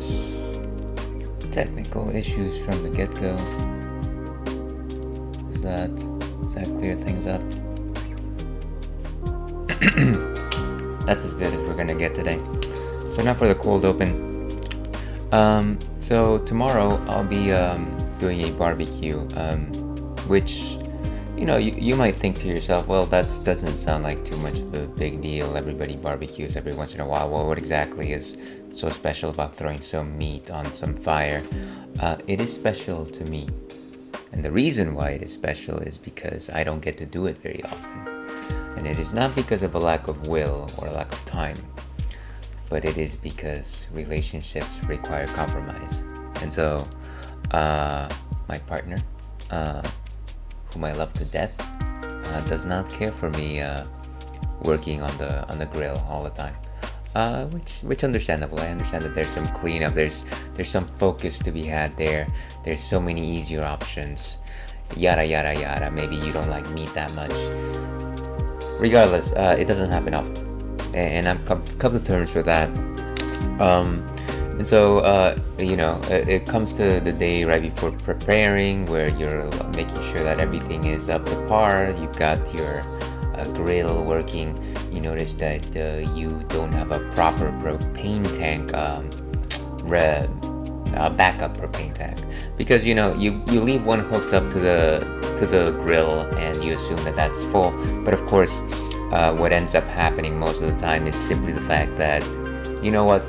course, technical issues from the get-go. Does that clear things up? That's as good as we're gonna get today. So now for the cold open. So tomorrow I'll be doing a barbecue, which you might think to yourself, well, that doesn't sound like too much of a big deal. Everybody barbecues every once in a while. Well, what exactly is so special about throwing some meat on some fire? It is special to me. And the reason why it is special is because I don't get to do it very often. And it is not because of a lack of will or a lack of time, but it is because relationships require compromise. And so, my partner, whom I love to death, does not care for me working on the grill all the time. Which understandable. I understand that there's some cleanup, there's some focus to be had there. There's so many easier options. Yada yada yada. Maybe you don't like meat that much. Regardless, it doesn't happen often, and I'm come to terms with that. And so it comes to the day right before preparing, where you're making sure that everything is up to par. You've got your grill working. You notice that you don't have a proper propane tank, backup propane tank, because you leave one hooked up to the grill and you assume that that's full. But of course, what ends up happening most of the time is simply the fact that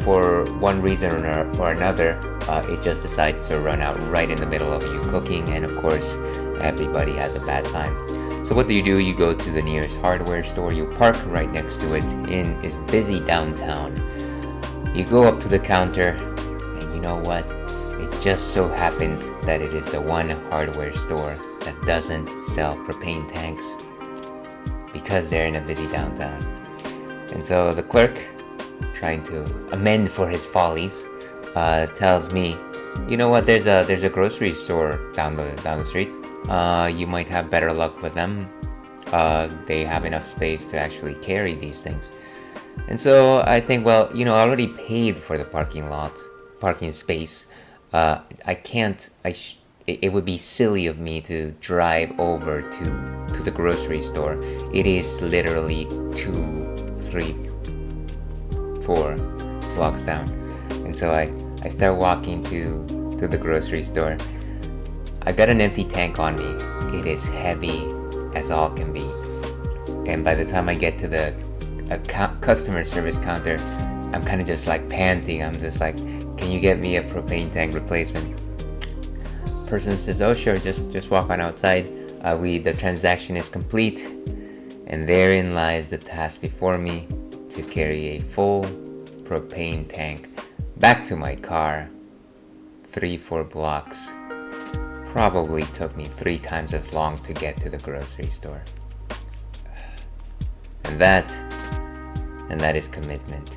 for one reason or another, it just decides to run out right in the middle of you cooking, and of course everybody has a bad time. So what do? You go to the nearest hardware store, you park right next to it in is busy downtown. You go up to the counter, and you know what? It just so happens that it is the one hardware store that doesn't sell propane tanks, because they're in a busy downtown. And so the clerk, trying to amend for his follies, tells me, you know what? There's a grocery store down the street. You might have better luck with them. They have enough space to actually carry these things. And so I think, well, I already paid for the parking space. It would be silly of me to drive over to the grocery store. It is literally 2, 3, 4 blocks down. And so I start walking to the grocery store. I got an empty tank on me. It is heavy as all can be. And by the time I get to the customer service counter, I'm kind of just like panting. I'm just like, can you get me a propane tank replacement? Person says, oh sure, just walk on outside. The transaction is complete. And therein lies the task before me, to carry a full propane tank back to my car. 3-4 blocks. Probably took me 3 times as long to get to the grocery store. And that is commitment.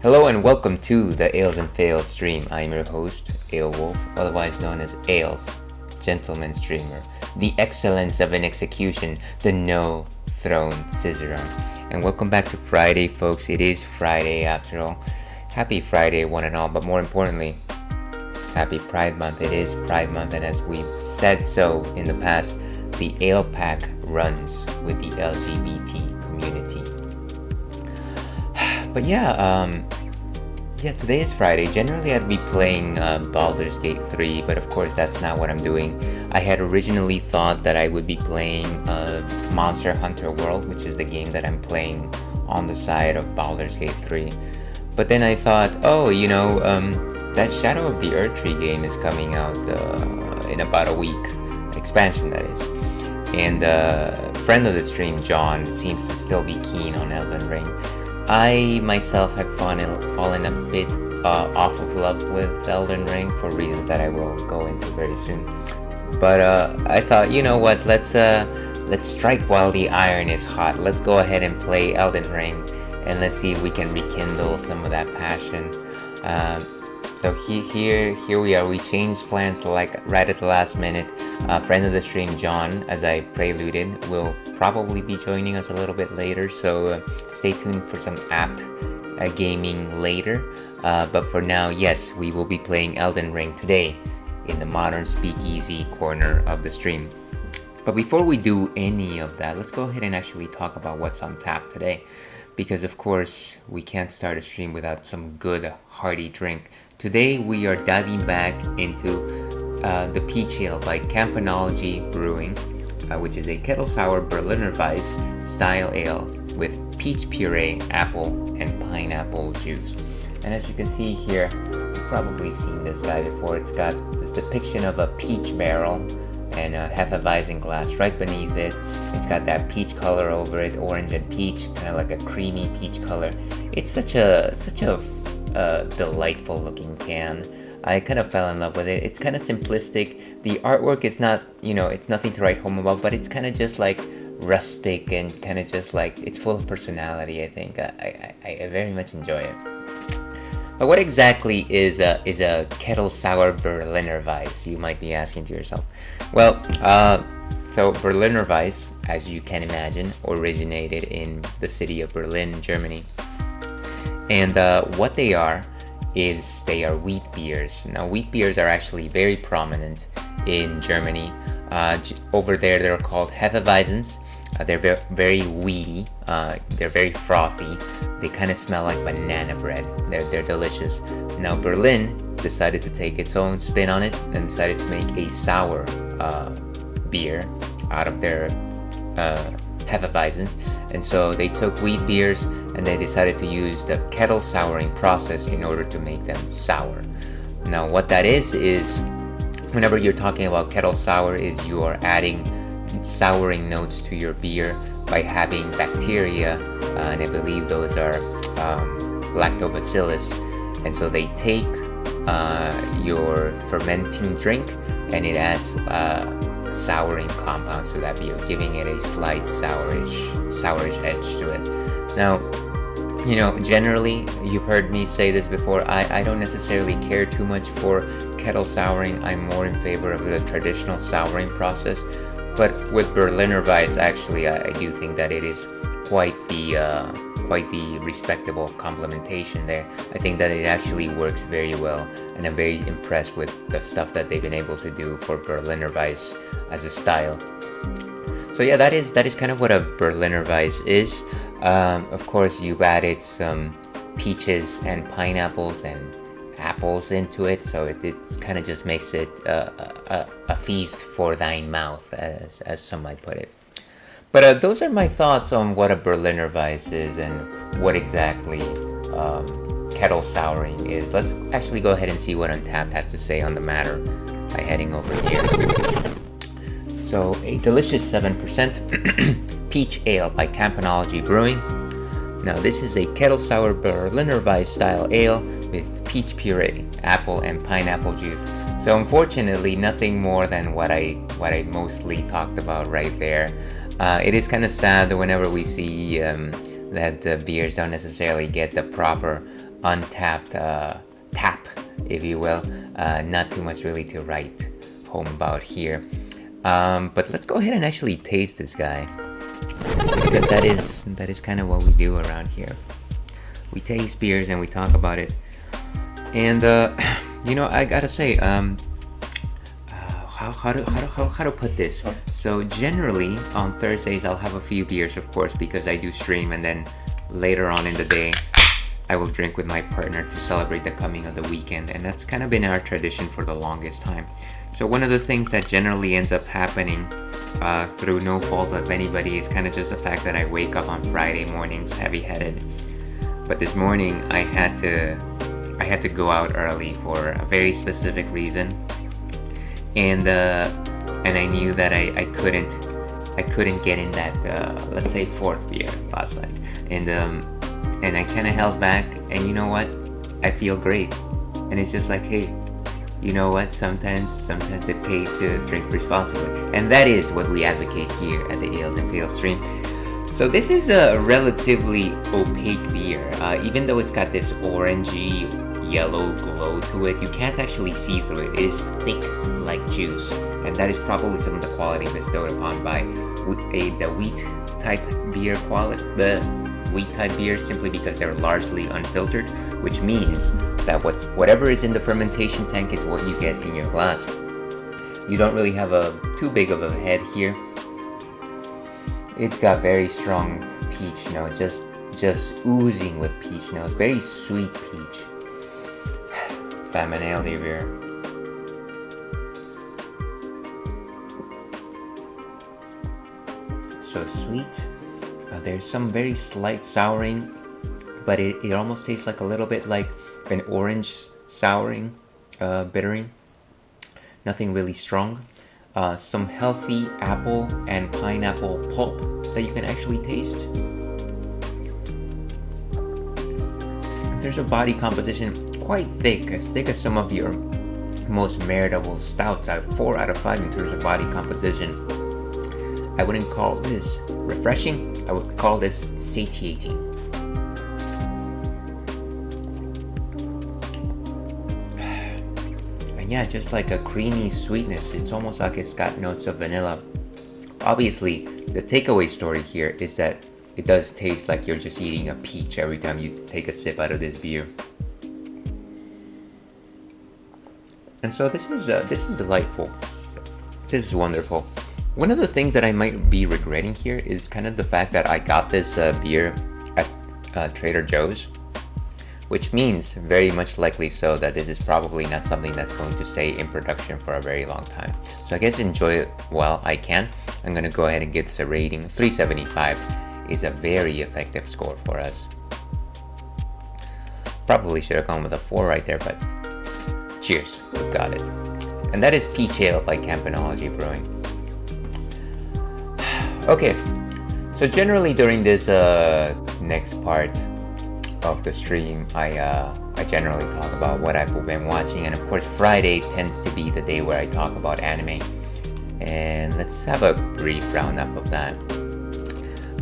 Hello and welcome to the Ales and Fails stream. I'm your host, Ale Wolf, otherwise known as Ales, gentleman streamer, the excellence of an execution, the no throne cicerone. And welcome back to Friday, folks. It is Friday after all. Happy Friday, one and all, but more importantly, happy Pride Month. It is Pride Month, and as we've said so in the past, the Ale Pack runs with the LGBT community. But today is Friday. Generally I'd be playing Baldur's Gate 3, but of course that's not what I'm doing. I had originally thought that I would be playing Monster Hunter World, which is the game that I'm playing on the side of Baldur's Gate 3. But then I thought, that Shadow of the Erdtree game is coming out in about a week. Expansion, that is. And friend of the stream, John, seems to still be keen on Elden Ring. I myself have fallen a bit off of love with Elden Ring for reasons that I will go into very soon. But I thought, let's strike while the iron is hot. Let's go ahead and play Elden Ring, and let's see if we can rekindle some of that passion. So here we are. We changed plans like right at the last minute. Friend of the stream, John, as I preluded, will probably be joining us a little bit later. So stay tuned for some app gaming later. But for now, yes, we will be playing Elden Ring today in the modern speakeasy corner of the stream. But before we do any of that, let's go ahead and actually talk about what's on tap today. Because of course, we can't start a stream without some good hearty drink. Today we are diving back into the Peach Ale by Campanology Brewing, which is a kettle sour Berliner Weiss style ale with peach puree, apple, and pineapple juice. And as you can see here, you've probably seen this guy before. It's got this depiction of a peach barrel and a Hefeweizen glass right beneath it. It's got that peach color over it, orange and peach, kind of like a creamy peach color. It's such a delightful looking can. I kind of fell in love with it. It's kind of simplistic. The artwork is not, it's nothing to write home about, but it's kind of just like rustic and kind of just like, it's full of personality, I think. I very much enjoy it. But what exactly is a kettle sour Berliner Weiss? You might be asking to yourself. Well, so Berliner Weiss, as you can imagine, originated in the city of Berlin, Germany. And what they are is they are wheat beers. Now, wheat beers are actually very prominent in Germany. Over there, they're called Hefeweizens. They're very weedy. They're very frothy. They kind of smell like banana bread. They're delicious. Now Berlin decided to take its own spin on it and decided to make a sour beer out of their Hefeweizens. And so they took wheat beers and they decided to use the kettle souring process in order to make them sour. Now what that is whenever you're talking about kettle sour is you are adding souring notes to your beer by having bacteria, and I believe those are lactobacillus. And so they take your fermenting drink and it adds souring compounds to that beer, giving it a slight sourish edge to it. Now, generally, you've heard me say this before, I don't necessarily care too much for kettle souring. I'm more in favor of the traditional souring process. But with Berliner Weiss, actually, I do think that it is quite the respectable complementation there. I think that it actually works very well, and I'm very impressed with the stuff that they've been able to do for Berliner Weiss as a style. So yeah, that is kind of what a Berliner Weiss is. Of course, you've added some peaches and pineapples and apples into it, so it kind of just makes it a feast for thine mouth, as some might put it. But those are my thoughts on what a Berliner Weiss is and what exactly kettle souring is. Let's actually go ahead and see what Untapped has to say on the matter by heading over here. So a delicious 7% peach ale by Campanology Brewing. Now this is a kettle sour Berliner Weiss style ale with peach puree, apple, and pineapple juice. So unfortunately, nothing more than what I mostly talked about right there. It is kind of sad that whenever we see that beers don't necessarily get the proper Untapped tap, if you will. Not too much really to write home about here. But let's go ahead and actually taste this guy, because that is kind of what we do around here. We taste beers and we talk about it. And I gotta say, how to put this? So generally on Thursdays I'll have a few beers, of course, because I do stream, and then later on in the day I will drink with my partner to celebrate the coming of the weekend, and that's kind of been our tradition for the longest time. So one of the things that generally ends up happening through no fault of anybody is kind of just the fact that I wake up on Friday mornings heavy-headed. But this morning I had to go out early for a very specific reason, and I knew that I couldn't get in that let's say fourth beer last night, and I kind of held back, and you know what, I feel great. And it's just like, hey, you know what, sometimes it pays to drink responsibly, and that is what we advocate here at the Ales and Fails stream. So this is a relatively opaque beer. Even though it's got this orangey yellow glow to it, you can't actually see through it. It is thick like juice, and that is probably some of the quality bestowed upon by the wheat type beer quality. The wheat type beers, simply because they're largely unfiltered, which means that whatever is in the fermentation tank is what you get in your glass. You don't really have a too big of a head here. It's got very strong peach note, just oozing with peach notes. Very sweet peach. Famine ale beer. So sweet. There's some very slight souring, but it almost tastes like a little bit like an orange souring, bittering. Nothing really strong. Some healthy apple and pineapple pulp that you can actually taste. There's a body composition quite thick, as thick as some of your most meritable stouts. 4 out of 5 in terms of body composition. I wouldn't call this refreshing, I would call this satiating. And yeah, just like a creamy sweetness. It's almost like it's got notes of vanilla. Obviously, the takeaway story here is that it does taste like you're just eating a peach every time you take a sip out of this beer. And so this is delightful. This is wonderful. One of the things that I might be regretting here is kind of the fact that I got this beer at Trader Joe's, which means very much likely so that this is probably not something that's going to stay in production for a very long time. So I guess enjoy it while I can. I'm going to go ahead and give this a rating. 375 is a very effective score for us. Probably should have gone with a 4 right there, but cheers, got it. And that is Peach Ale by Campanology Brewing. Okay, so generally during this next part of the stream, I generally talk about what I've been watching, and of course Friday tends to be the day where I talk about anime. And let's have a brief roundup of that.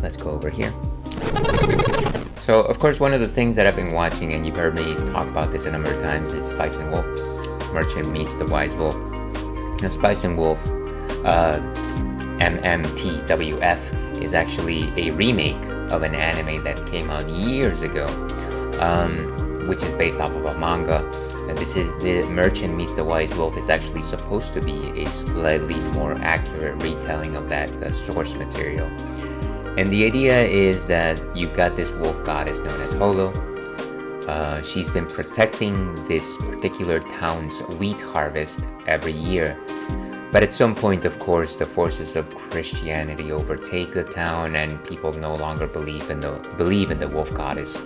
Let's go over here. So of course one of the things that I've been watching, and you've heard me talk about this a number of times, is Spice and Wolf. Merchant Meets the Wise Wolf. Now Spice and Wolf, MMTWF, is actually a remake of an anime that came out years ago, which is based off of a manga. And this is the Merchant Meets the Wise Wolf is actually supposed to be a slightly more accurate retelling of that source material. And the idea is that you've got this wolf goddess known as Holo. She's been protecting this particular town's wheat harvest every year. But at some point, of course, the forces of Christianity overtake the town and people no longer believe in the wolf goddess.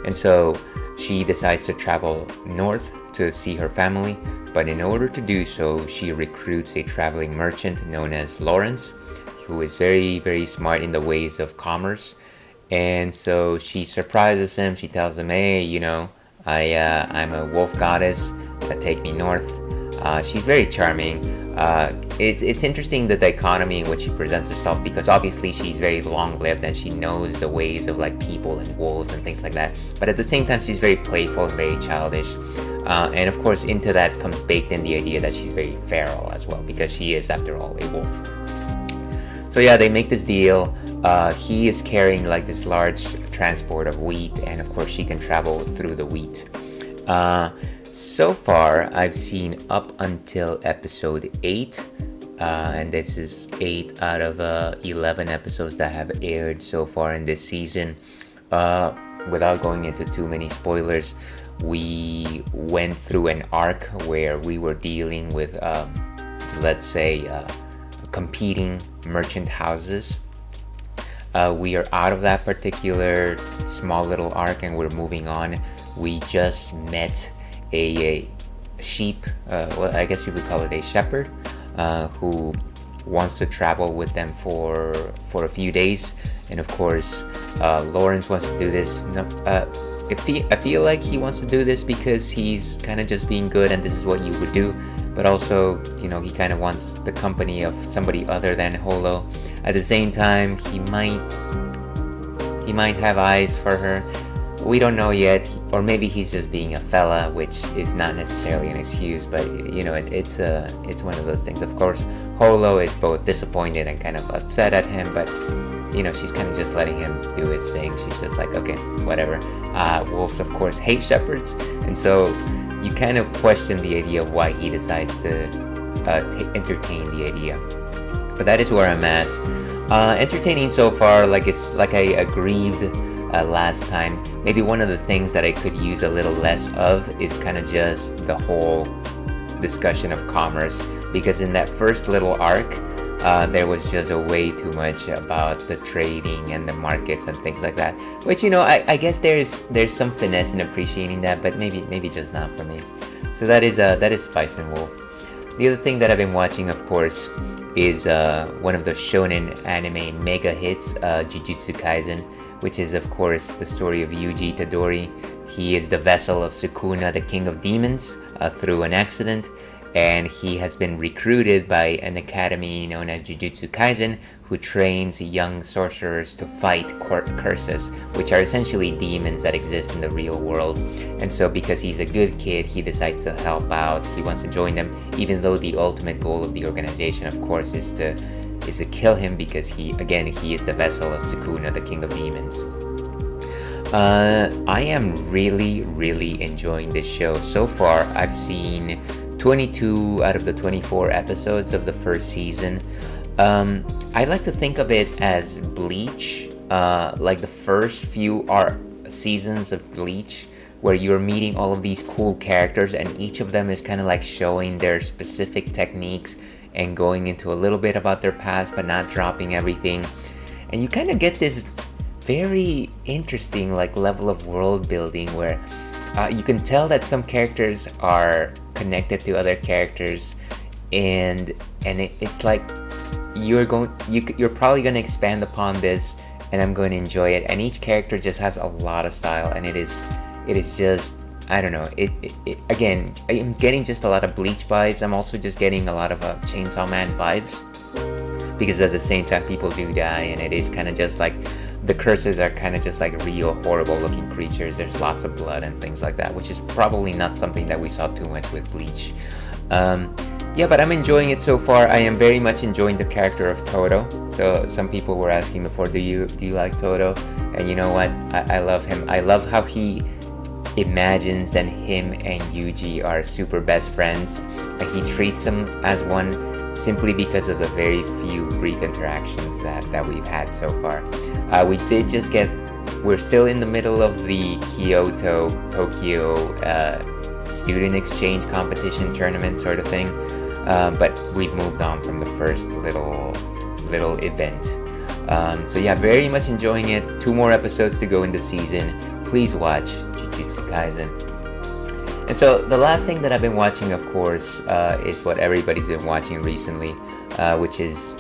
And so she decides to travel north to see her family, but in order to do so, she recruits a traveling merchant known as Lawrence, who is very, very smart in the ways of commerce. And so she surprises him. She tells him, hey, you know, I'm a wolf goddess, take me north. She's very charming. It's interesting the dichotomy in which she presents herself, because obviously she's very long-lived and she knows the ways of like people and wolves and things like that, but at the same time she's very playful and very childish, and of course into that comes baked in the idea that she's very feral as well, because she is after all a wolf. So yeah, they make this deal. He is carrying like this large transport of wheat, and of course she can travel through the wheat. So far, I've seen up until episode 8, and this is 8 out of 11 episodes that have aired so far in this season. Without going into too many spoilers, we went through an arc where we were dealing with, let's say, competing merchant houses. We are out of that particular small little arc and we're moving on. We just met a sheep, well, I guess you would call it a shepherd, who wants to travel with them for a few days. And of course, Lawrence wants to do this. I feel like he wants to do this because he's kind of just being good and this is what you would do. But also, you know, he kind of wants the company of somebody other than Holo. At the same time, he might have eyes for her. We don't know yet, or maybe he's just being a fella, which is not necessarily an excuse, but you know, it's one of those things. Of course, Holo is both disappointed and kind of upset at him, but she's kind of just letting him do his thing. She's just like, okay, whatever. Wolves, of course, hate shepherds, and so you kind of question the idea of why he decides to entertain the idea. But that is where I'm at. Entertaining so far, like I aggrieved last time. Maybe one of the things that I could use a little less of is kind of just the whole discussion of commerce, because in that first little arc, there was just a way too much about the trading and the markets and things like that. Which I guess there's some finesse in appreciating that, but maybe just not for me. So that is Spice and Wolf. The other thing that I've been watching, of course, is one of the shonen anime mega hits, Jujutsu Kaisen, which is, of course, the story of Yuji Itadori. He is the vessel of Sukuna, the king of demons, through an accident, and he has been recruited by an academy known as Jujutsu Kaisen, who trains young sorcerers to fight curses, which are essentially demons that exist in the real world. And so because he's a good kid, he decides to help out. He wants to join them, even though the ultimate goal of the organization, of course, is to kill him, because he is the vessel of Sukuna, the king of demons. I am really, really enjoying this show. So far, I've seen 22 out of the 24 episodes of the first season. I like to think of it as Bleach, like the first few seasons of Bleach, where you're meeting all of these cool characters, and each of them is kind of like showing their specific techniques and going into a little bit about their past, but not dropping everything. And you kind of get this very interesting level of world building where you can tell that some characters are connected to other characters, and it's like you're probably going to expand upon this, and I'm going to enjoy it. And each character just has a lot of style, and it is just, I don't know, again, I'm getting just a lot of Bleach vibes. I'm also just getting a lot of Chainsaw Man vibes, because at the same time people do die, and it is kind of just like the curses are kind of just like real horrible looking creatures. There's lots of blood and things like that, which is probably not something that we saw too much with Bleach. But I'm enjoying it so far. I am very much enjoying the character of Todo. So some people were asking before, do you like Todo? And you know what? I love him. I love how he imagines that him and Yuji are super best friends. He treats them as one simply because of the very few brief interactions that we've had so far. We're still in the middle of the Tokyo student exchange competition tournament sort of thing, but we've moved on from the first little event. Very much enjoying it. 2 more episodes to go in the season. Please watch Jujutsu Kaisen. And so the last thing that I've been watching, of course, is what everybody's been watching recently, which is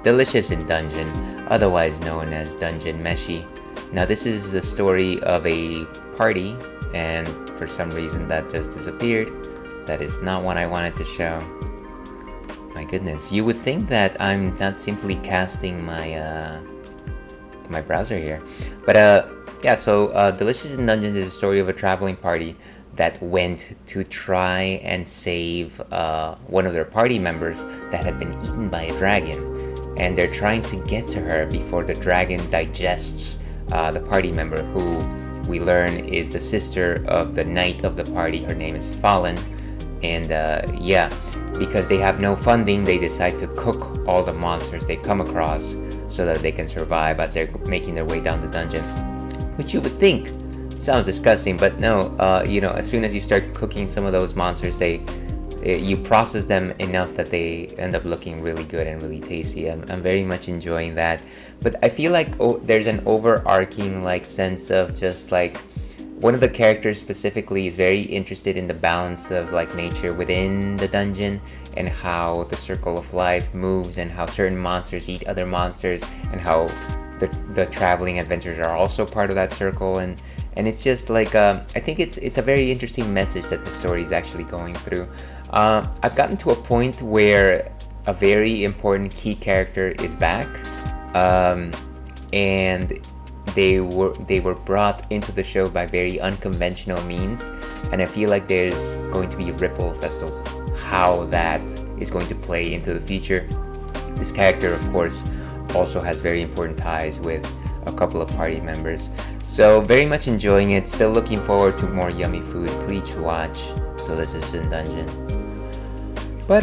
Delicious in Dungeon, otherwise known as Dungeon Meshi. Now this is the story of a party, and for some reason that just disappeared. That is not what I wanted to show. My goodness, you would think that I'm not simply casting my my browser here. But Delicious in Dungeon is a story of a traveling party that went to try and save one of their party members that had been eaten by a dragon, and they're trying to get to her before the dragon digests the party member, who we learn is the sister of the knight of the party. Her name is Fallen, and because they have no funding, they decide to cook all the monsters they come across so that they can survive as they're making their way down the dungeon, which you would think sounds disgusting, but no. As soon as you start cooking some of those monsters, you process them enough that they end up looking really good and really tasty. I'm very much enjoying that. But I feel like there's an overarching sense of just one of the characters specifically is very interested in the balance of nature within the dungeon, and how the circle of life moves, and how certain monsters eat other monsters, and how the traveling adventures are also part of that circle, and it's just I think it's a very interesting message that the story is actually going through. I've gotten to a point where a very important key character is back, and they were brought into the show by very unconventional means, and I feel like there's going to be ripples as to how that is going to play into the future. This character, of course, also has very important ties with a couple of party members. So very much enjoying it. Still looking forward to more yummy food. Please watch Delicious in Dungeon. But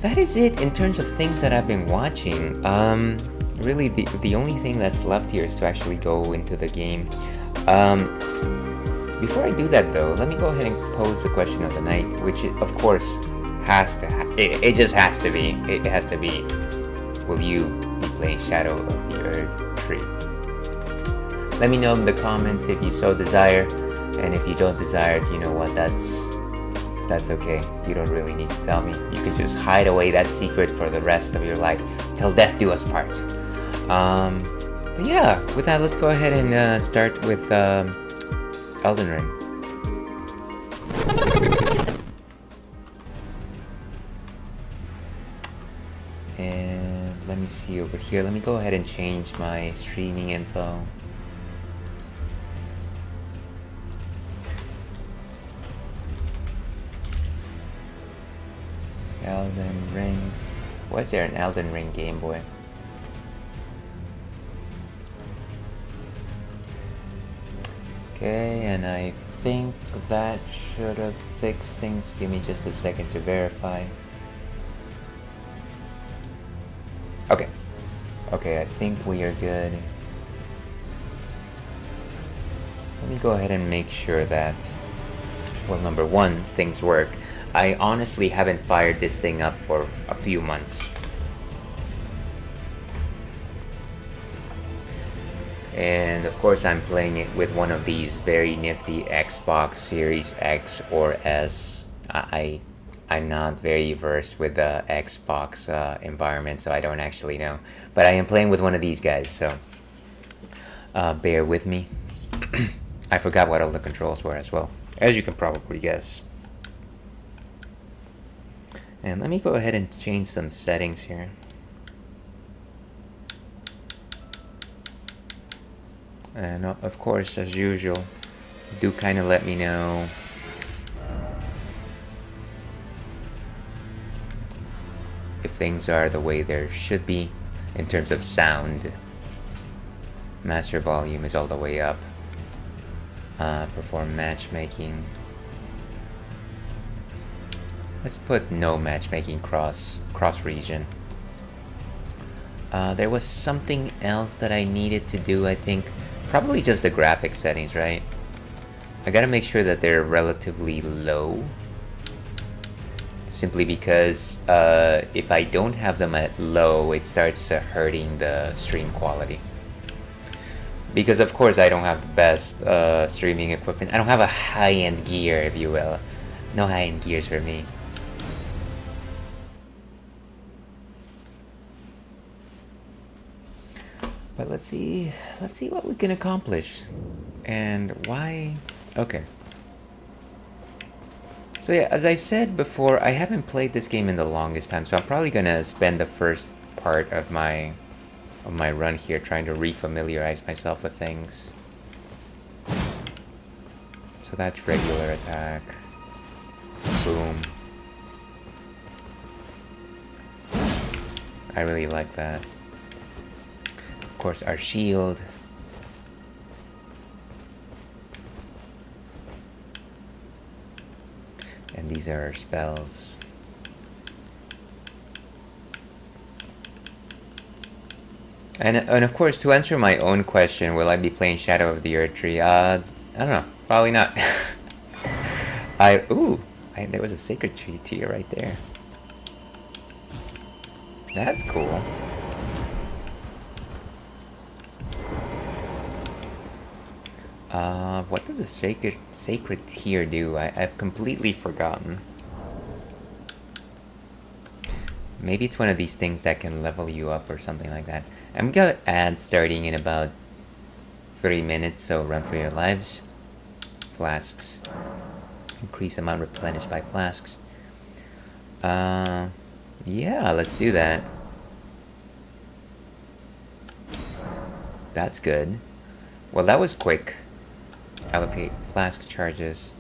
that is it in terms of things that I've been watching. Really the only thing that's left here is to actually go into the game. Before I do that though, let me go ahead and pose the question of the night, which of course has to it just has to be. It has to be, will you be playing Shadow of the Earth Tree? Let me know in the comments if you so desire, and if you don't desire, you know what, that's okay. You don't really need to tell me. You can just hide away that secret for the rest of your life till death do us part. But yeah, with that, let's go ahead and start with Elden Ring. And let me see over here. Let me go ahead and change my streaming info. Elden Ring. Was there an Elden Ring Game Boy? Okay, and I think that should have fixed things. Give me just a second to verify. Okay. Okay, I think we are good. Let me go ahead and make sure that, well, number one, things work. I honestly haven't fired this thing up for a few months. And of course I'm playing it with one of these very nifty Xbox Series X or S. I'm not very versed with the Xbox environment, so I don't actually know. But I am playing with one of these guys, so bear with me. I forgot what all the controls were as well, as you can probably guess. And let me go ahead and change some settings here. And of course, as usual, do kind of let me know if things are the way there should be in terms of sound. Master volume is all the way up. Perform matchmaking. Let's put no matchmaking cross region. There was something else that I needed to do, I think. Probably just the graphic settings, right? I gotta make sure that they're relatively low. Simply because if I don't have them at low, it starts hurting the stream quality. Because of course I don't have the best streaming equipment. I don't have a high-end gear, if you will. No high-end gears for me. But let's see what we can accomplish and why. Okay. So yeah, as I said before, I haven't played this game in the longest time, so I'm probably gonna spend the first part of my run here trying to refamiliarize myself with things. So that's regular attack. Boom. I really like that. Of course, our shield. And these are our spells. And of course, to answer my own question, will I be playing Shadow of the Earth Tree? I don't know. Probably not. There was a sacred tree tier right there. That's cool. What does a sacred tier do? I've completely forgotten. Maybe it's one of these things that can level you up or something like that. I'm gonna add starting in about 3 minutes, so run for your lives. Flasks. Increase amount replenished by flasks. Yeah, let's do that. That's good. Well, that was quick. Allocate flask charges.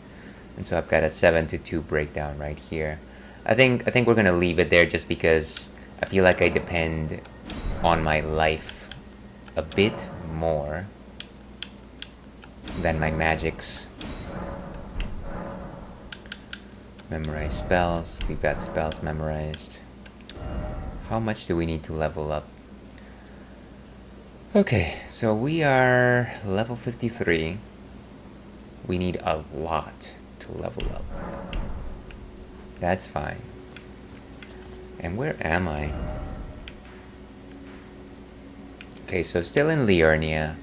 And so I've got a 7-to-2 breakdown right here. I think we're gonna leave it there just because I feel like I depend on my life a bit more than my magics. Memorize spells. We've got spells memorized. How much do we need to level up? Okay, so we are level 53. We need a lot to level up. That's fine. And where am I? Okay, so still in Liurnia.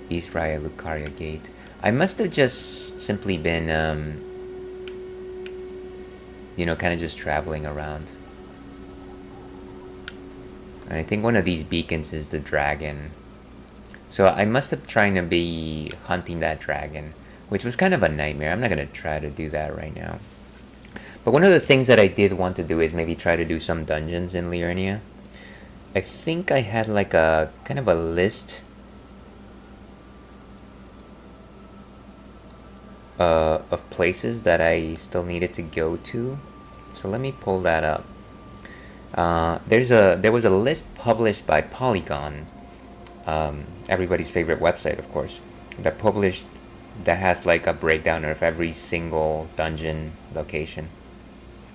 East Raya Lucaria Gate. I must have just simply been, you know, kind of just traveling around. And I think one of these beacons is the dragon. So I must have trying to be hunting that dragon, which was kind of a nightmare. I'm not going to try to do that right now. But one of the things that I did want to do is maybe try to do some dungeons in Liurnia. I think I had like a kind of a list of places that I still needed to go to. So let me pull that up. There was a list published by Polygon, everybody's favorite website, of course, that has like a breakdown of every single dungeon location.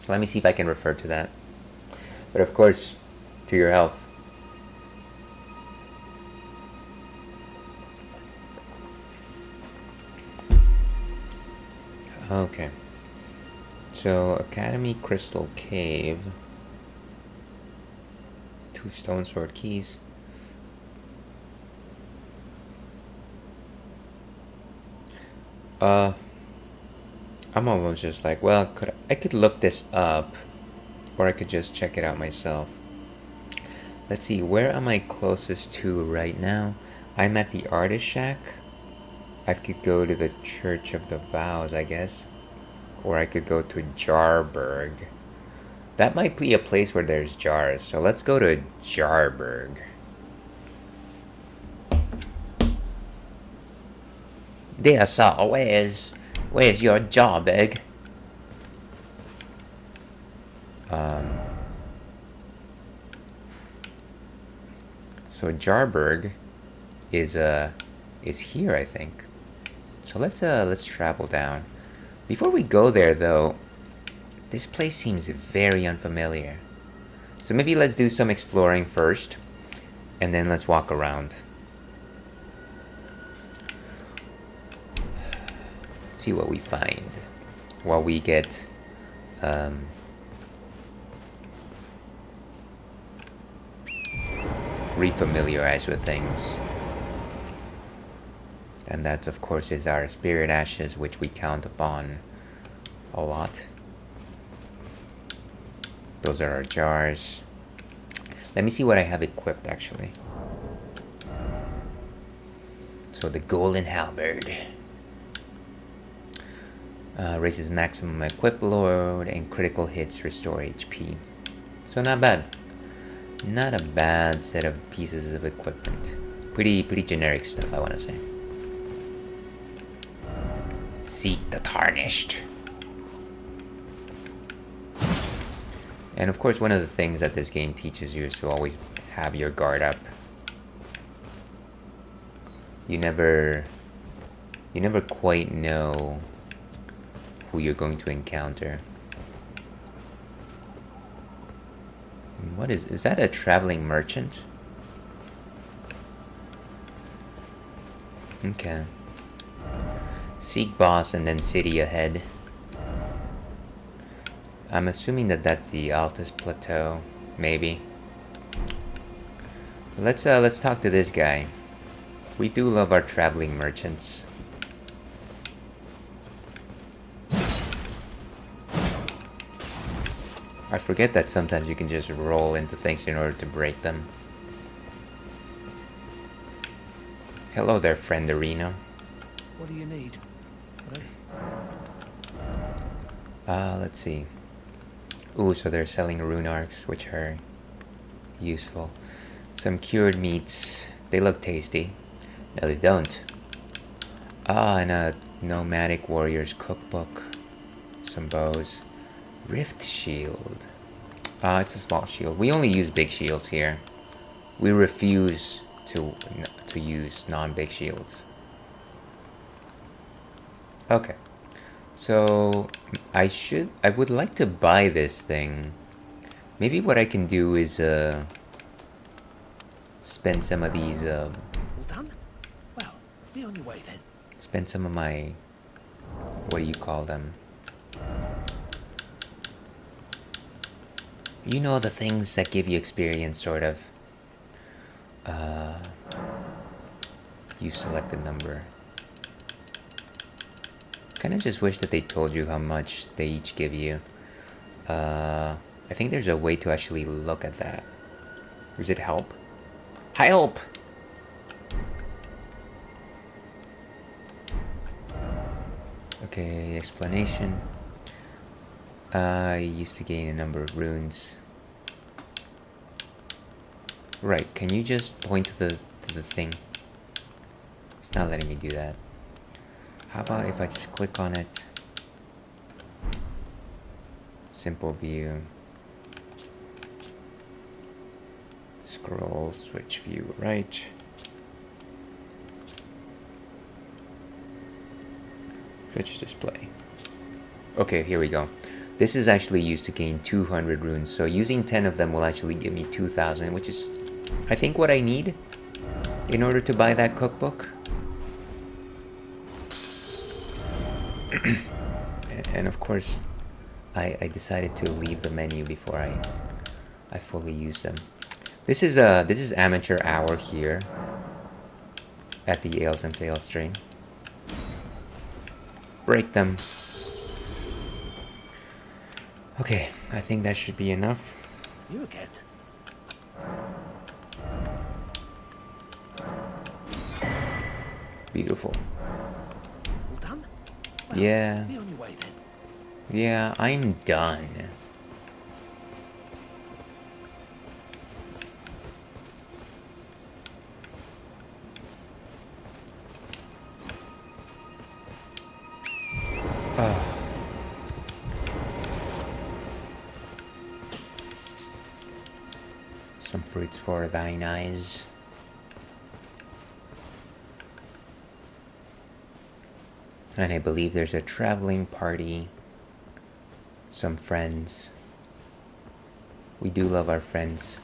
So let me see if I can refer to that. But of course, to your health. Okay. So, Academy Crystal Cave. 2 stone sword keys. I'm almost just like, well, I could look this up, or I could just check it out myself. Let's see, where am I closest to right now? I'm at the Artist Shack. I could go to the Church of the Vows, I guess. Or I could go to Jarburg. That might be a place where there's jars, so let's go to Jarburg. Dear sir, where's your Jarburg? So Jarburg is here, I think. So let's travel down. Before we go there, though, this place seems very unfamiliar. So maybe let's do some exploring first, and then let's walk around. Let's see what we find while we get refamiliarized with things. And that, of course, is our spirit ashes, which we count upon a lot. Those are our jars. Let me see what I have equipped, actually. So the golden halberd raises maximum equip load and critical hits restore HP. So not bad. Not a bad set of pieces of equipment. Pretty generic stuff, I want to say. Seek the tarnished. And of course, one of the things that this game teaches you is to always have your guard up. You never quite know who you're going to encounter. And what is that a traveling merchant? Okay. Seek boss and then city ahead. I'm assuming that that's the Altus Plateau, maybe. Let's talk to this guy. We do love our traveling merchants. I forget that sometimes you can just roll into things in order to break them. Hello there, friend Arena. What do you need? Let's see. Ooh, so they're selling rune arcs, which are useful. Some cured meats. They look tasty. No, they don't. And a nomadic warrior's cookbook. Some bows. Rift shield. It's a small shield. We only use big shields here. We refuse to use non-big shields. Okay. So I would like to buy this thing. Maybe what I can do is spend some of these All done? Well, be on your way then. spend some of my, what do you call them? You know, the things that give you experience, sort of. You select a number. Kinda just wish that they told you how much they each give you. I think there's a way to actually look at that. Does it help? Help! Okay, explanation. I used to gain a number of runes. Right, can you just point to the thing? It's not letting me do that. How about if I just click on it? Simple view. Scroll, switch view, right. Switch display. Okay, here we go. This is actually used to gain 200 runes, so using 10 of them will actually give me 2,000, which is, I think, what I need in order to buy that cookbook. And of course, I decided to leave the menu before I fully use them. This is amateur hour here at the Ales and Fails stream. Break them. Okay, I think that should be enough. You again. Beautiful. All done? Well, Yeah. be on your way then. Yeah, I'm done. Some fruits for thine eyes. And I believe there's a traveling party. Some friends. We do love our friends.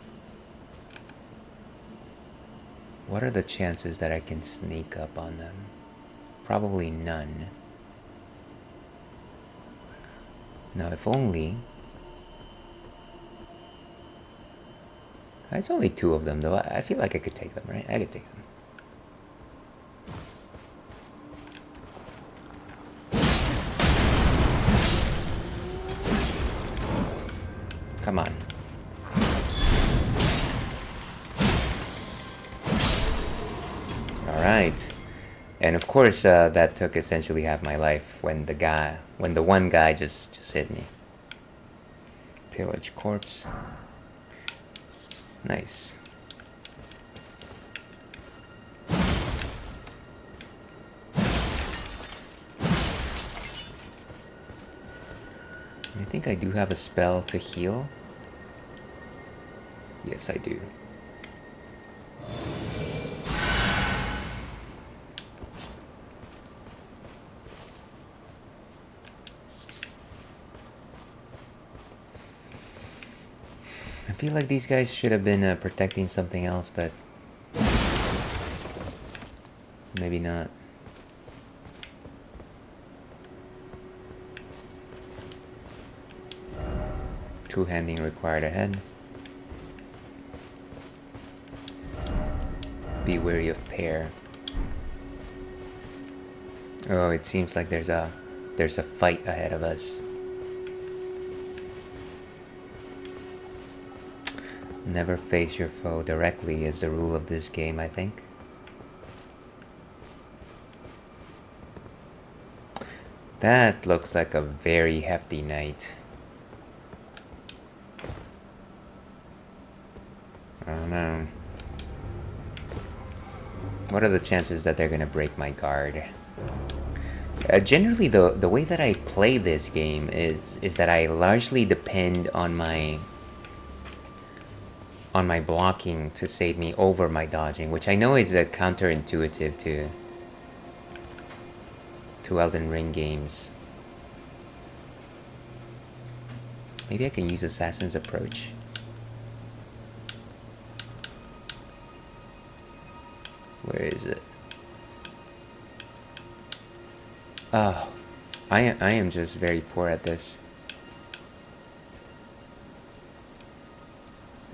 What are the chances that I can sneak up on them? Probably none. Now, if only... It's only 2 of them, though. I feel like I could take them, right? I could take them. Come on. Alright. And of course, that took essentially half my life when the one guy just hit me. Pillage corpse. Nice. I think I do have a spell to heal. Yes, I do. I feel like these guys should have been protecting something else, but maybe not. Two-handing required ahead. Be wary of pair. Oh, it seems like there's a fight ahead of us. Never face your foe directly is the rule of this game, I think. That looks like a very hefty knight. I don't know. What are the chances that they're gonna break my guard? Generally, the way that I play this game is that I largely depend on my on my blocking to save me over my dodging, which I know is counterintuitive to Elden Ring games. Maybe I can use Assassin's Approach. Where is it? Oh, I am just very poor at this.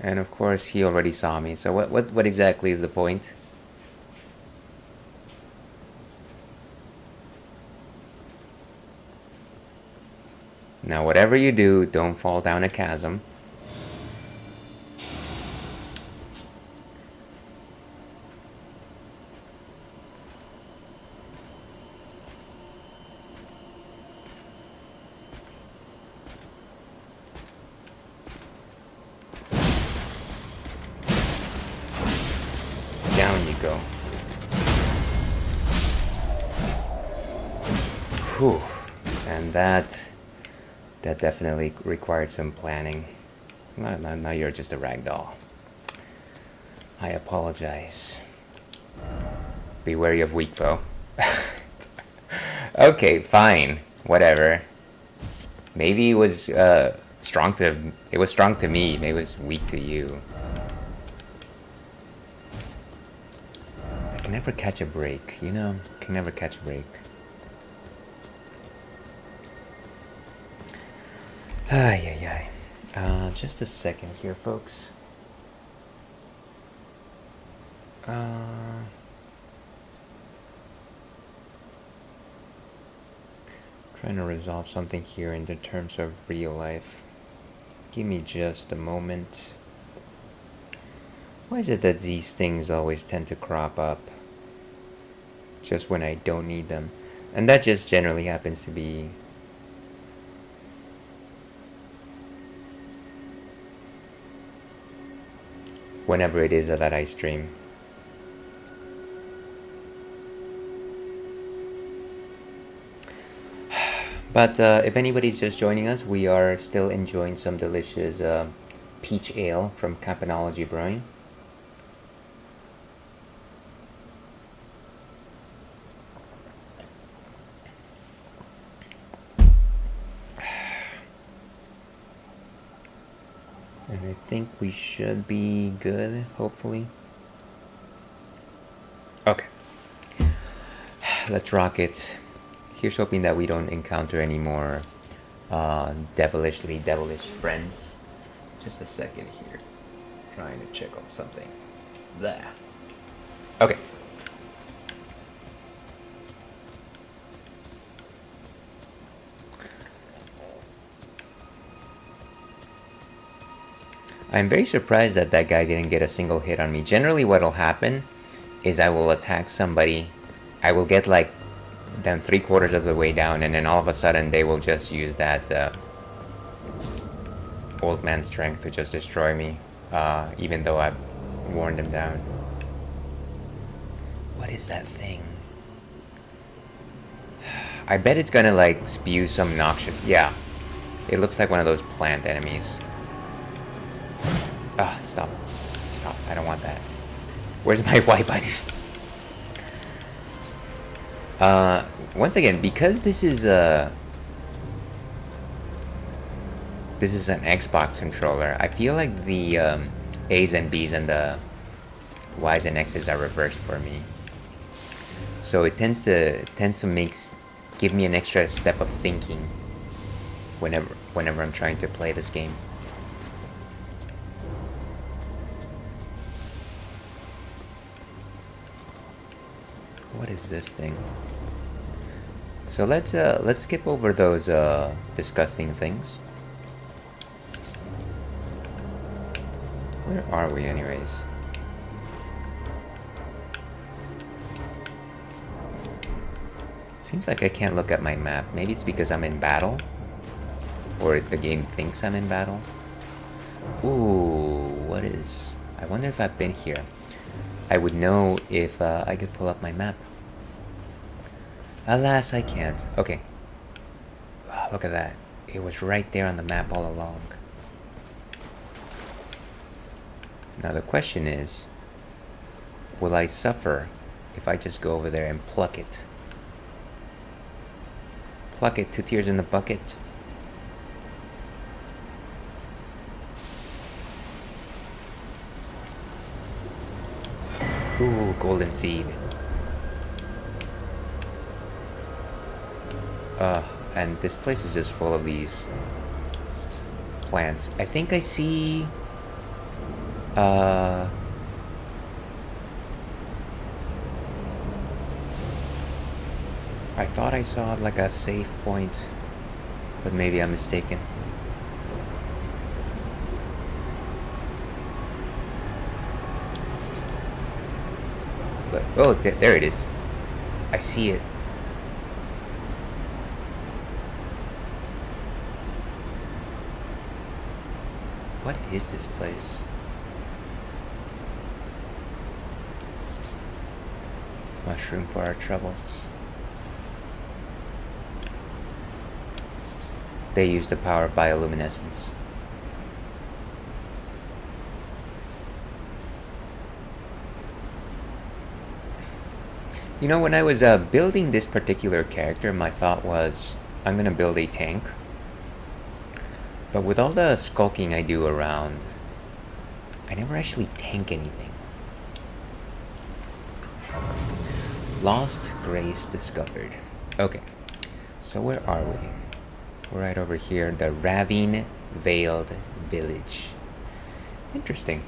And of course he already saw me, so what exactly is the point? Now whatever you do, don't fall down a chasm. Down you go. Whew. And that definitely required some planning. Now you're just a ragdoll. I apologize. Be wary of weak foe. Okay, fine. Whatever. Maybe it was strong to me. Maybe it was weak to you. I can never catch a break, you know? Can never catch a break. Ay. Just a second here, folks. Trying to resolve something here in the terms of real life. Give me just a moment. Why is it that these things always tend to crop up just when I don't need them? And that just generally happens to be whenever it is that I stream. But if anybody's just joining us, we are still enjoying some delicious peach ale from Campanology Brewing. And I think we should be good, hopefully. Okay. Let's rock it. Here's hoping that we don't encounter any more devilish friends. Just a second here. Trying to check on something. There. Okay. I'm very surprised that that guy didn't get a single hit on me. Generally what'll happen is I will attack somebody. I will get like them 3/4 of the way down, and then all of a sudden they will just use that old man strength to just destroy me, even though I've worn them down. What is that thing? I bet it's gonna like spew some noxious... Yeah, it looks like one of those plant enemies. Ah, stop. Stop, I don't want that. Where's my Y button? Once again, because this is an Xbox controller, I feel like the A's and B's and the Y's and X's are reversed for me. So it tends to give me an extra step of thinking whenever I'm trying to play this game. What is this thing? So let's skip over those disgusting things. Where are we anyways? Seems like I can't look at my map. Maybe it's because I'm in battle? Or the game thinks I'm in battle? Ooh, what is... I wonder if I've been here. I would know if I could pull up my map. Alas, I can't. Okay. Wow, look at that. It was right there on the map all along. Now the question is, will I suffer if I just go over there and pluck it? Pluck it, 2 tears in the bucket. Ooh, golden seed. And this place is just full of these plants. I think I see... I thought I saw like a safe point, but maybe I'm mistaken. But, oh, there it is. I see it. What is this place? Mushroom for our troubles. They use the power of bioluminescence. You know, when I was building this particular character, my thought was, I'm gonna build a tank. But with all the skulking I do around, I never actually tank anything. Lost Grace discovered. Okay, so where are we? We're right over here, the Ravine Veiled Village. Interesting.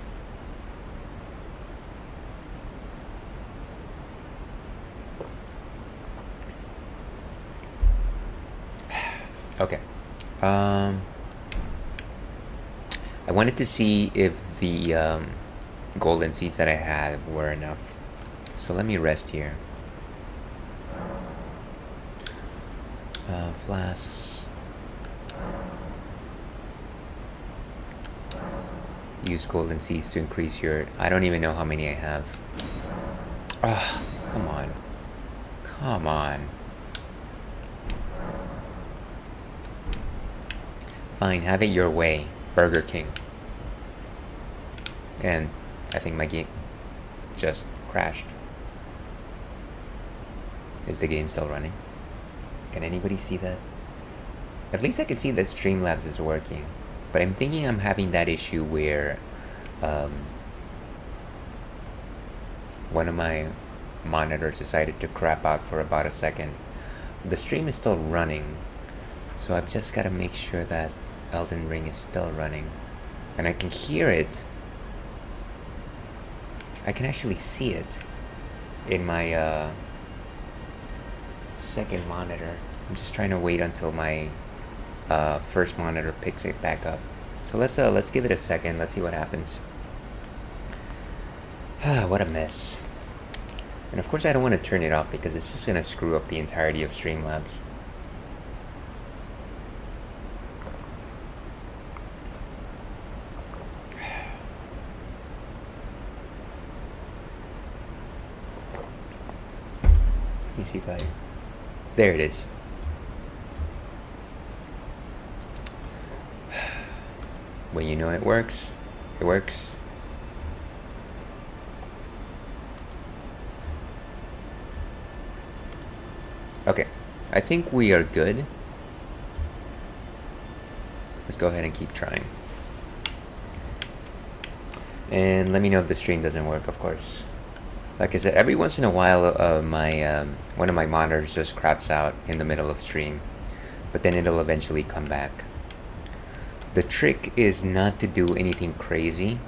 Okay. I wanted to see if the golden seeds that I had were enough. So let me rest here. Flasks. Use golden seeds to increase your... I don't even know how many I have. Ah, come on. Come on. Fine, have it your way, Burger King. And I think my game just crashed. Is the game still running? Can anybody see that? At least I can see that Streamlabs is working. But I'm thinking I'm having that issue where one of my monitors decided to crap out for about a second. The stream is still running, so I've just got to make sure that Elden Ring is still running. And I can hear it. I can actually see it in my second monitor. I'm just trying to wait until my first monitor picks it back up. So let's give it a second. Let's see what happens. What a mess. And of course I don't want to turn it off because it's just gonna screw up the entirety of Streamlabs. Let me see if I... There it is. When you know it works, it works. Okay, I think we are good. Let's go ahead and keep trying. And let me know if the stream doesn't work, of course. Like I said, every once in a while my one of my monitors just craps out in the middle of stream, but then it'll eventually come back. The trick is not to do anything crazy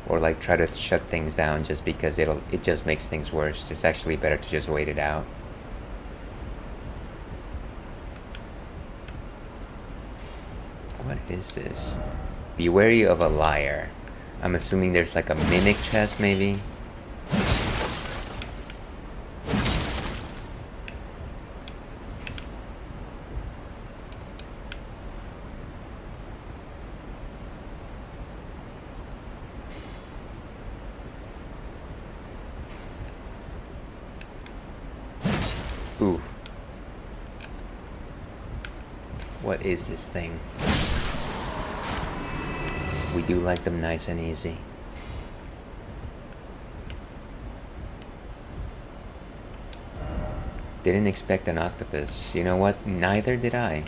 or like try to shut things down just because it just makes things worse. It's actually better to just wait it out. What is this? Be wary of a liar. I'm assuming there's like a mimic chest maybe. Ooh. What is this thing? We do like them nice and easy. Didn't expect an octopus. You know what? Neither did I.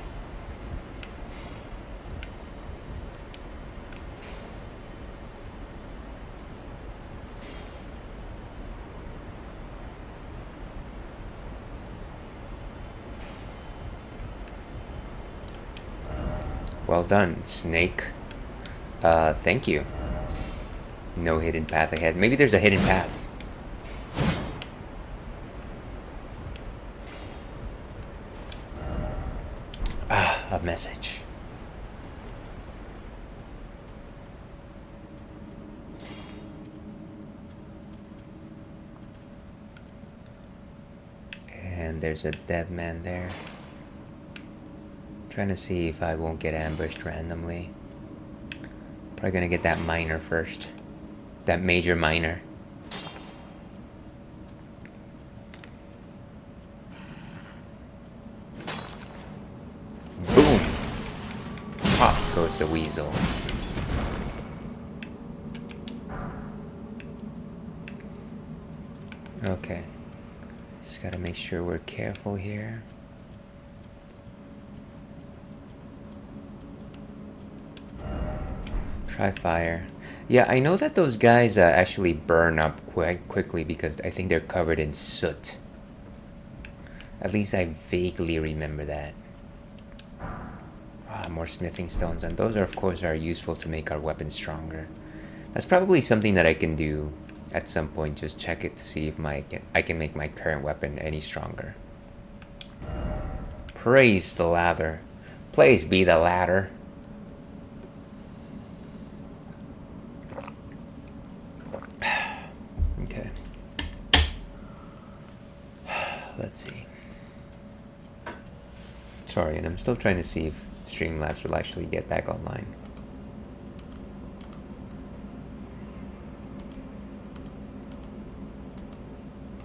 Well done, snake. Thank you. No hidden path ahead. Maybe there's a hidden path. Ah, a message. And there's a dead man there. Trying to see if I won't get ambushed randomly. Probably gonna get that miner first. That major miner. Boom! Pop goes the weasel. Okay. Just gotta make sure we're careful here. Try fire. Yeah, I know that those guys actually burn up quite quickly because I think they're covered in soot. At least I vaguely remember that. Ah, more smithing stones, and those are of course are useful to make our weapons stronger. That's probably something that I can do at some point. Just check it to see if I can make my current weapon any stronger. Praise the ladder. Praise be the ladder. Okay. Let's see. Sorry, and I'm still trying to see if Streamlabs will actually get back online.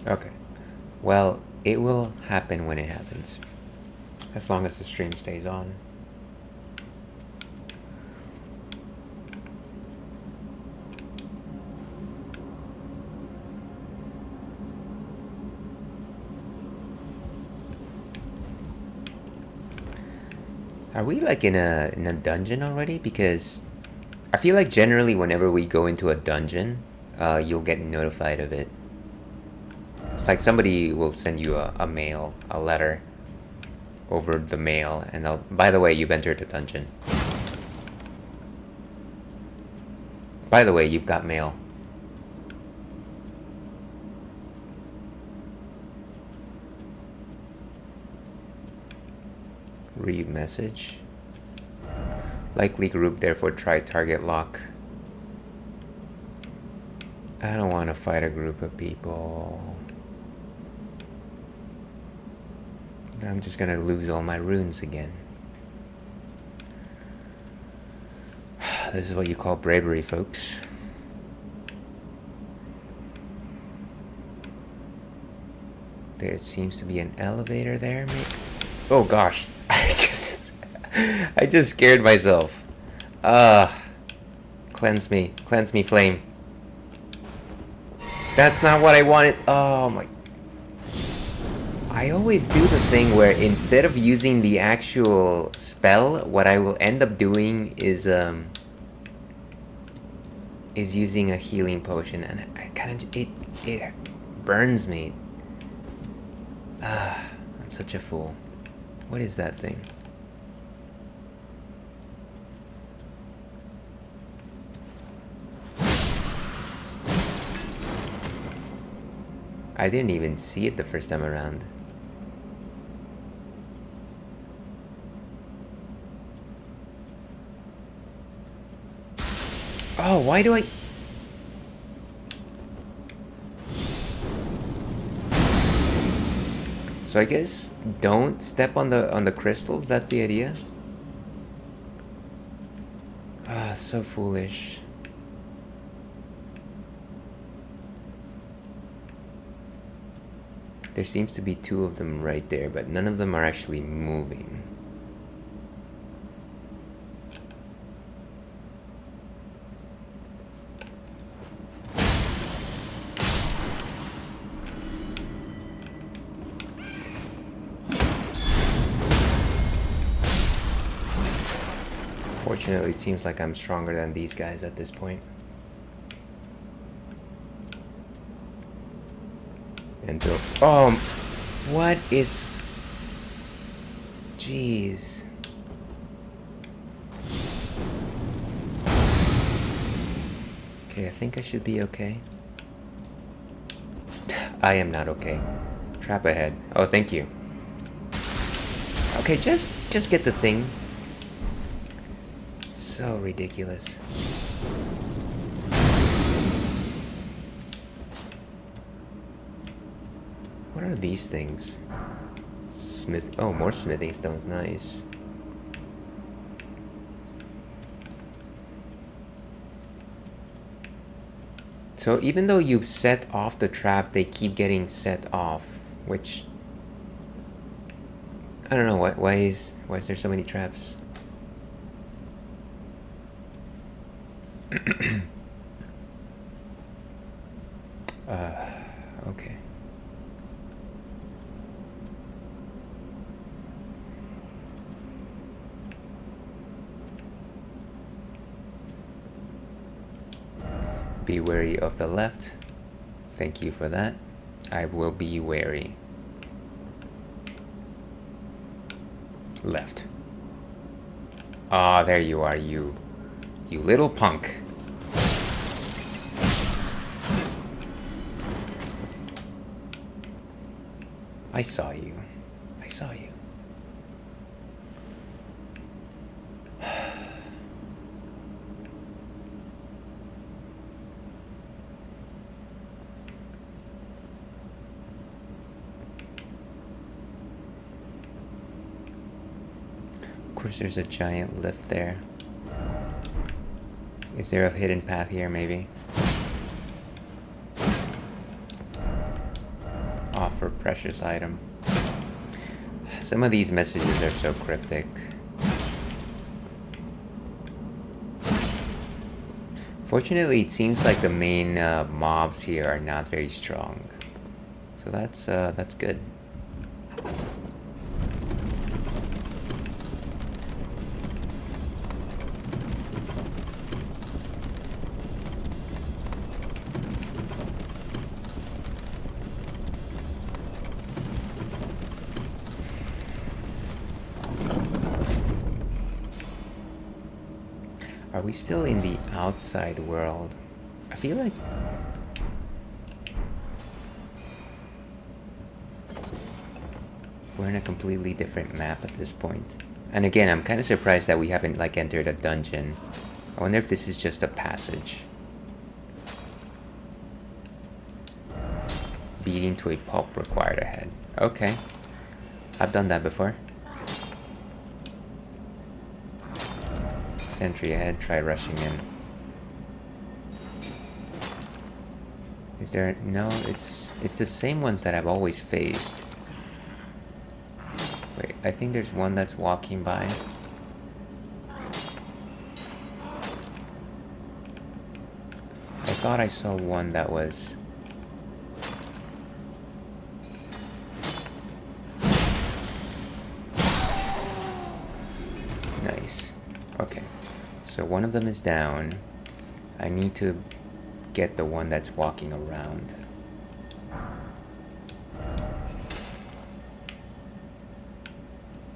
Okay. Well, it will happen when it happens. As long as the stream stays on. Are we like in a dungeon already? Because I feel like generally whenever we go into a dungeon, you'll get notified of it. It's like somebody will send you a mail, a letter over the mail, and they'll, by the way, you've entered a dungeon. By the way, you've got mail. Read message. Likely group, therefore try target lock. I don't want to fight a group of people. I'm just gonna lose all my runes again. This is what you call bravery, folks. There seems to be an elevator there, maybe? Oh gosh, I just scared myself. Cleanse me, flame. That's not what I wanted. Oh my. I always do the thing where instead of using the actual spell, what I will end up doing is using a healing potion, and I kind of it burns me. I'm such a fool. What is that thing? I didn't even see it the first time around. Oh, why do I... So I guess don't step on the crystals, that's the idea? Ah, so foolish. There seems to be two of them right there, but none of them are actually moving. Unfortunately, it seems like I'm stronger than these guys at this point. And what is... Jeez. Okay, I think I should be okay. I am not okay. Trap ahead. Oh, thank you. Okay, just get the thing. So ridiculous. What are these things? Oh, more smithing stones. Nice. So even though you set off the trap, they keep getting set off, which I don't know. Why is there so many traps? Okay. Be wary of the left. Thank you for that. I will be wary. Left. Ah, there you are, you little punk. I saw you. I saw you. Of course, there's a giant lift there. Is there a hidden path here, maybe? Offer precious item. Some of these messages are so cryptic. Fortunately, it seems like the main mobs here are not very strong. So that's good. Are we still in the outside world? I feel like... we're in a completely different map at this point. And again, I'm kind of surprised that we haven't like entered a dungeon. I wonder if this is just a passage. Beating to a pulp required ahead. Okay. I've done that before. Sentry ahead, try rushing in. Is there... no, it's the same ones that I've always faced. Wait, I think there's one that's walking by. I thought I saw one that was... nice. Okay. So one of them is down. I need to get the one that's walking around.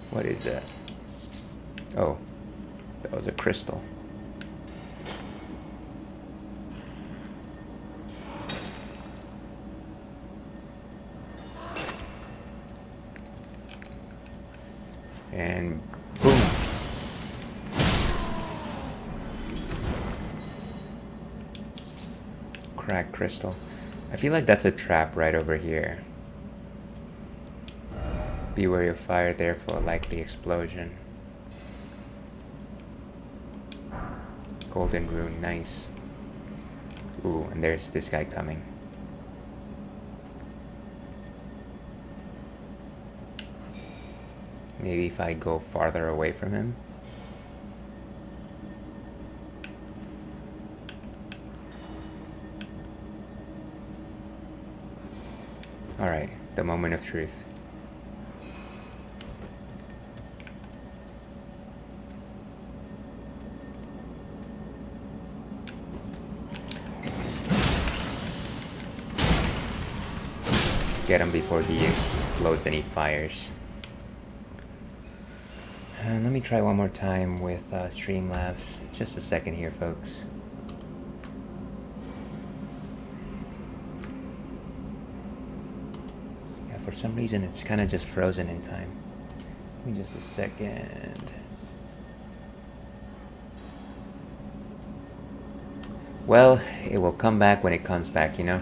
What is that? Oh, that was a crystal. And boom. Cracked crystal. I feel like that's a trap right over here. Be wary of fire there for a likely explosion. Golden rune, nice. Ooh, and there's this guy coming. Maybe if I go farther away from him. Alright, the moment of truth. Get him before he explodes any fires. And let me try one more time with Streamlabs. Just a second here, folks. Yeah, for some reason it's kind of just frozen in time. Give me just a second. Well, it will come back when it comes back, you know?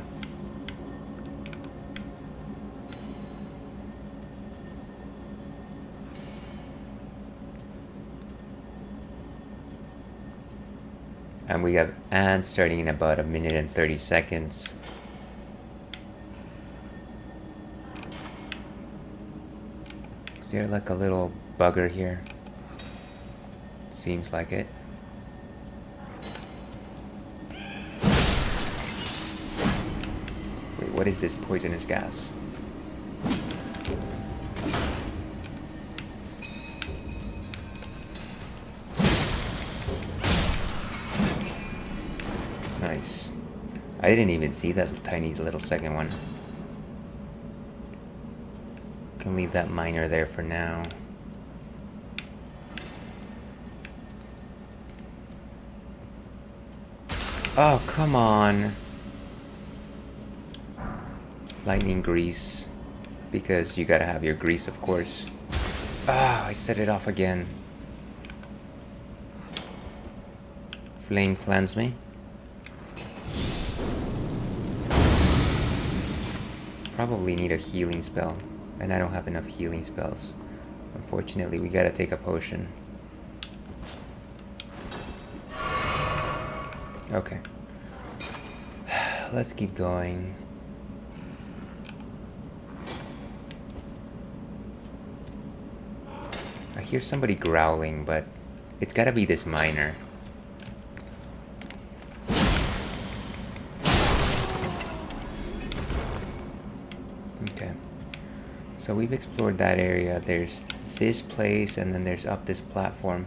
And we have ads starting in about 1 minute and 30 seconds. Is there like a little bugger here? Seems like it. Wait, what is this poisonous gas? Nice. I didn't even see that tiny little second one. Can leave that miner there for now. Oh, come on. Lightning grease. Because you gotta have your grease, of course. Ah, I set it off again. Flame cleanse me. Probably need a healing spell. And I don't have enough healing spells. Unfortunately, we gotta take a potion. Okay. Let's keep going. I hear somebody growling, but it's gotta be this miner. Okay. So we've explored that area. There's this place, and then there's up this platform.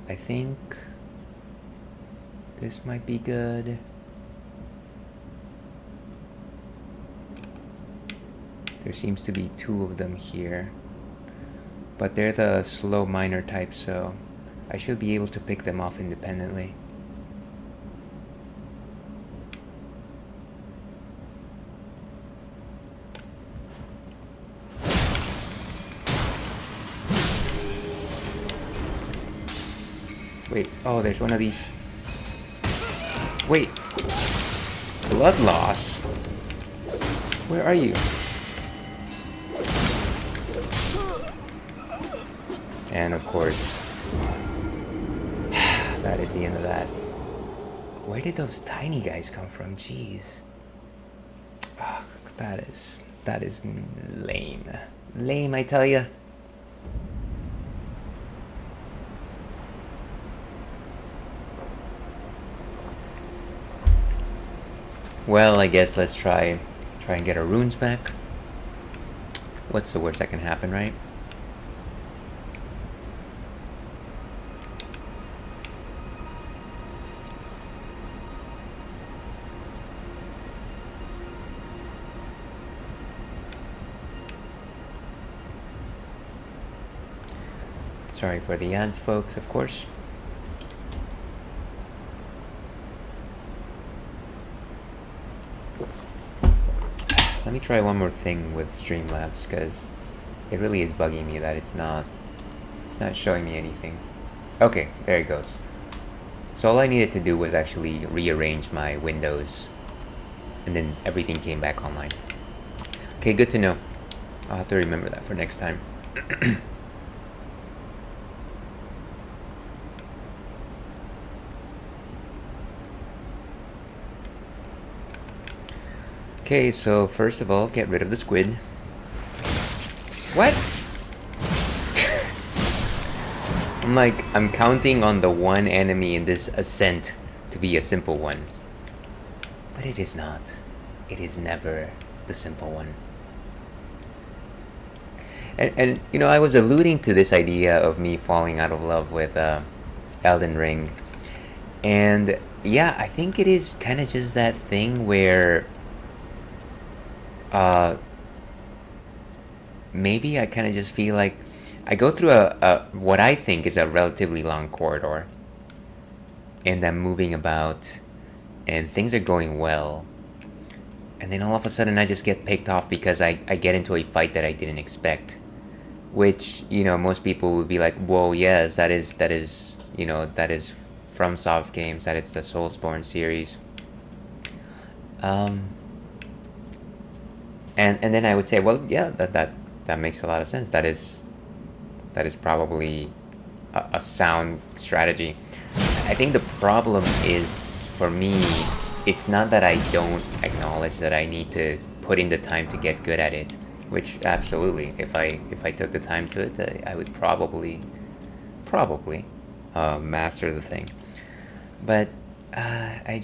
I think this might be good. There seems to be 2 of them here. But they're the slow miner type, so I should be able to pick them off independently. Wait, oh, there's one of these. Wait. Blood loss? Where are you? And of course, that is the end of that. Where did those tiny guys come from? Jeez. Oh, that is lame. Lame, I tell ya. Well, I guess let's try and get our runes back. What's the worst that can happen, right? Sorry for the ads, folks, of course. Let me try one more thing with Streamlabs, because it really is bugging me that it's not showing me anything. Okay, there it goes. So all I needed to do was actually rearrange my windows, and then everything came back online. Okay, good to know. I'll have to remember that for next time. Okay, so first of all, get rid of the squid. What? I'm counting on the one enemy in this ascent to be a simple one. But it is not. It is never the simple one. And you know, I was alluding to this idea of me falling out of love with Elden Ring. And yeah, I think it is kind of just that thing where maybe I kind of just feel like I go through a what I think is a relatively long corridor, and I'm moving about, and things are going well, and then all of a sudden I just get picked off because I get into a fight that I didn't expect, which, you know, most people would be like, whoa, yes, that is, you know, that is from Soft Games, that it's the Soulsborne series. um and then I would say, well, yeah, that makes a lot of sense. That is probably a sound strategy. I think the problem is, for me, it's not that I don't acknowledge that I need to put in the time to get good at it, which absolutely, if I took the time to it, I would probably master the thing. But I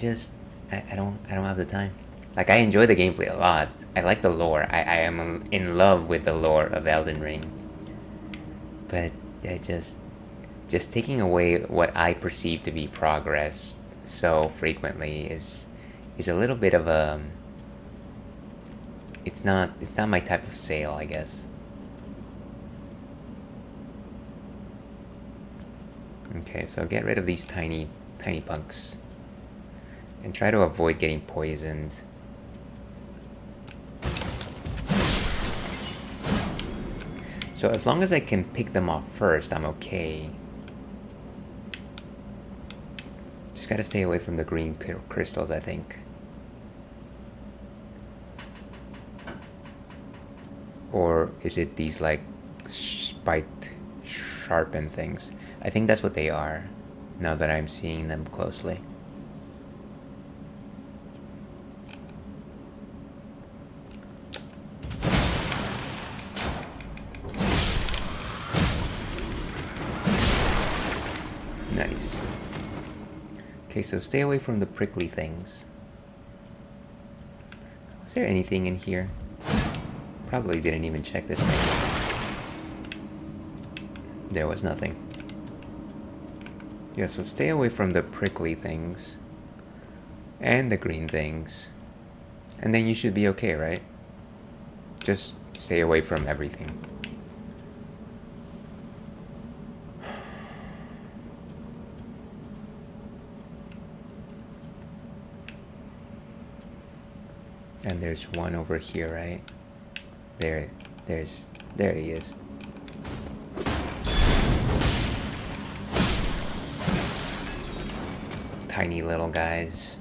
don't have the time. Like, I enjoy the gameplay a lot. I like the lore. I am in love with the lore of Elden Ring. But I just taking away what I perceive to be progress so frequently is a little bit of a, it's not my type of sale, I guess. Okay, so get rid of these tiny punks and try to avoid getting poisoned. So as long as I can pick them off first, I'm okay. Just gotta stay away from the green crystals, I think. Or is it these, like, spiked, sharpened things? I think that's what they are, now that I'm seeing them closely. Nice. Okay, so stay away from the prickly things. Was there anything in here? Probably didn't even check this thing. There was nothing. Yeah, so stay away from the prickly things and the green things, and then you should be okay, right? Just stay away from everything. And there's one over here, right? There he is. Tiny little guys.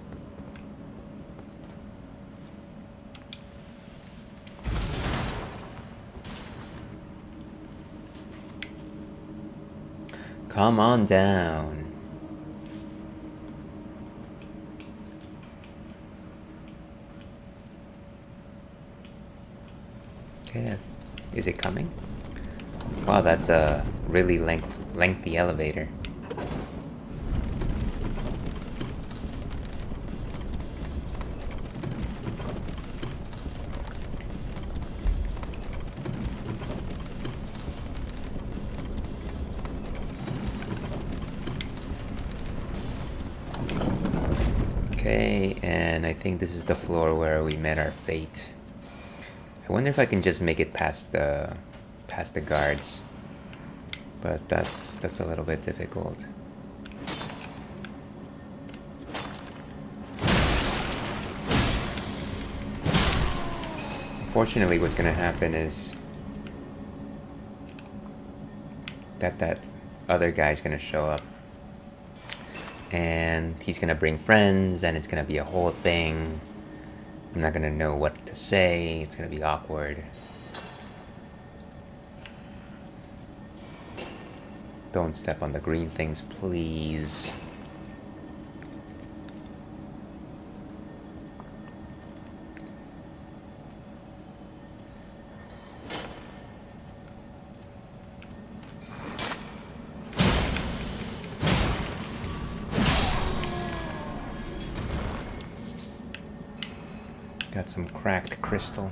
Come on down. Okay, is it coming? Wow, that's a really lengthy elevator. Okay, and I think this is the floor where we met our fate. I wonder if I can just make it past the guards, but that's a little bit difficult. Unfortunately, what's gonna happen is that other guy's gonna show up, and he's gonna bring friends, and it's gonna be a whole thing. I'm not gonna know what to say. It's gonna be awkward. Don't step on the green things, please. Got some cracked crystal.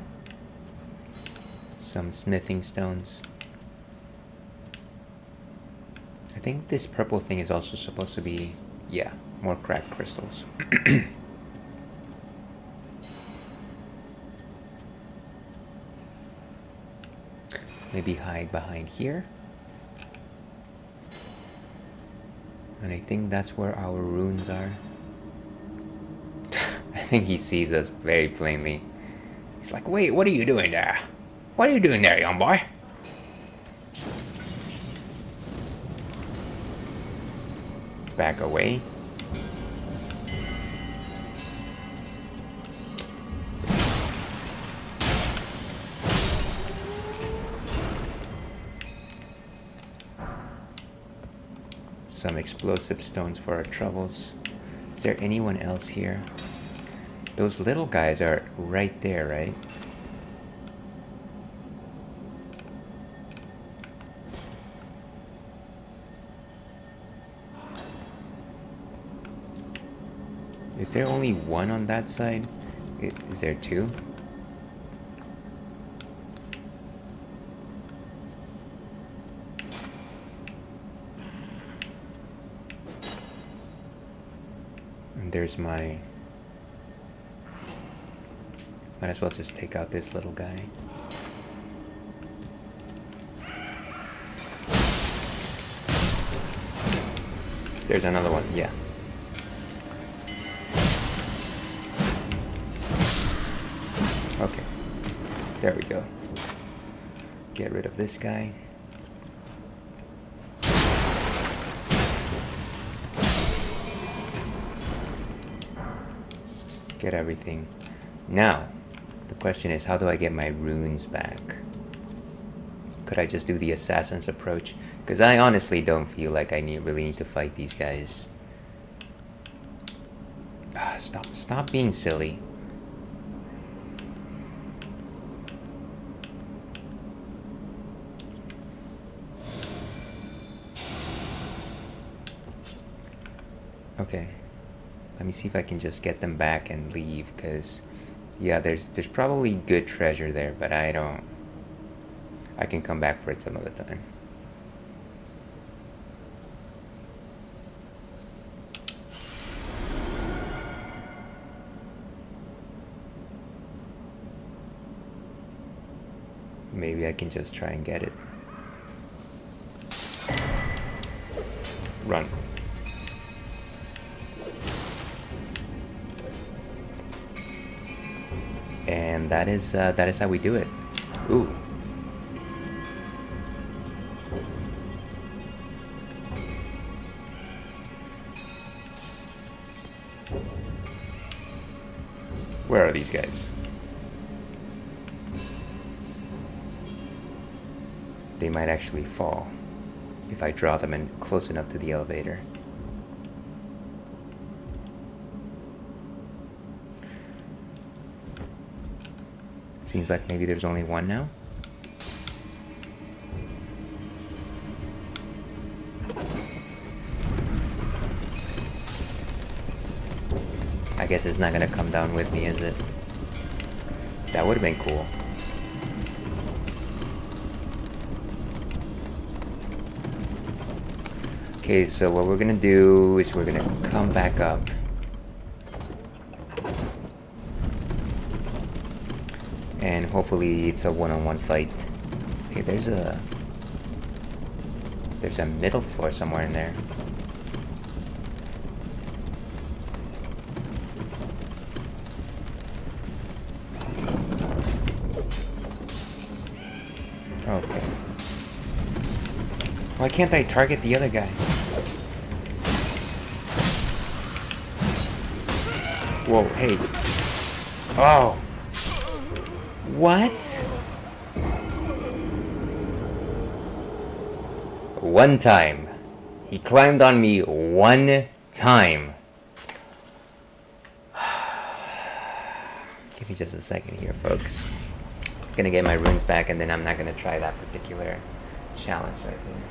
Some smithing stones. I think this purple thing is also supposed to be, yeah, more cracked crystals. Maybe hide behind here. And I think that's where our runes are. I think he sees us very plainly. He's like, wait, what are you doing there? What are you doing there, young boy? Back away. Some explosive stones for our troubles. Is there anyone else here? Those little guys are right there, right? Is there only one on that side? Is there two? And there's my... Might as well just take out this little guy. There's another one, yeah. Okay, there we go. Get rid of this guy. Get everything. Now, the question is, how do I get my runes back? Could I just do the assassin's approach? Because I honestly don't feel like I really need to fight these guys. Stop being silly. Okay, let me see if I can just get them back and leave, because yeah, there's probably good treasure there, but I can come back for it some other time. Maybe I can just try and get it. Run. And that is how we do it. Ooh. Where are these guys? They might actually fall if I draw them in close enough to the elevator. Seems like maybe there's only one now. I guess it's not gonna come down with me, is it? That would have been cool. Okay, so what we're gonna do is we're gonna come back up. And hopefully it's a one-on-one fight. Okay, there's a middle floor somewhere in there. Okay. Why can't I target the other guy? Whoa, hey. Oh. What? One time. He climbed on me one time. Give me just a second here, folks. Gonna get my runes back, and then I'm not gonna try that particular challenge right there.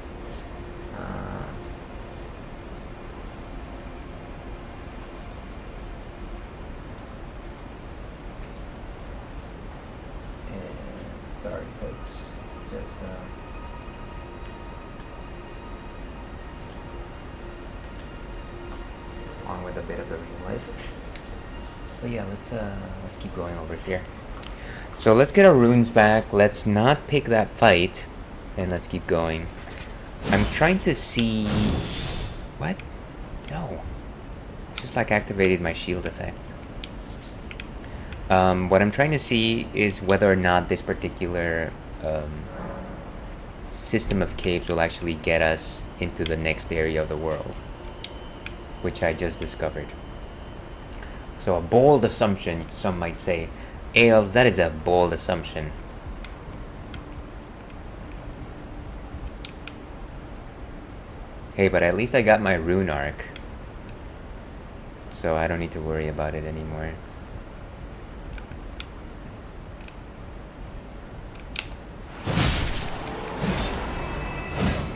Sorry, folks. Just on with a bit of the real life. But yeah, let's keep going over here. So let's get our runes back. Let's not pick that fight. And let's keep going. I'm trying to see... What? No. It's just like activated my shield effect. What I'm trying to see is whether or not this particular system of caves will actually get us into the next area of the world, which I just discovered. So a bold assumption, some might say. Ales, that is a bold assumption. Hey, but at least I got my rune arc, so I don't need to worry about it anymore.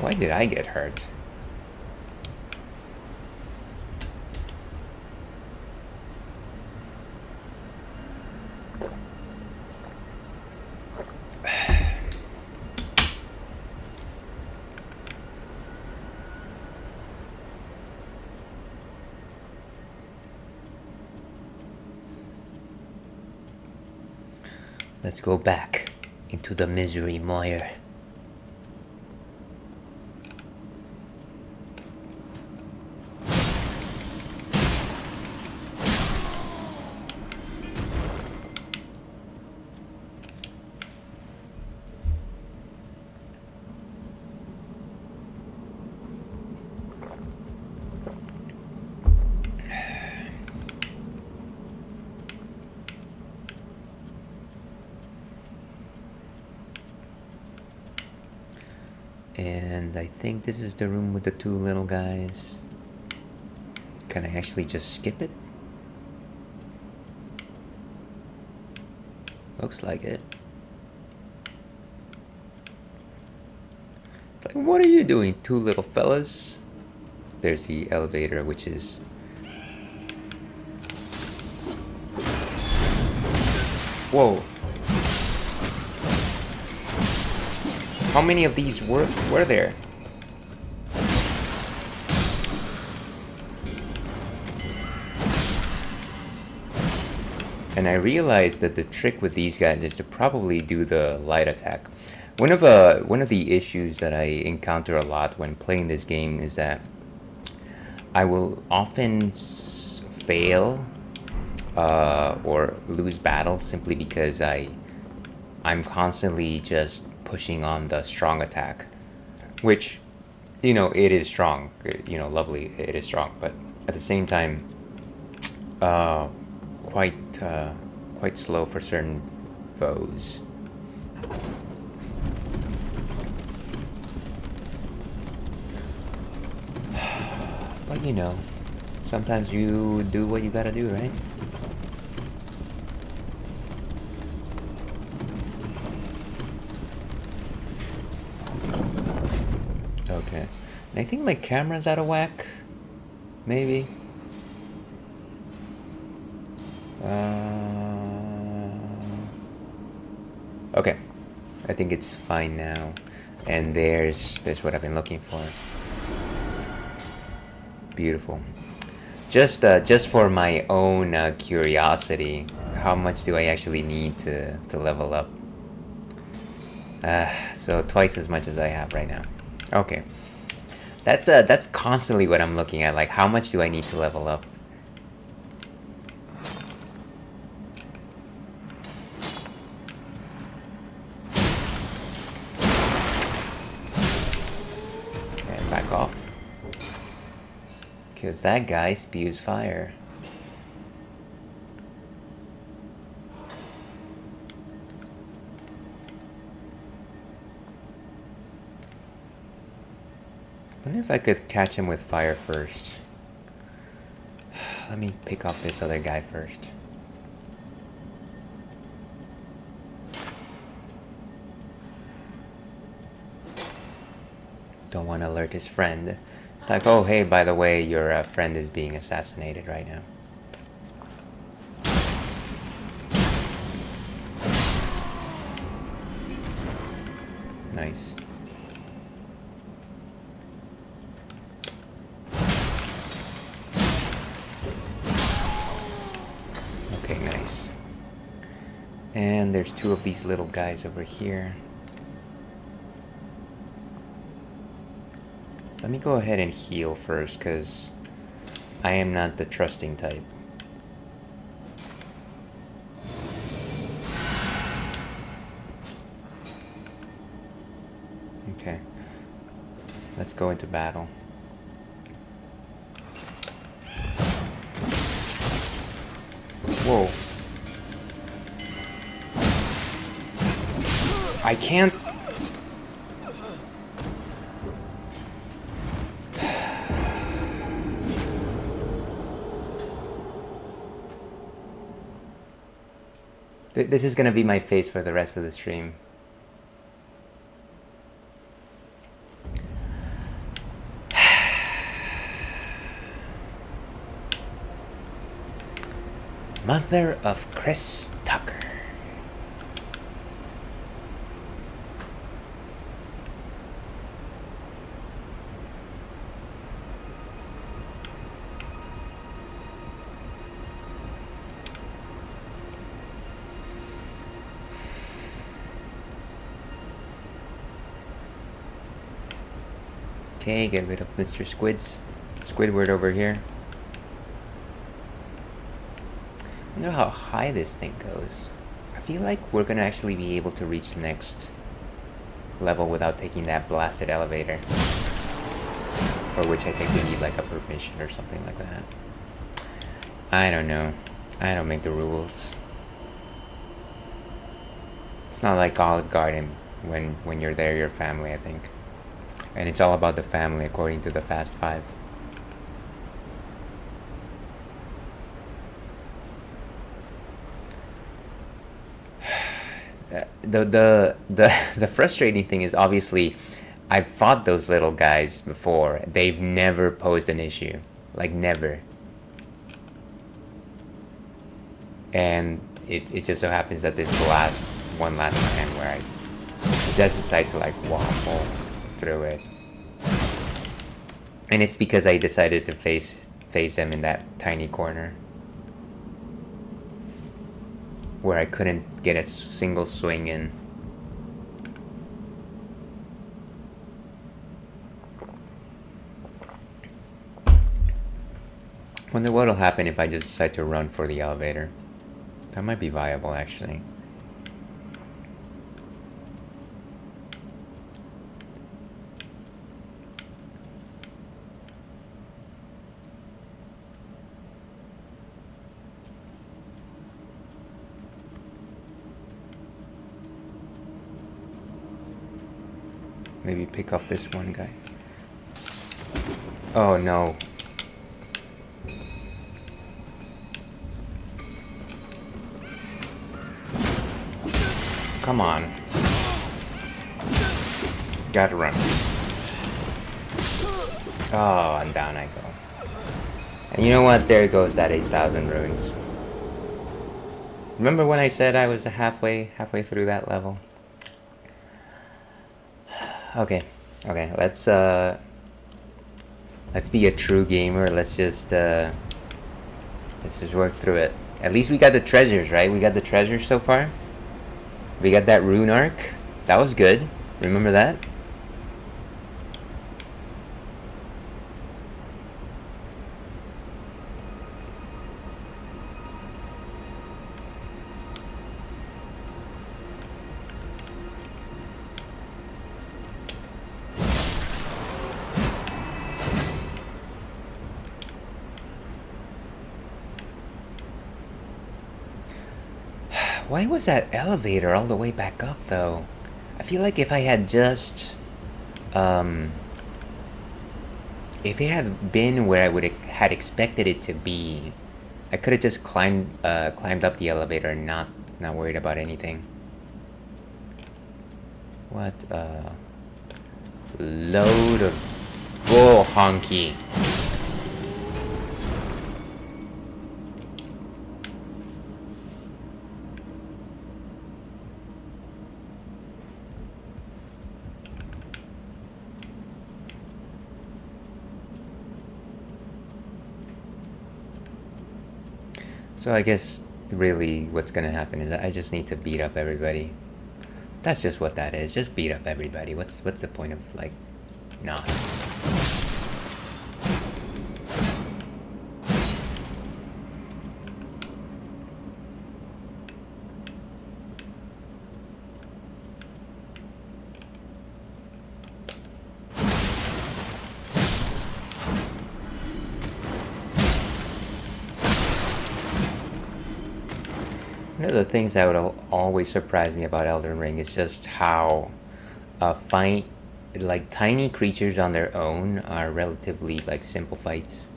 Why did I get hurt? Let's go back into the misery mire. And I think this is the room with the two little guys. Can I actually just skip it? Looks like it. It's like, what are you doing, two little fellas? There's the elevator, which is... Whoa. How many of these were there? And I realized that the trick with these guys is to probably do the light attack. One of the issues that I encounter a lot when playing this game is that I will often fail or lose battles simply because I'm constantly just pushing on the strong attack, which, you know, it is strong, you know, lovely, it is strong, but at the same time, quite slow for certain foes. But you know, sometimes you do what you gotta do, right? Okay. And I think my camera's out of whack. Maybe. Okay. I think it's fine now. And there's what I've been looking for. Beautiful. Just for my own curiosity, how much do I actually need to level up? So twice as much as I have right now. Okay. That's constantly what I'm looking at. Like, how much do I need to level up? And back off. Because that guy spews fire. I wonder if I could catch him with fire first. Let me pick off this other guy first. Don't want to alert his friend. It's like, oh hey, by the way, your friend is being assassinated right now. Nice. Okay, nice. And there's two of these little guys over here. Let me go ahead and heal first, because I am not the trusting type. Okay. Let's go into battle. Whoa. I can't... This is gonna be my face for the rest of the stream. Mother of Chris Tucker. Okay, get rid of Mr. Squidward over here. I wonder how high this thing goes. I feel like we're gonna actually be able to reach the next level without taking that blasted elevator. For which I think we need like a permission or something like that. I don't know. I don't make the rules. It's not like Olive Garden when you're there, you're family, I think. And it's all about the family according to the Fast Five. The frustrating thing is, obviously I've fought those little guys before. They've never posed an issue. Like, never. And it just so happens that this last time where I just decided to like waffle through it. And it's because I decided to face them in that tiny corner where I couldn't get a single swing in. Wonder what'll happen if I just decide to run for the elevator. That might be viable, actually. Maybe pick off this one guy. Oh no. Come on. Gotta run. Oh, and down I go. And you know what? There goes that 8,000 runes. Remember when I said I was halfway through that level? Okay, let's be a true gamer. Let's just work through it. At least we got the treasures, right? We got the treasures so far. We got that rune arc. That was good. Remember that? Why was that elevator all the way back up, though? I feel like if I had just... if it had been where I had expected it to be, I could have just climbed up the elevator and not worried about anything. What a load of bull honky. So I guess really what's gonna happen is I just need to beat up everybody. That's just what that is. Just beat up everybody. What's the point of like not? One of the things that would always surprise me about Elden Ring is just how fine, like tiny creatures on their own are relatively like simple fights.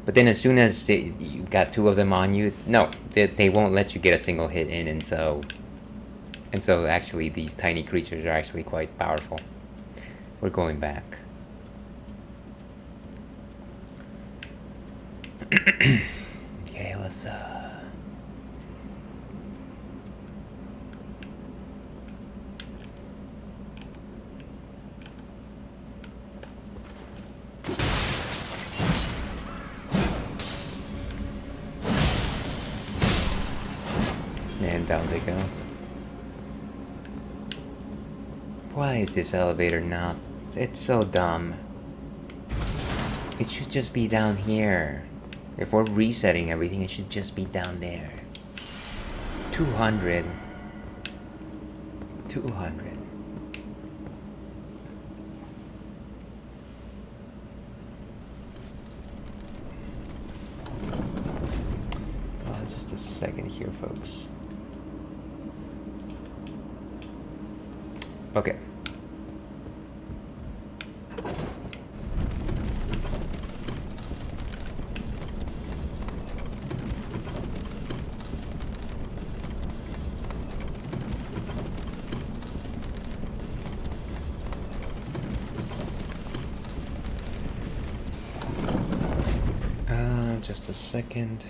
But then as soon as you got two of them on you, no, they won't let you get a single hit in, and so actually these tiny creatures are actually quite powerful. We're going back. Okay, let's and down they go. Why is this elevator not? It's so dumb. It should just be down here. If we're resetting everything, it should just be down there. 200. 200. Just a second here, folks. Okay. Just a second.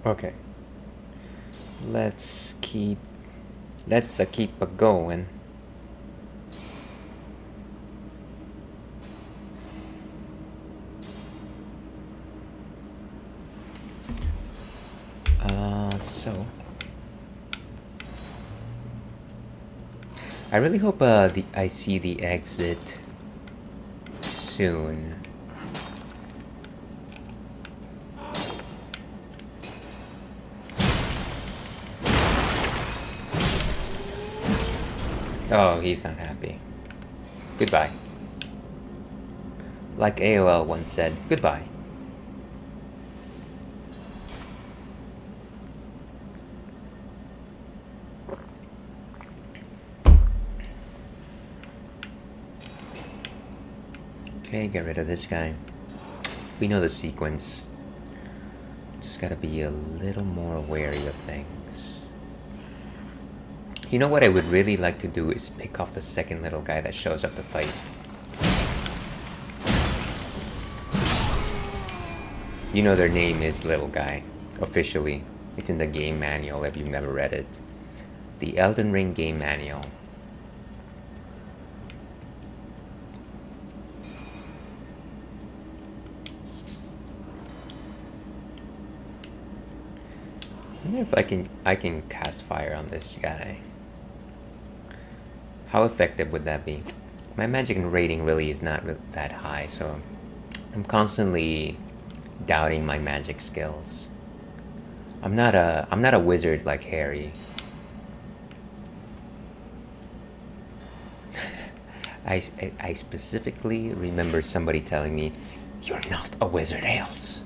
Okay. Let's keep a going. So I really hope I see the exit soon. Oh, he's not happy. Goodbye. Like AOL once said, goodbye. Okay, get rid of this guy. We know the sequence. Just gotta be a little more wary of things. You know what I would really like to do is pick off the second little guy that shows up to fight. You know their name is Little Guy, officially. It's in the game manual if you've never read it. The Elden Ring game manual. I wonder if I can cast fire on this guy. How effective would that be? My magic rating really is not that high, so I'm constantly doubting my magic skills. I'm not a wizard like Harry. I specifically remember somebody telling me, "You're not a wizard, Hales."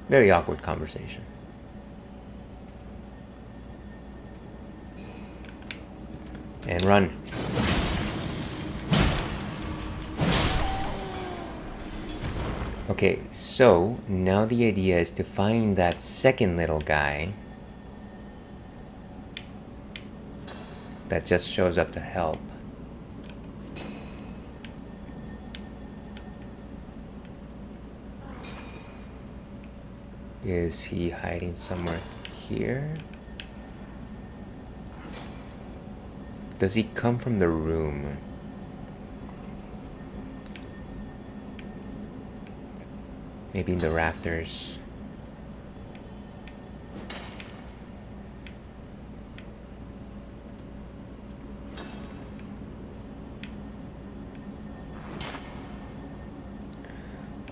Very awkward conversation. And run. Okay, so now the idea is to find that second little guy that just shows up to help. Is he hiding somewhere here? Does he come from the room? Maybe in the rafters.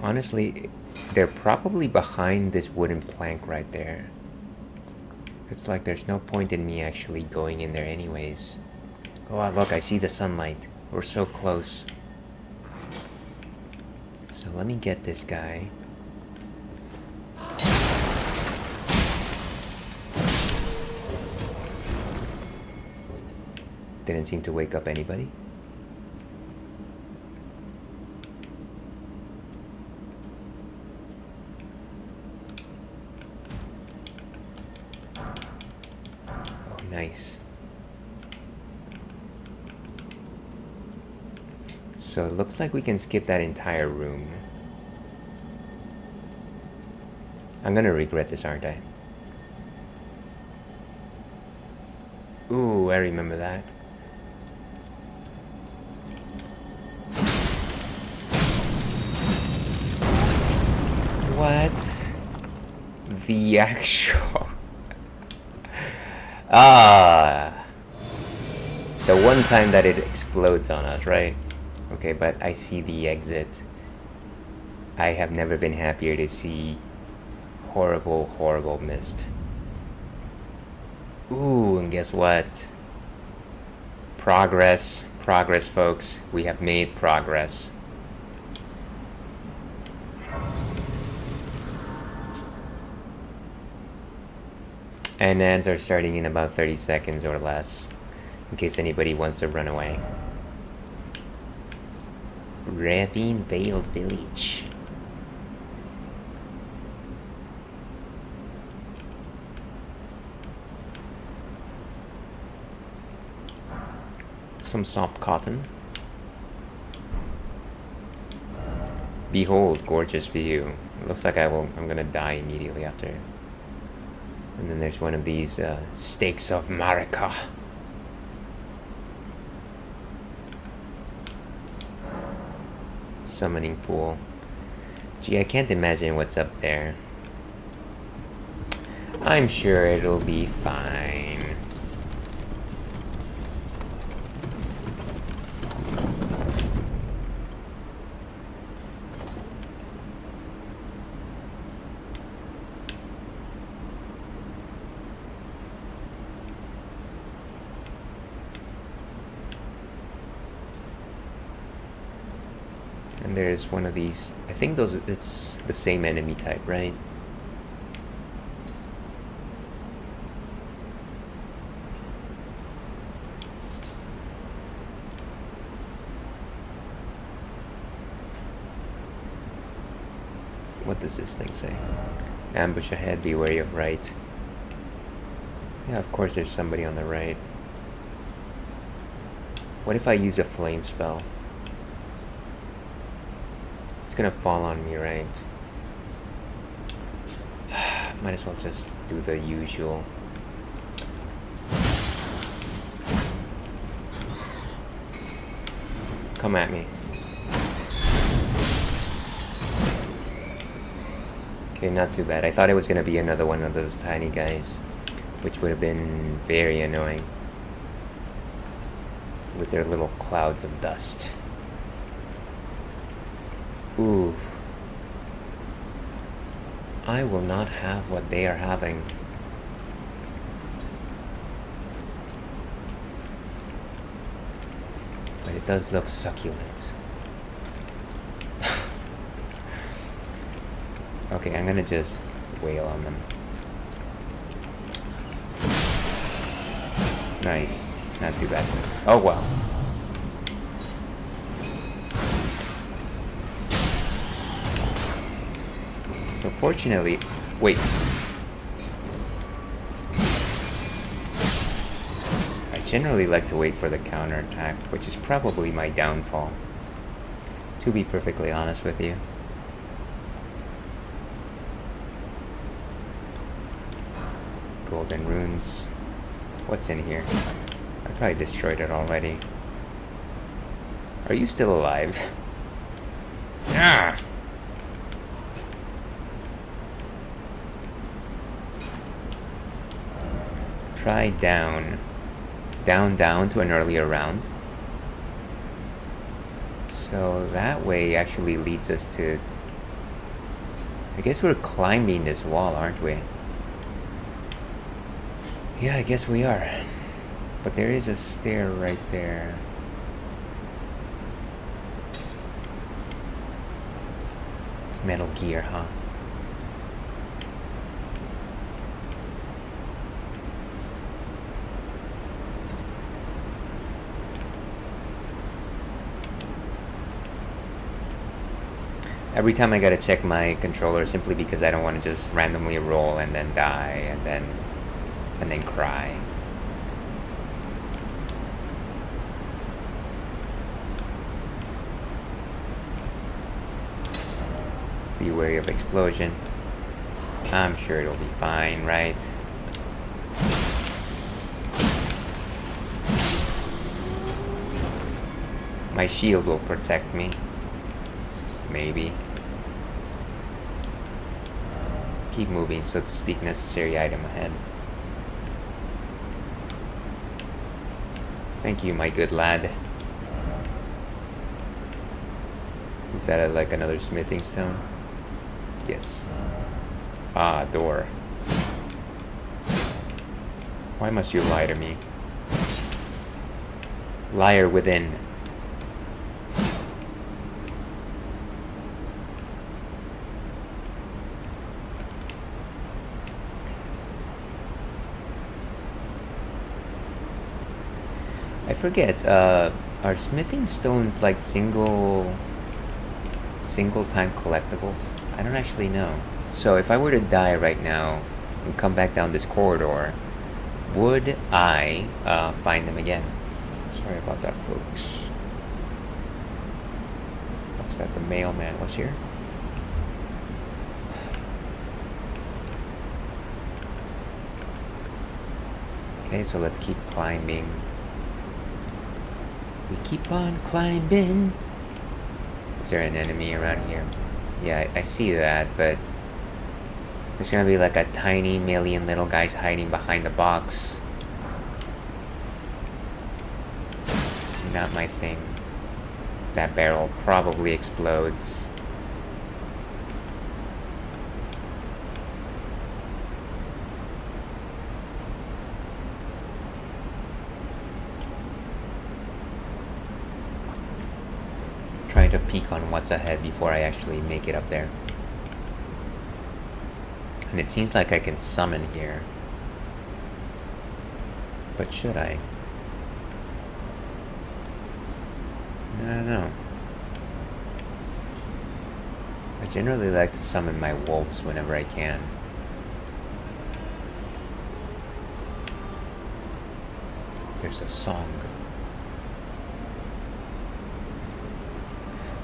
Honestly, they're probably behind this wooden plank right there. It's like there's no point in me actually going in there anyways. Oh, look, I see the sunlight. We're so close. So let me get this guy. Didn't seem to wake up anybody. Oh, nice. So it looks like we can skip that entire room. I'm gonna regret this, aren't I? Ooh, I remember that. What? The actual... Ah! The one time that it explodes on us, right? Okay, but I see the exit. I have never been happier to see horrible, horrible mist. Ooh, and guess what? Progress. Progress, folks. We have made progress. And ads are starting in about 30 seconds or less, in case anybody wants to run away. Ravine Veiled Village. Some soft cotton. Behold, gorgeous view. It looks like I'm gonna die immediately after. And then there's one of these stakes of Marika. Summoning pool. Gee, I can't imagine what's up there. I'm sure it'll be fine. And there's one of these, I think it's the same enemy type, right? What does this thing say? Ambush ahead, be wary of right. Yeah, of course there's somebody on the right. What if I use a flame spell? It's gonna fall on me, right? Might as well just do the usual. Come at me. Okay, not too bad. I thought it was gonna be another one of those tiny guys, which would have been very annoying with their little clouds of dust. Ooh. I will not have what they are having. But it does look succulent. Okay, I'm gonna just wail on them. Nice. Not too bad. Oh, wow. So fortunately... Wait. I generally like to wait for the counterattack, which is probably my downfall, to be perfectly honest with you. Golden runes. What's in here? I probably destroyed it already. Are you still alive? Ah! Try down. Down to an earlier round. So that way actually leads us to... I guess we're climbing this wall, aren't we? Yeah, I guess we are. But there is a stair right there. Metal Gear, huh? Every time I gotta check my controller simply because I don't want to just randomly roll and then die and then cry. Be wary of explosion. I'm sure it'll be fine, right? My shield will protect me. Maybe. Keep moving, so to speak, necessary item ahead. Thank you, my good lad. Is that like another smithing stone? Yes. Ah, door. Why must you lie to me? Liar within. I forget, are smithing stones like single time collectibles? I don't actually know. So if I were to die right now and come back down this corridor, would I find them again? Sorry about that, folks. Looks like the mailman was here. Okay, so let's keep climbing. We keep on climbing. Is there an enemy around here? Yeah, I see that, but there's gonna be like a tiny million little guys hiding behind the box. Not my thing. That barrel probably explodes. Trying to peek on what's ahead before I actually make it up there. And it seems like I can summon here. But should I? I don't know. I generally like to summon my wolves whenever I can. There's a song.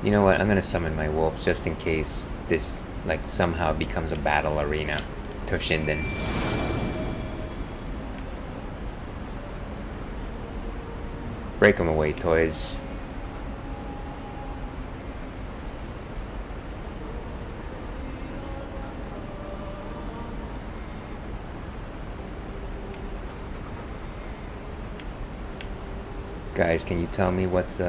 You know what? I'm gonna summon my wolves just in case this like somehow becomes a battle arena. Toshinden. Break them away, toys. Guys, can you tell me what's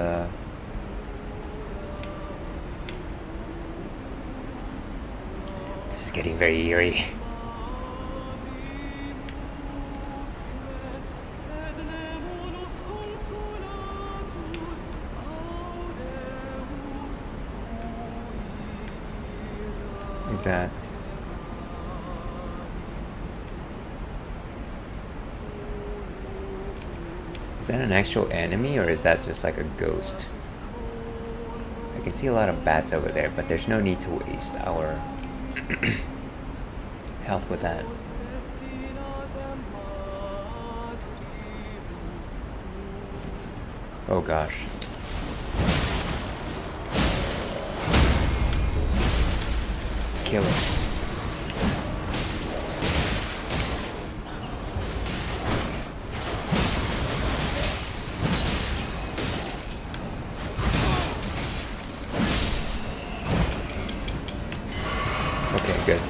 This is getting very eerie. Is that... Is that an actual enemy, or is that just like a ghost? I can see a lot of bats over there, but there's no need to waste our health with that. Oh gosh. Kill it. Good.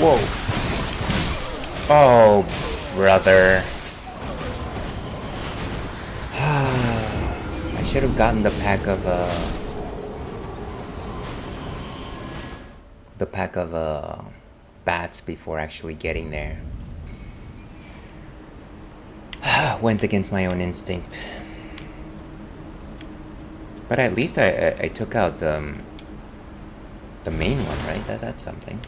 Whoa. Oh, brother. I should have gotten the pack of bats before actually getting there. Went against my own instinct. But at least I took out the main one, right? That's something.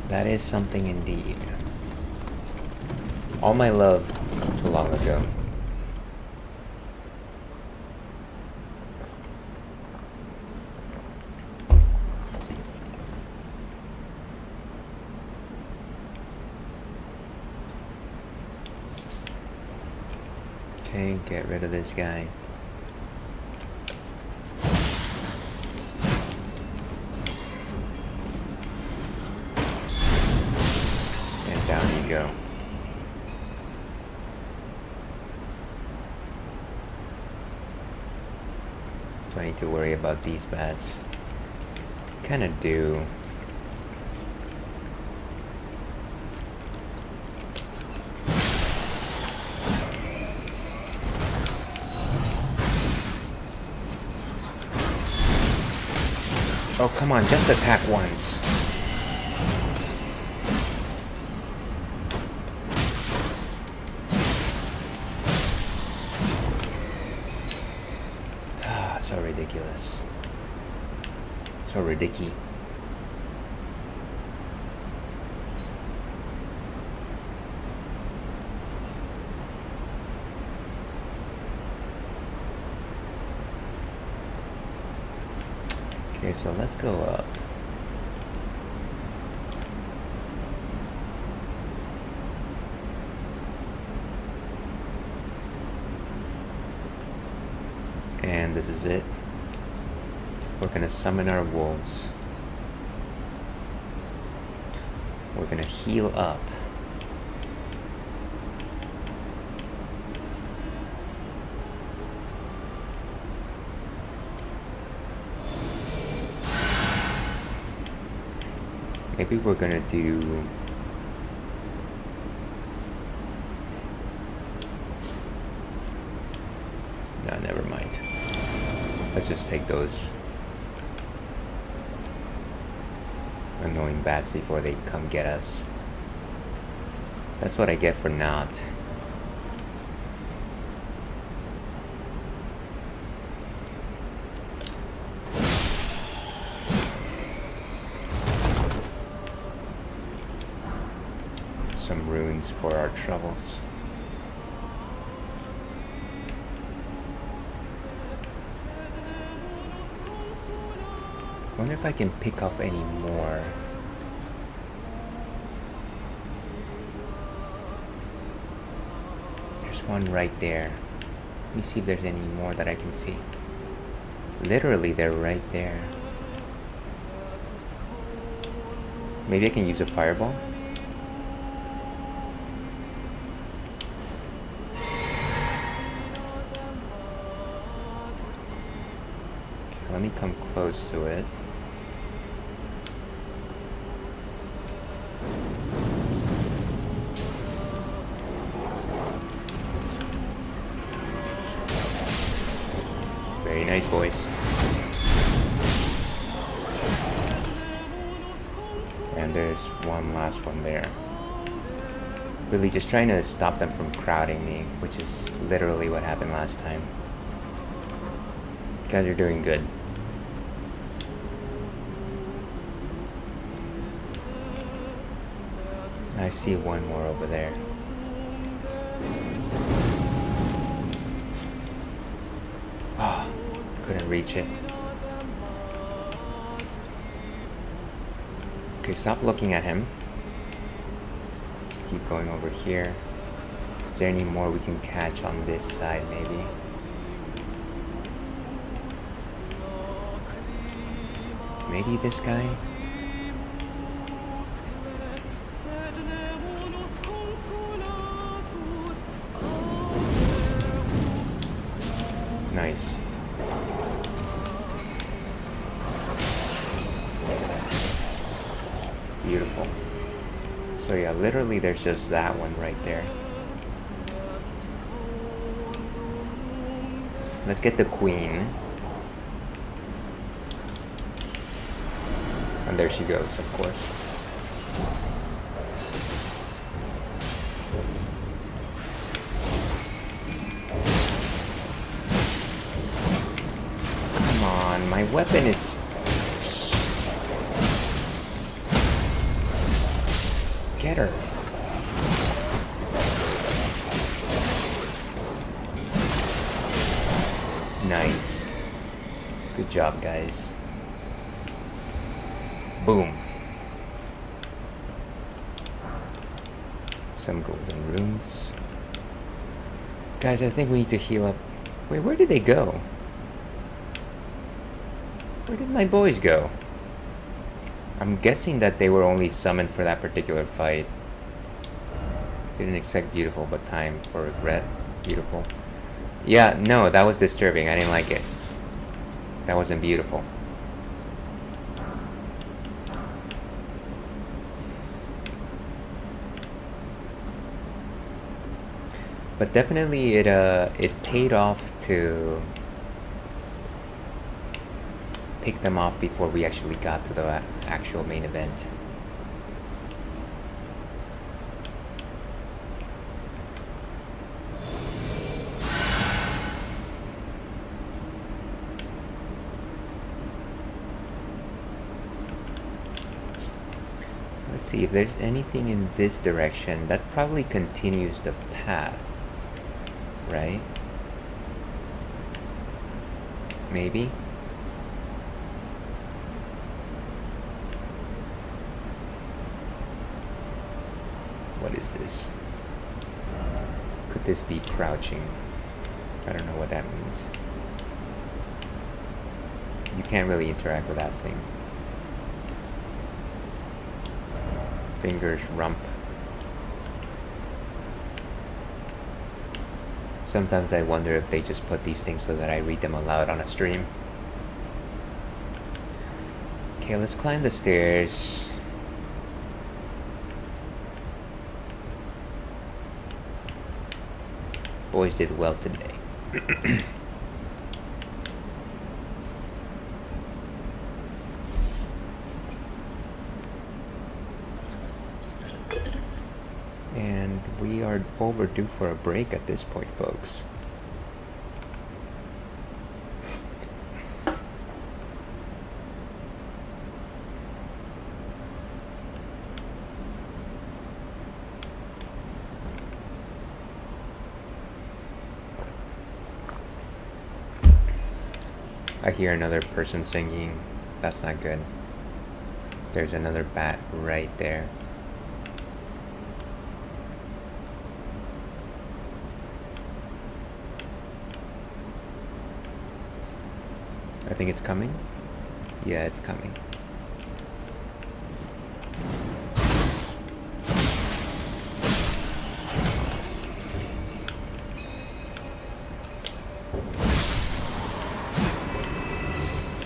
That is something indeed. All my love too long ago. Okay, get rid of this guy. And down you go. Do I need to worry about these bats? Kinda do. Oh, come on, just attack once. Ah, so ridiculous. So ridiculous. Okay, so let's go up. And this is it. We're gonna summon our wolves. We're gonna heal up. Maybe we're gonna do... No, never mind. Let's just take those annoying bats before they come get us. That's what I get for not. Some runes for our troubles. Wonder if I can pick off any more. There's one right there. Let me see if there's any more that I can see. Literally, they're right there. Maybe I can use a fireball? Let me come close to it. Very nice, boys. And there's one last one there. Really just trying to stop them from crowding me, which is literally what happened last time. You guys are doing good. I see one more over there. Ah, oh, couldn't reach it. Okay, stop looking at him. Just keep going over here. Is there any more we can catch on this side, maybe? Maybe this guy? Nice. Beautiful. So yeah, literally there's just that one right there. Let's get the queen. And there she goes, of course. Come on, my weapon is... Get her. Nice. Good job, guys. Boom. Some golden runes. Guys, I think we need to heal up. Wait, where did they go? Where did my boys go? I'm guessing that they were only summoned for that particular fight. Didn't expect beautiful, but time for regret. Beautiful. Yeah, no, that was disturbing. I didn't like it. That wasn't beautiful. But definitely it paid off to pick them off before we actually got to the actual main event. Let's see if there's anything in this direction. That probably continues the path, right? Maybe? What is this? Could this be crouching? I don't know what that means. You can't really interact with that thing. Fingers, rump. Sometimes I wonder if they just put these things so that I read them aloud on a stream. Okay, let's climb the stairs. Boys did well today. And we are overdue for a break at this point, folks. I hear another person singing. That's not good. There's another bat right there. I think it's coming. Yeah, it's coming.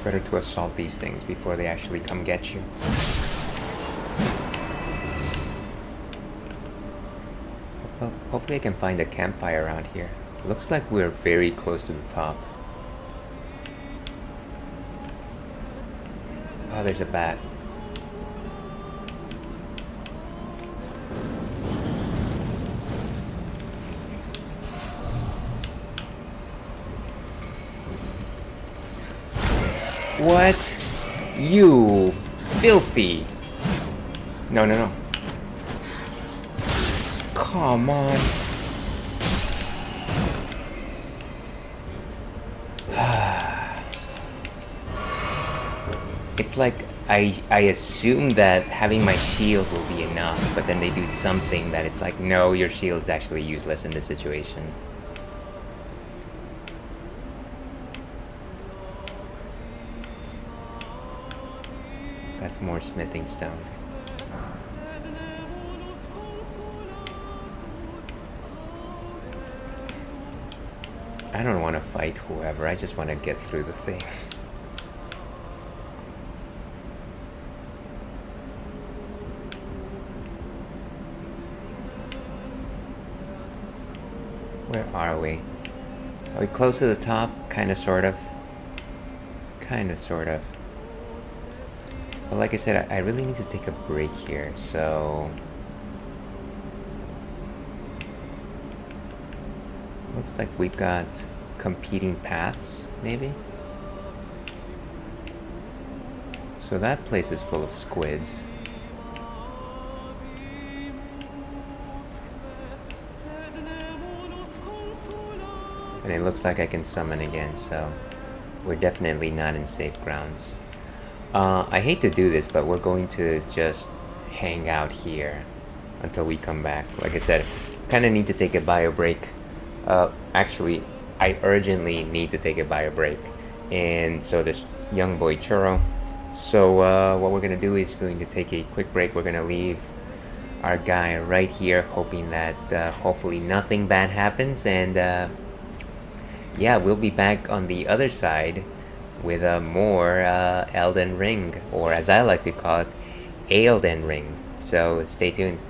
Better to assault these things before they actually come get you. Well, hopefully I can find a campfire around here. Looks like we're very close to the top. Oh, there's a bat. What? You filthy. No, no, no. Come on. It's like I assume that having my shield will be enough, but then they do something that it's like, no, your shield's actually useless in this situation. That's more smithing stone. I don't want to fight whoever, I just want to get through the thing. Where are we? Are we close to the top? Kind of, sort of. Kind of, sort of. But like I said, I really need to take a break here, so... Looks like we've got competing paths, maybe? So that place is full of squids. And it looks like I can summon again, so we're definitely not in safe grounds. I hate to do this, but we're going to just hang out here until we come back. Like I said, kind of need to take a bio break. Actually, I urgently need to take a bio break. And so this young boy Churro. So what we're going to do is going to take a quick break. We're going to leave our guy right here, hoping that hopefully nothing bad happens. And yeah, we'll be back on the other side with more Elden Ring, or as I like to call it, Aleden Ring. So stay tuned.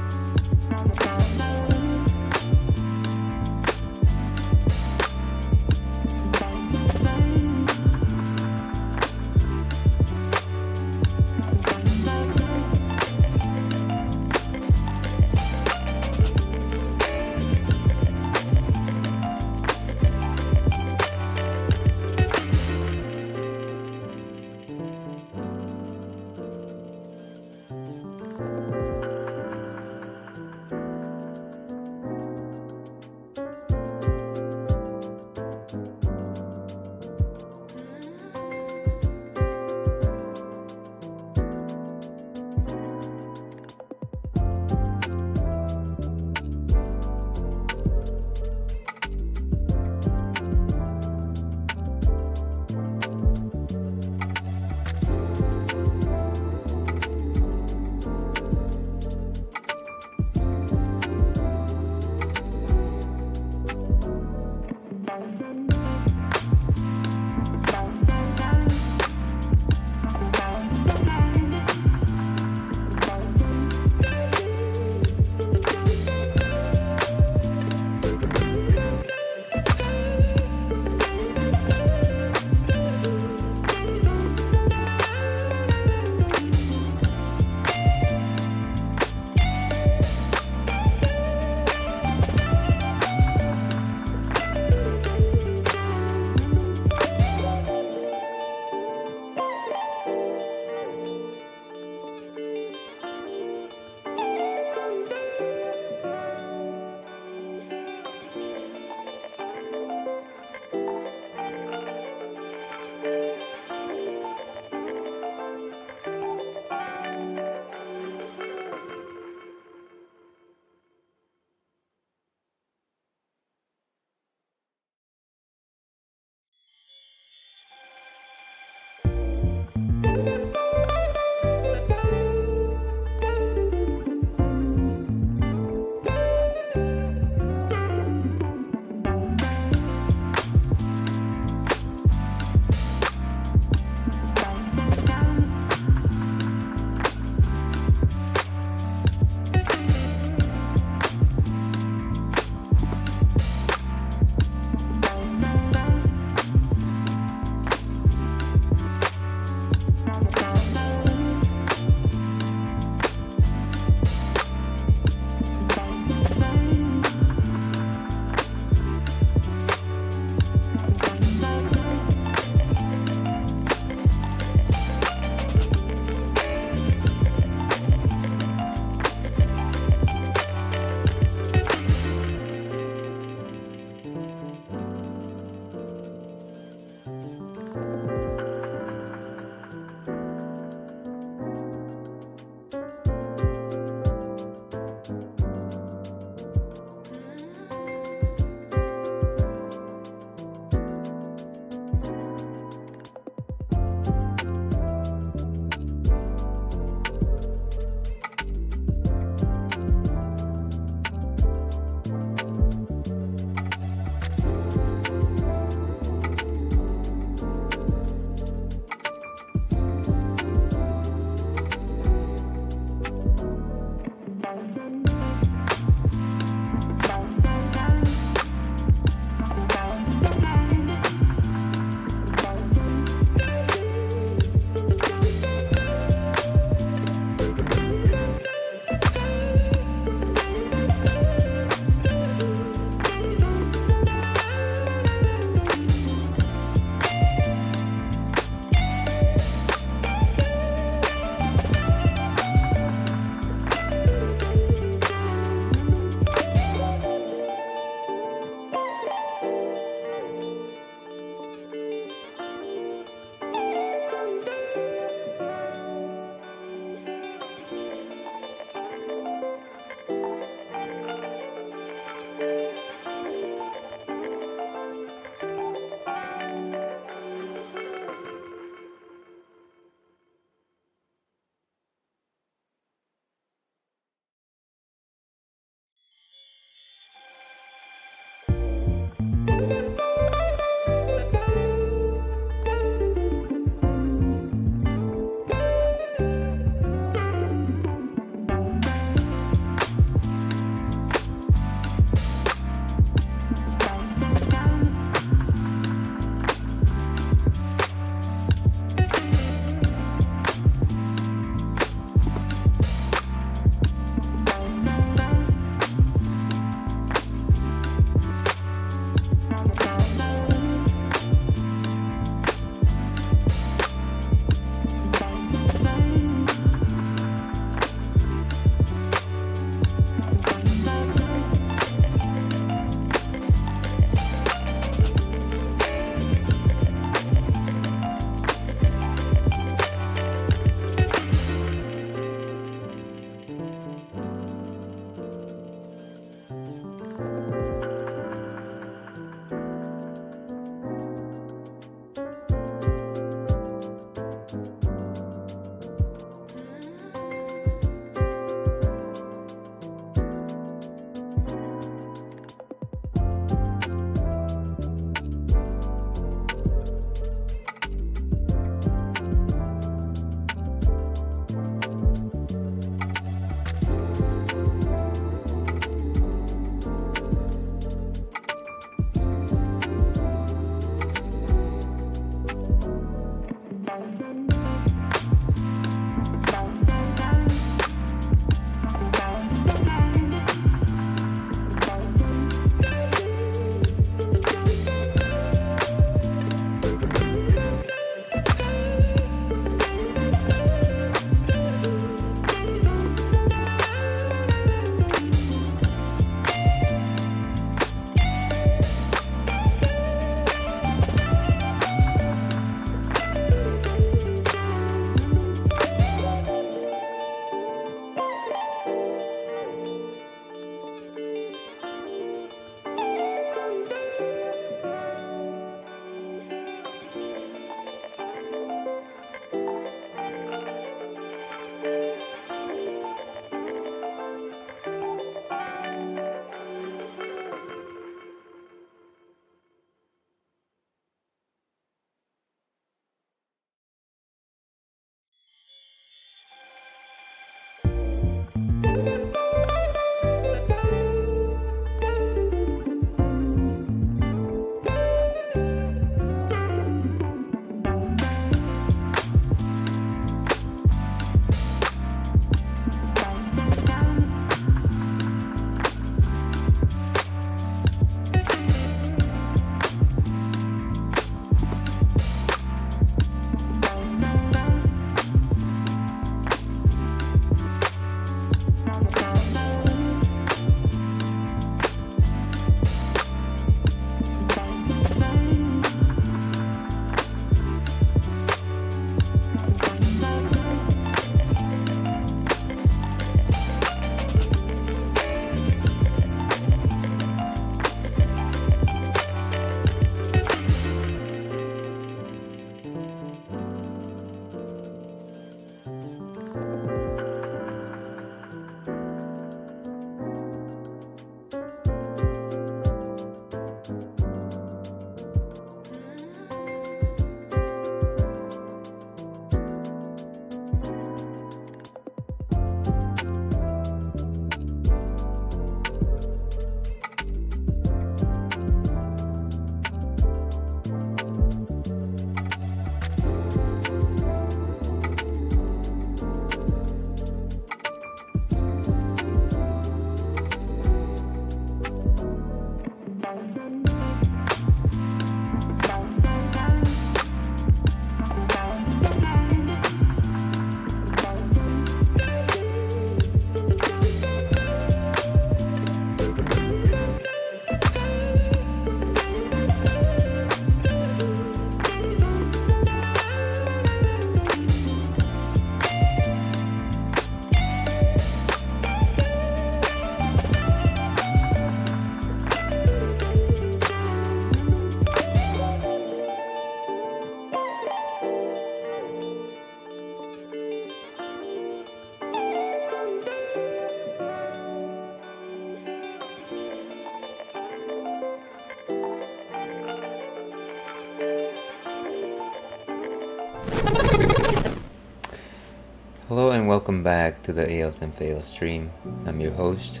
Hello and welcome back to the Ales and Fails stream. I'm your host,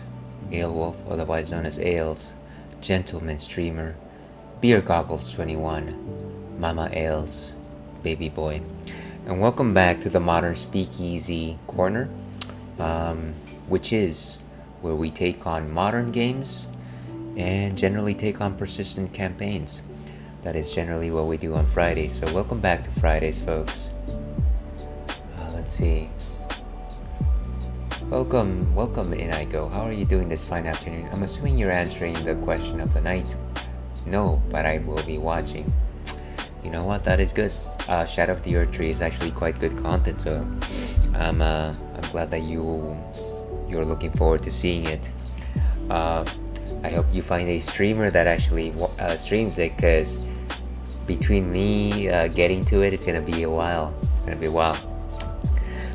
Ale Wolf, otherwise known as Ales, Gentleman Streamer, Beer Goggles 21, Mama Ales, Baby Boy. And welcome back to the Modern Speakeasy Corner, which is where we take on modern games and generally take on persistent campaigns. That is generally what we do on Fridays. So welcome back to Fridays, folks. Let's see. Welcome Inigo. How are you doing this fine afternoon? I'm assuming you're answering the question of the night. No, but I will be watching. You know what? That is good. Shadow of the Earth Tree is actually quite good content, so I'm glad that you're looking forward to seeing it. I hope you find a streamer that actually streams it, because between me getting to it, it's gonna be a while.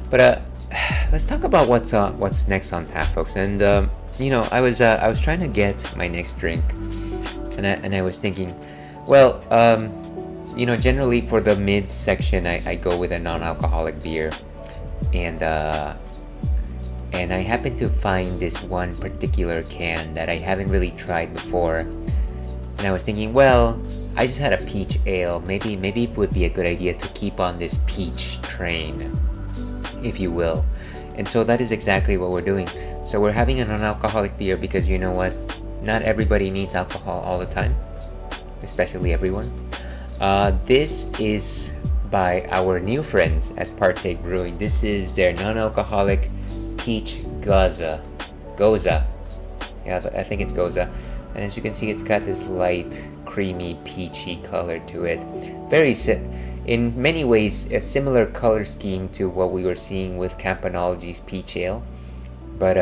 But let's talk about what's next on tap, folks. And I was trying to get my next drink, and I was thinking, well, generally for the mid section, I go with a non-alcoholic beer, and I happened to find this one particular can that I haven't really tried before, and I was thinking, well, I just had a peach ale. Maybe it would be a good idea to keep on this peach train, if you will. And so that is exactly what we're doing. So we're having a non-alcoholic beer because, you know what, not everybody needs alcohol all the time, especially everyone. This is by our new friends at Partake Brewing. This is their non-alcoholic peach goza. Yeah, I think it's goza. And as you can see, it's got this light, creamy, peachy color to it. In many ways, a similar color scheme to what we were seeing with Campanology's peach ale. But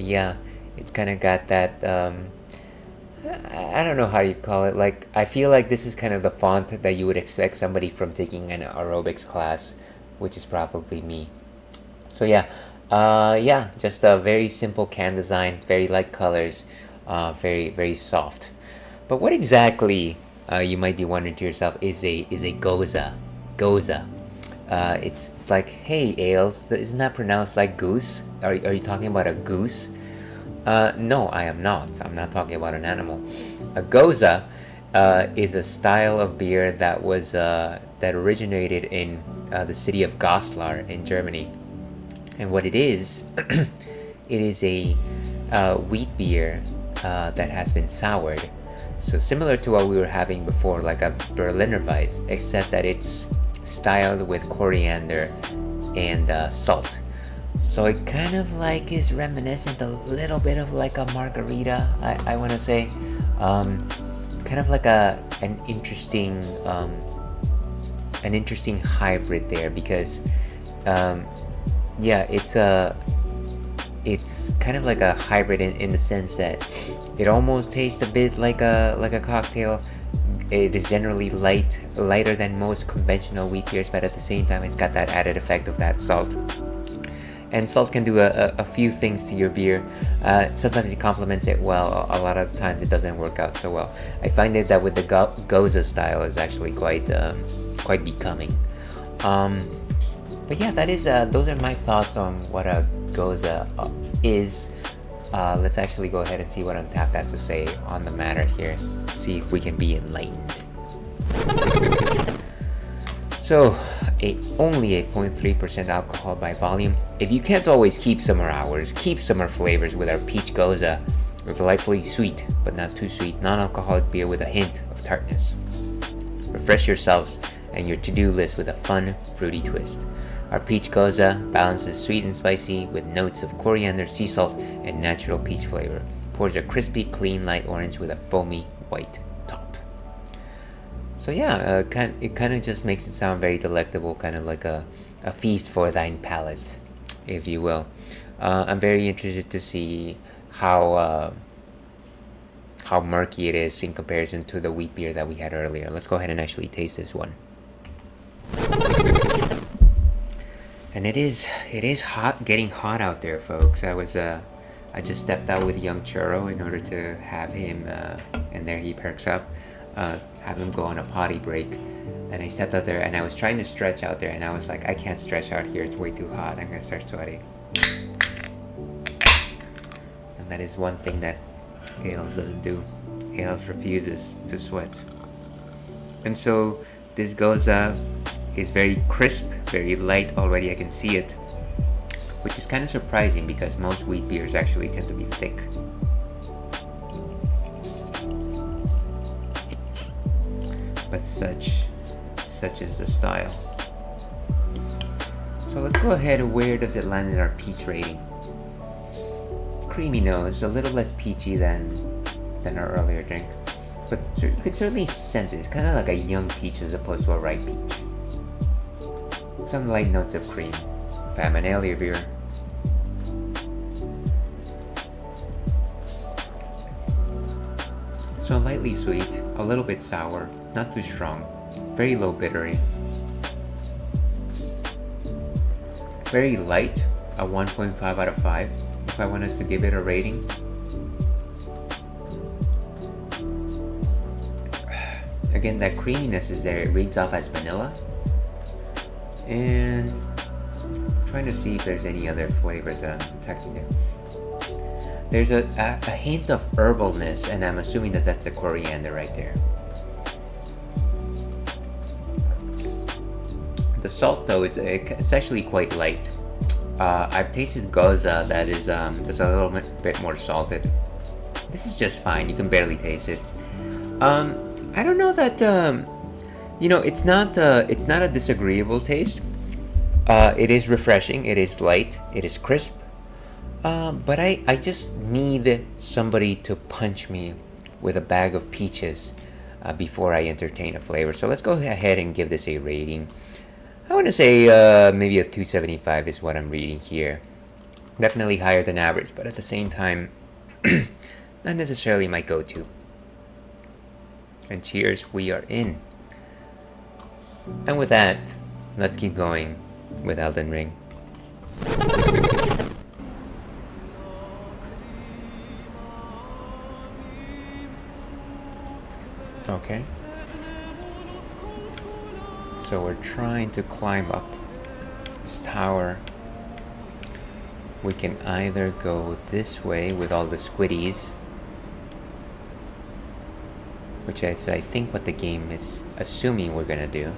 yeah, it's kind of got that, I don't know how you call it. Like, I feel like this is kind of the font that you would expect somebody from taking an aerobics class, which is probably me. So yeah, just a very simple can design, very light colors, very, very soft. But what exactly, you might be wondering to yourself, is a goza? It's like, hey, ales, isn't that pronounced like goose? Are you talking about a goose? No, I am not. I'm not talking about an animal. A goza is a style of beer that was that originated in the city of Goslar in Germany. And what it is, it is a wheat beer that has been soured. So similar to what we were having before, like a Berliner Weiss, except that it's styled with coriander and salt. So it kind of like is reminiscent a little bit of like a margarita, I want to say. Kind of like an interesting hybrid there, because it's kind of like a hybrid in the sense that it almost tastes a bit like a cocktail. It is generally lighter than most conventional wheat beers, but at the same time it's got that added effect of that salt. And salt can do a few things to your beer. Sometimes it complements it well. A lot of the times it doesn't work out so well. I find it that with the goza style is actually quite becoming. But yeah, that is those are my thoughts on what a goza is. Let's actually go ahead and see what Untapped has to say on the matter here. See if we can be enlightened. So, only 8.3% alcohol by volume. If you can't always keep summer hours, keep summer flavors with our peach goza. A delightfully sweet, but not too sweet, non-alcoholic beer with a hint of tartness. Refresh yourselves and your to-do list with a fun, fruity twist. Our peach goza balances sweet and spicy with notes of coriander, sea salt, and natural peach flavor. Pours a crispy, clean light orange with a foamy white top. So yeah, it kind of just makes it sound very delectable, kind of like a feast for thine palate, if you will. I'm very interested to see how murky it is in comparison to the wheat beer that we had earlier. Let's go ahead and actually taste this one. And it is hot, getting hot out there, folks. I just stepped out with young Churro in order to have him, and there he perks up, have him go on a potty break. And I stepped out there and I was trying to stretch out there, and I was like, I can't stretch out here, it's way too hot, I'm gonna start sweating. And that is one thing that Ales doesn't do. Ales refuses to sweat. And so this goza is very crisp, very light already, I can see it. Which is kind of surprising because most wheat beers actually tend to be thick. But such is the style. So let's go ahead. Where does it land in our peach rating? Creamy nose, a little less peachy than our earlier drink, but you could certainly sense it. It's kind of like a young peach as opposed to a ripe peach. Some light notes of cream. If I'm an ale beer. So lightly sweet, a little bit sour, not too strong, very low bittery. Very light, a 1.5 out of 5 if I wanted to give it a rating. Again, that creaminess is there, it reads off as vanilla. And I'm trying to see if there's any other flavors that I'm detecting there. There's a hint of herbalness, and I'm assuming that that's a coriander right there. The salt, though, it's actually quite light. I've tasted goza that is just a little bit more salted. This is just fine. You can barely taste it. I don't know that it's not a disagreeable taste. It is refreshing. It is light. It is crisp. But I just need somebody to punch me with a bag of peaches before I entertain a flavor. So let's go ahead and give this a rating. I want to say maybe a 275 is what I'm reading here. Definitely higher than average, but at the same time, not necessarily my go-to. And cheers, we are in. And with that, let's keep going with Elden Ring. Okay. So we're trying to climb up this tower. We can either go this way with all the squiddies, which is I think what the game is assuming we're gonna do.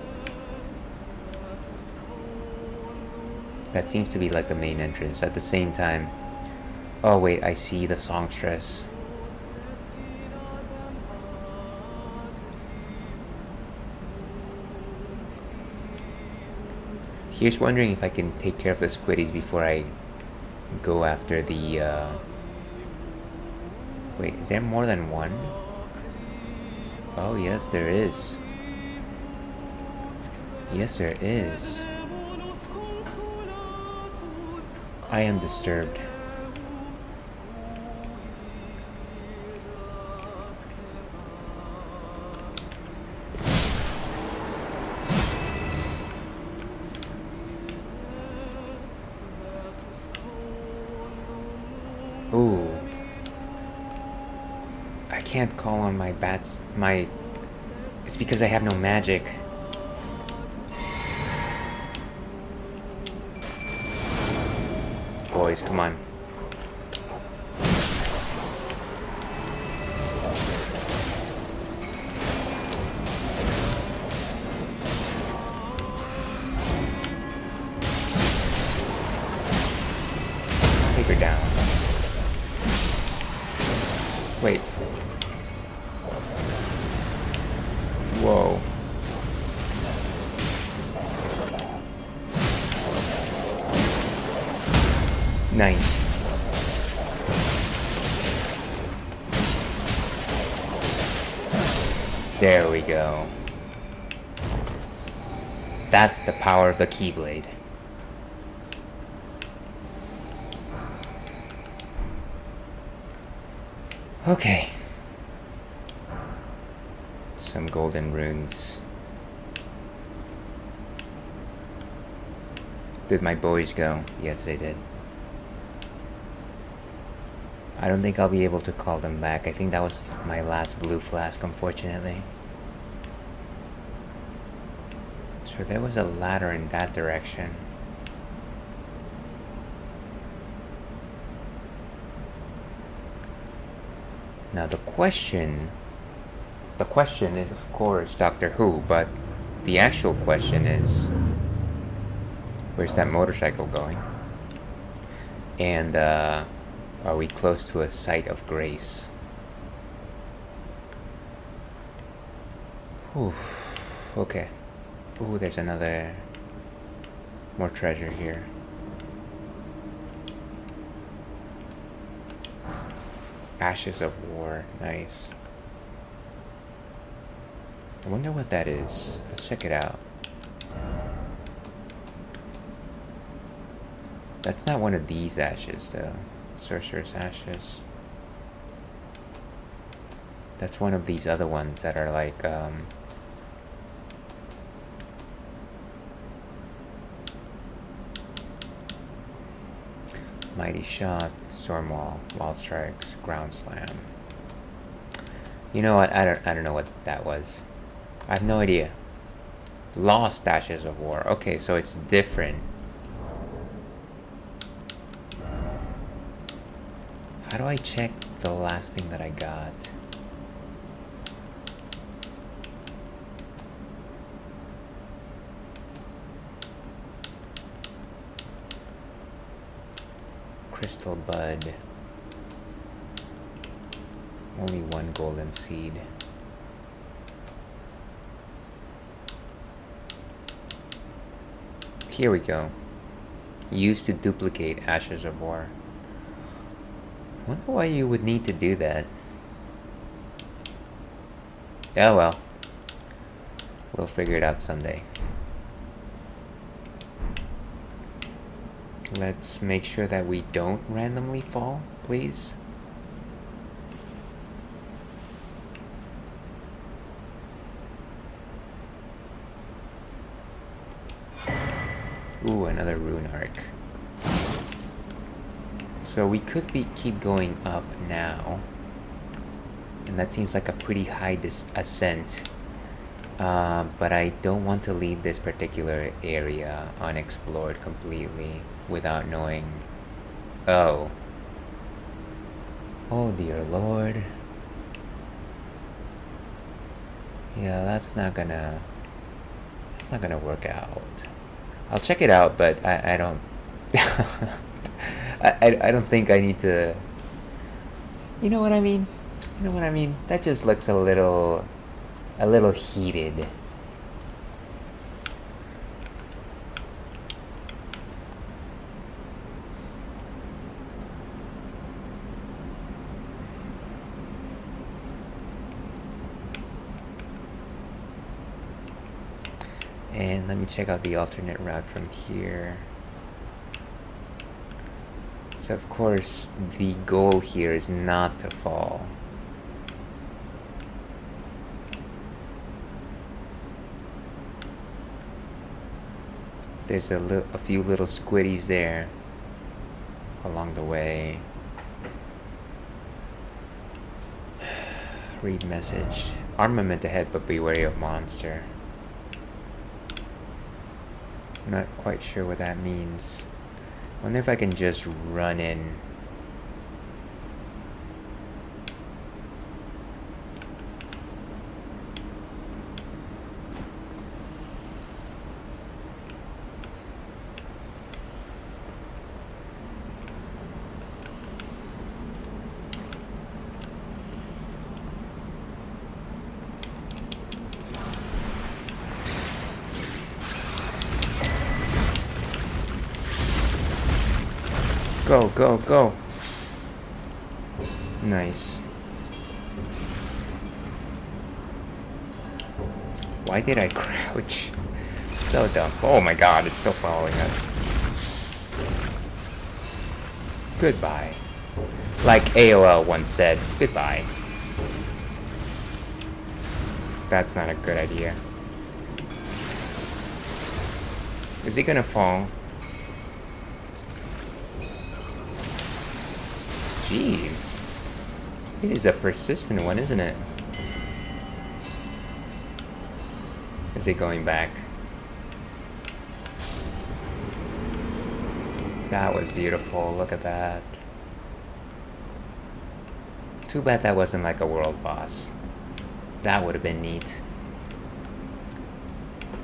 That seems to be like the main entrance. At the same time, oh wait, I see the songstress. Here's wondering if I can take care of the squiddies before I go after the wait, is there more than one? Oh yes, there is. Yes, there is. I am disturbed. Ooh. I can't call on my bats. It's because I have no magic. Boys, come on. Take her down. Wait. Whoa. Nice. There we go. That's the power of the Keyblade. Okay. Some golden runes. Did my boys go? Yes, they did. I don't think I'll be able to call them back. I think that was my last blue flask, unfortunately. So there was a ladder in that direction. Now the question is of course Doctor Who, but the actual question is, where's that motorcycle going? And are we close to a site of grace? Whew. Okay. Ooh, there's more treasure here. Ashes of War, nice. I wonder what that is. Let's check it out. That's not one of these ashes, though. Sorcerer's Ashes. That's one of these other ones that are like, Mighty Shot, Stormwall, Wall Strikes, Ground Slam. You know what? I don't know what that was. I have no idea. Lost Ashes of War. Okay, so it's different. How do I check the last thing that I got? Crystal Bud. Only one golden seed. Here we go. Used to duplicate Ashes of War. Wonder why you would need to do that. Oh well. We'll figure it out someday. Let's make sure that we don't randomly fall, please. Ooh, another rune arc. So we could keep going up now. And that seems like a pretty high ascent. But I don't want to leave this particular area unexplored completely without knowing. Oh. Oh dear Lord. Yeah, that's not gonna work out. I'll check it out, but I don't I don't think I need to. You know what I mean? You know what I mean? That just looks a little heated. And let me check out the alternate route from here. So of course, the goal here is not to fall. There's a few little squiddies there along the way. Read message. Armament ahead, but be wary of monster. Not quite sure what that means. Wonder if I can just run in. Go, go, go. Nice. Why did I crouch? So dumb. Oh my god, it's still following us. Goodbye. Like AOL once said, goodbye. That's not a good idea. Is he gonna fall? Jeez. It is a persistent one, isn't it? Is it going back? That was beautiful. Look at that. Too bad that wasn't like a world boss. That would have been neat.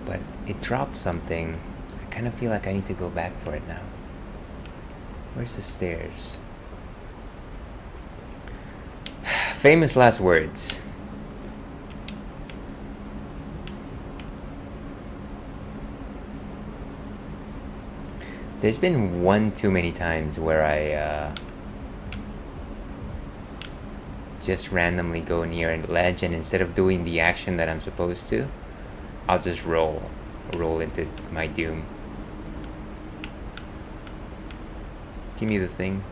But it dropped something. I kind of feel like I need to go back for it now. Where's the stairs? Famous last words. There's been one too many times where I just randomly go near a ledge, and instead of doing the action that I'm supposed to, I'll just roll into my doom. Give me the thing.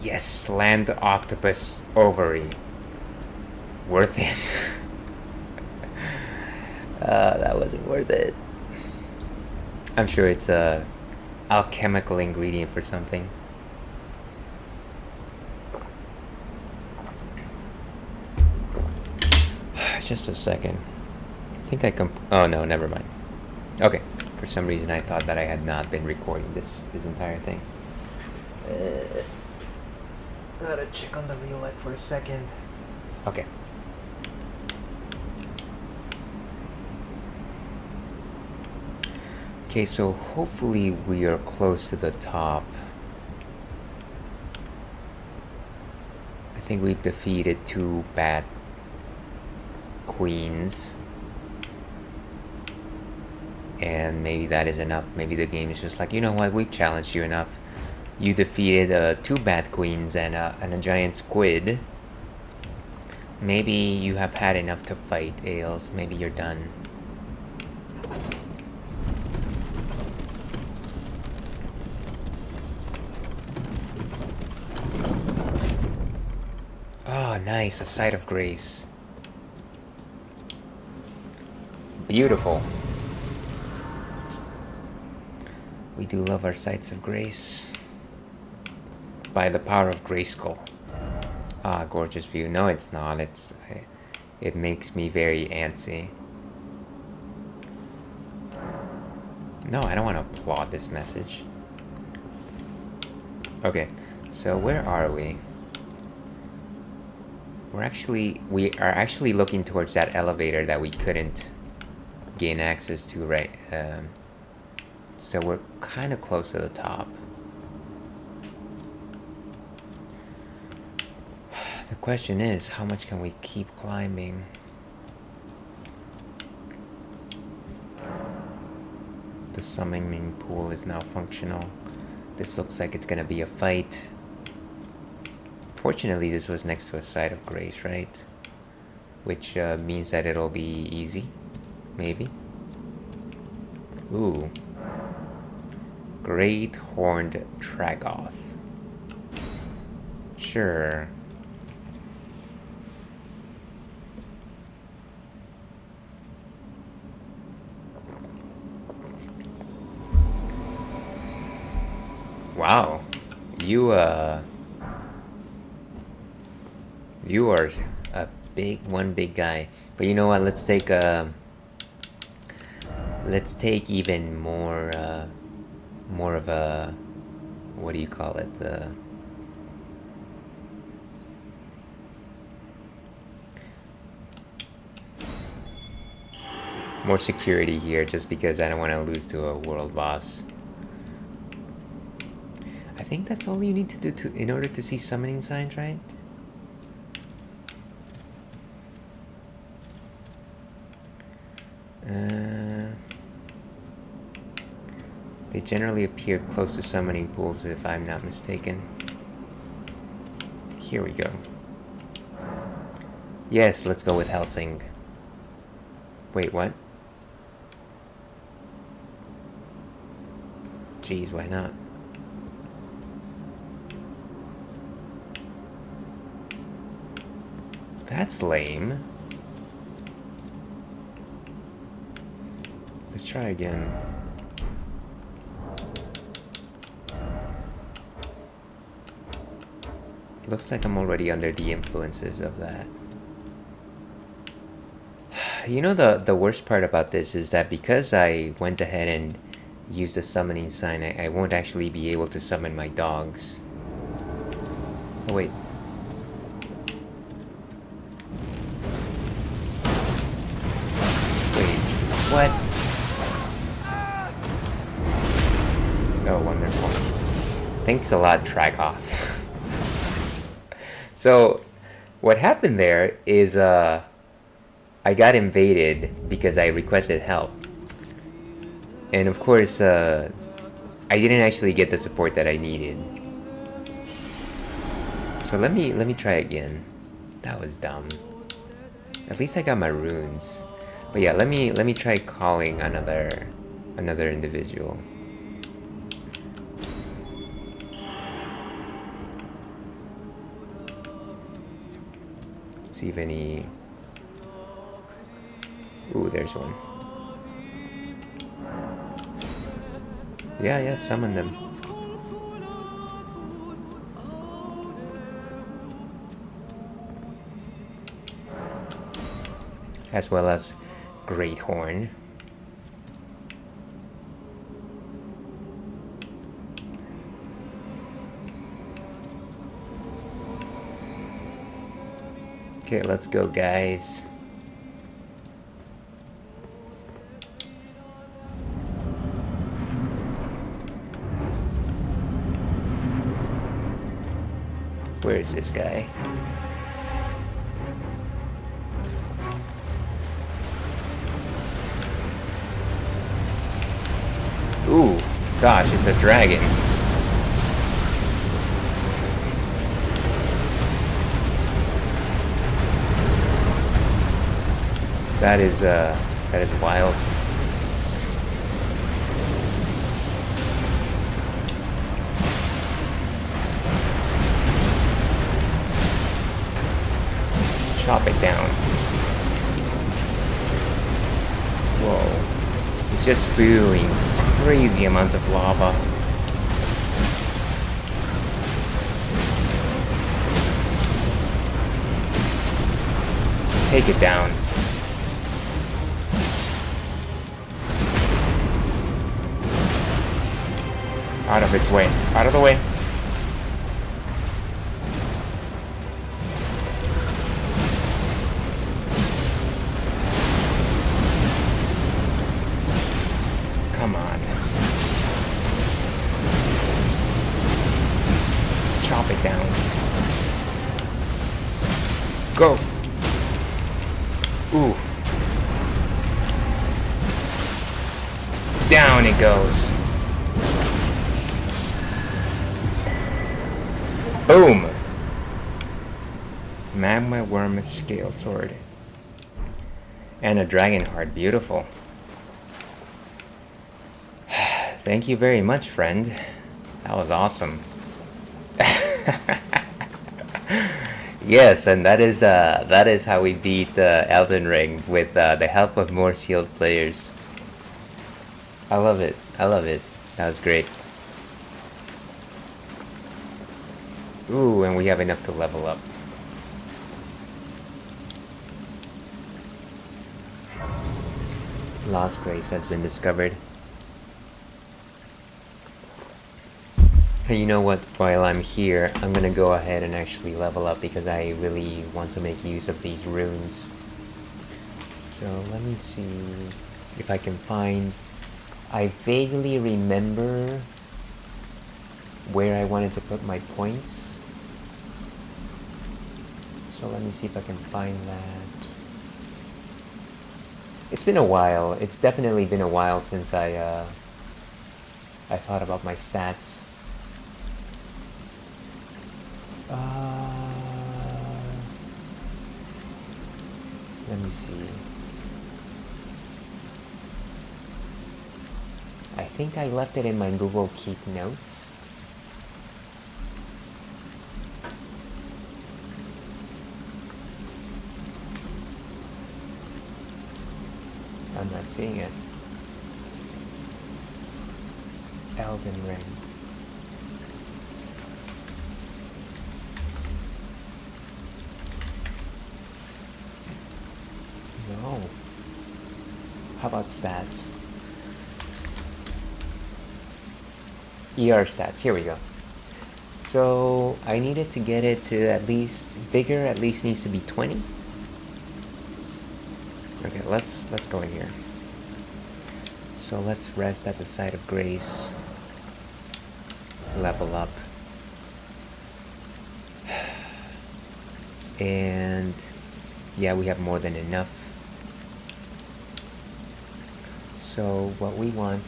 Yes, land octopus ovary. Worth it. That wasn't worth it. I'm sure it's a alchemical ingredient for something. Just a second. I think I oh no, never mind. Okay, for some reason I thought that I had not been recording this entire thing. Gotta check on the real life for a second. Okay. Okay, so hopefully we are close to the top. I think we've defeated 2 bad queens. And maybe that is enough. Maybe the game is just like, you know what, we've challenged you enough. You defeated 2 bad queens and a giant squid. Maybe you have had enough to fight, Ails. Maybe you're done. Oh, nice. A sight of grace. Beautiful. We do love our sights of grace. By the power of Grayskull. Ah, gorgeous view. No, it's not. It makes me very antsy. No, I don't want to applaud this message. Okay, so where are we? We are actually looking towards that elevator that we couldn't gain access to, right? So we're kind of close to the top. The question is, how much can we keep climbing? The summoning pool is now functional. This looks like it's gonna be a fight. Fortunately, this was next to a site of grace, right? Which means that it'll be easy. Maybe. Ooh. Great Horned Tragoth. Sure. Wow. You are a one big guy. But you know what? Let's take even more of a, what do you call it? More security here, just because I don't want to lose to a world boss. I think that's all you need to do in order to see summoning signs, right? They generally appear close to summoning pools, if I'm not mistaken. Here we go. Yes, let's go with Helsing. Wait, what? Jeez, why not? That's lame. Let's try again. Looks like I'm already under the influences of that. You know, the worst part about this is that because I went ahead and use the summoning sign, I won't actually be able to summon my dogs. Oh wait. Wait, what? Oh, wonderful. Thanks a lot, Tragoth. So, what happened there is, I got invaded because I requested help. And of course, I didn't actually get the support that I needed. So let me try again. That was dumb. At least I got my runes. But yeah, let me try calling another individual. See if any. Ooh, there's one. Yeah, summon them. As well as Great Horn. Okay, let's go, guys. Where is this guy? Ooh, gosh, it's a dragon. That is wild. Chop it down. Whoa. It's just spewing crazy amounts of lava. Take it down. Out of its way. Out of the way. Come on. Chop it down. Go. Ooh. Down it goes. Boom! Magma Worm Scale Sword. And a Dragon Heart. Beautiful. Thank you very much, friend. That was awesome. Yes, and that is how we beat Elden Ring, with the help of more sealed players. I love it. I love it. That was great. Ooh, and we have enough to level up. Lost Grace has been discovered. And you know what? While I'm here, I'm gonna go ahead and actually level up because I really want to make use of these runes. So let me see if I can find... I vaguely remember where I wanted to put my points. So let me see if I can find that. It's been a while. It's definitely been a while since I thought about my stats. Let me see. I think I left it in my Google Keep notes. I'm not seeing it. Elden Ring. No. How about stats? ER stats, here we go. So I needed to get it to at least, vigor at least needs to be 20. Okay, let's go in here. So let's rest at the site of grace. Level up. And yeah, we have more than enough. So what we want,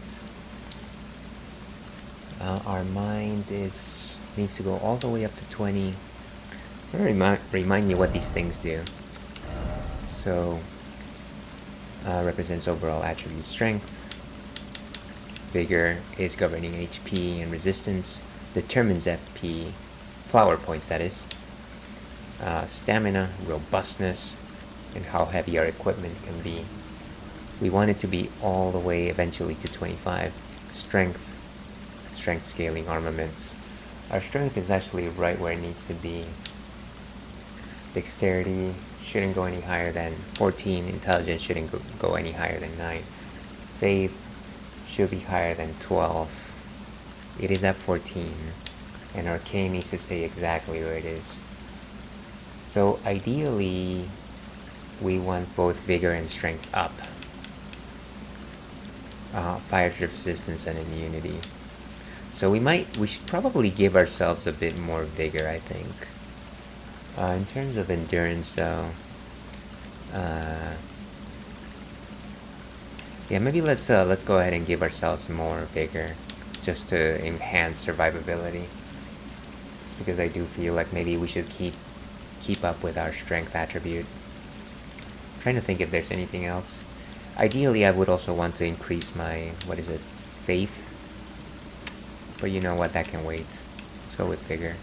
our mind needs to go all the way up to 20. Remind me what these things do. So represents overall attribute strength. Vigor is governing HP and resistance. Determines FP, flower points that is. Stamina, robustness, and how heavy our equipment can be. We want it to be all the way eventually to 25. Strength scaling armaments. Our strength is actually right where it needs to be. Dexterity shouldn't go any higher than 14. Intelligence shouldn't go any higher than 9. Faith should be higher than 12. It is at 14. And Arcane needs to stay exactly where it is. So ideally, we want both Vigor and Strength up. Fire resistance and immunity. So we should probably give ourselves a bit more Vigor, I think. In terms of endurance, though, yeah, maybe let's go ahead and give ourselves more Vigor, just to enhance survivability. Just because I do feel like maybe we should keep up with our Strength attribute. I'm trying to think if there's anything else. Ideally, I would also want to increase my, Faith. But you know what, that can wait. Let's go with Vigor.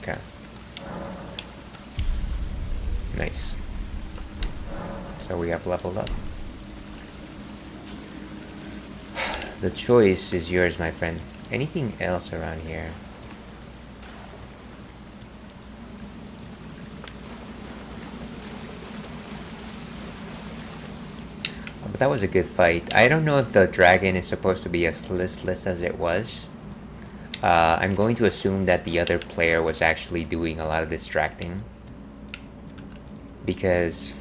Okay. Nice. So we have leveled up. The choice is yours, my friend. Anything else around here? But that was a good fight. I don't know if the dragon is supposed to be as listless as it was. I'm going to assume that the other player was actually doing a lot of distracting. Because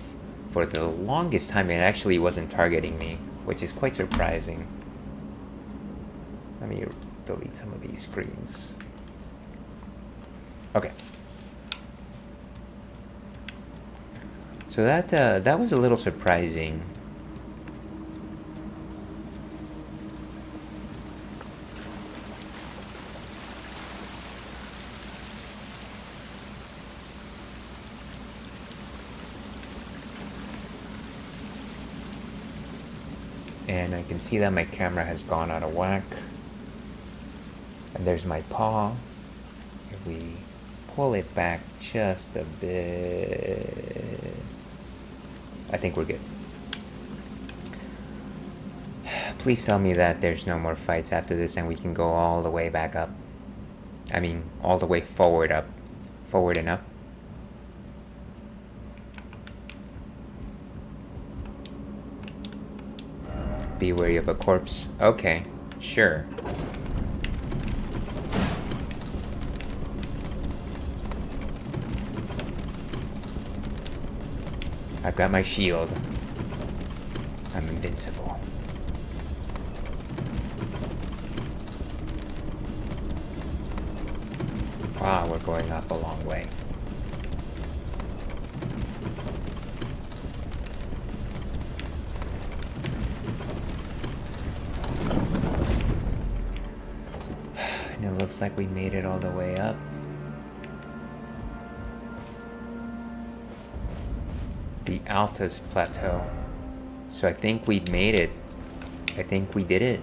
for the longest time it actually wasn't targeting me, which is quite surprising. Let me delete some of these screens. Okay. So that was a little surprising. And I can see that my camera has gone out of whack. And there's my paw. If we pull it back just a bit, I think we're good. Please tell me that there's no more fights after this and we can go all the way back up. I mean, all the way forward and up. Be wary of a corpse. Okay, sure. I've got my shield. I'm invincible. Wow, we're going up a long way. And it looks like we made it all the way up. The Altus Plateau. So I think we made it. I think we did it.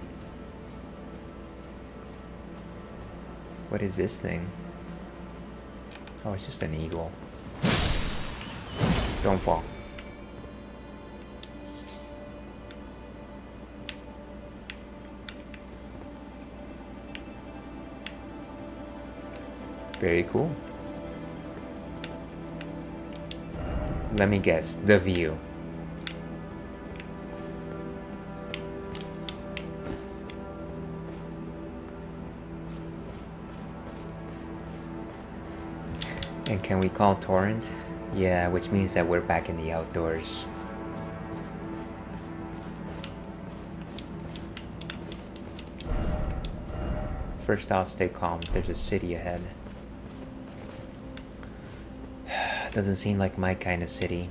What is this thing? Oh, it's just an eagle. Don't fall. Very cool. Let me guess, the view. And can we call Torrent? Yeah, which means that we're back in the outdoors. First off, stay calm. There's a city ahead. Doesn't seem like my kind of city.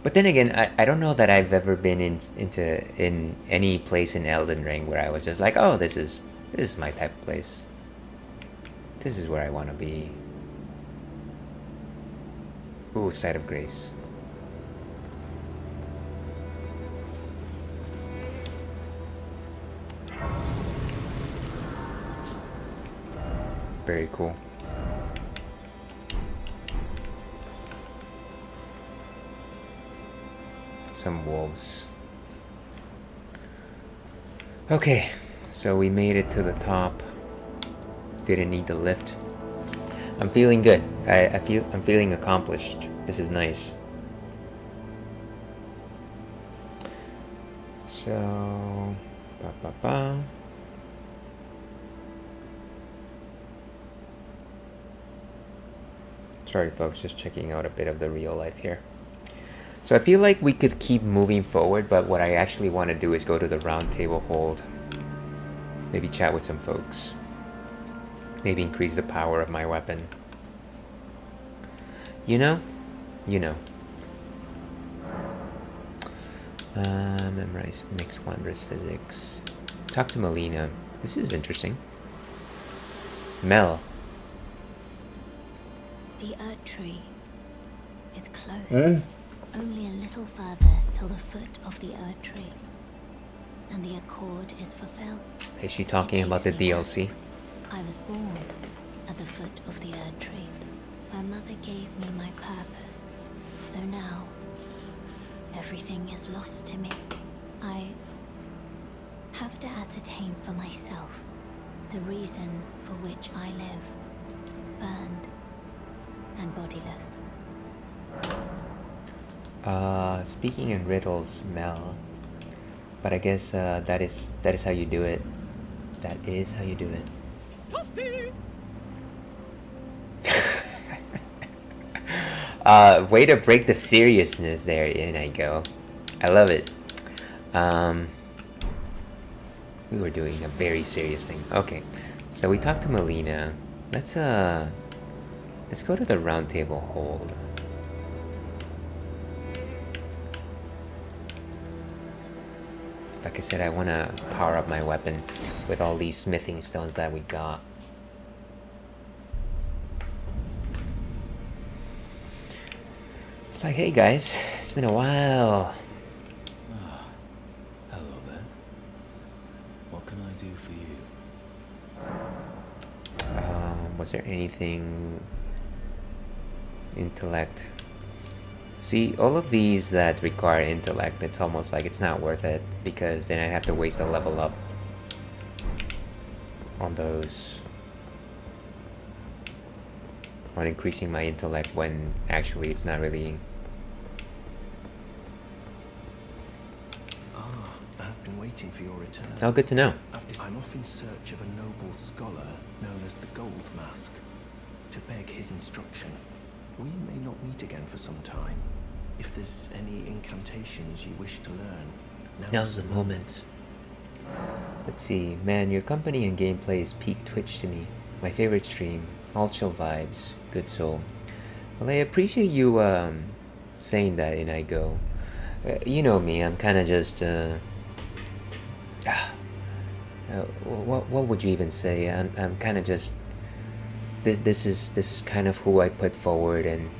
But then again, I don't know that I've ever been in any place in Elden Ring where I was just like, oh, this is my type of place. This is where I want to be. Ooh, Sight of Grace. Very cool. Some wolves. Okay, so we made it to the top. Didn't need the lift. I'm feeling good. I'm feeling accomplished. This is nice. So, sorry folks, just checking out a bit of the real life here. So I feel like we could keep moving forward, but what I actually want to do is go to the round table hold. Maybe chat with some folks. Maybe increase the power of my weapon. You know? Memorize mixed wondrous physics. Talk to Melina. This is interesting. Mel. The Erd tree is close. Only a little further till the foot of the Erd tree. And the accord is fulfilled. Is she talking about the DLC? I was born at the foot of the Erd tree, where Mother gave me my purpose. Though now, everything is lost to me. I have to ascertain for myself the reason for which I live, burned and bodiless. Speaking in riddles, Mel. But I guess that is how you do it. That is how you do it. Way to break the seriousness there, in I go. I love it. We were doing a very serious thing. Okay, so we talked to Melina. Let's go to the round table hold. Like I said, I want to power up my weapon with all these smithing stones that we got. It's like, hey guys, it's been a while. Hello there. What can I do for you? Was there anything... Intellect. See, all of these that require intellect, it's almost like it's not worth it, because then I have to waste a level up on those, on increasing my intellect, when actually it's not really. I've been waiting for your return. Oh, good to know. I'm off in search of a noble scholar known as the Gold Mask, to beg his instruction. We may not meet again for some time. If there's any incantations you wish to learn, now's the moment. Let's see, man, your company and gameplay is peak Twitch to me. My favorite stream, all chill vibes, good soul. Well, I appreciate you saying that, in I go. You know me, I'm kind of just what would you even say? I'm kind of just. This is kind of who I put forward, and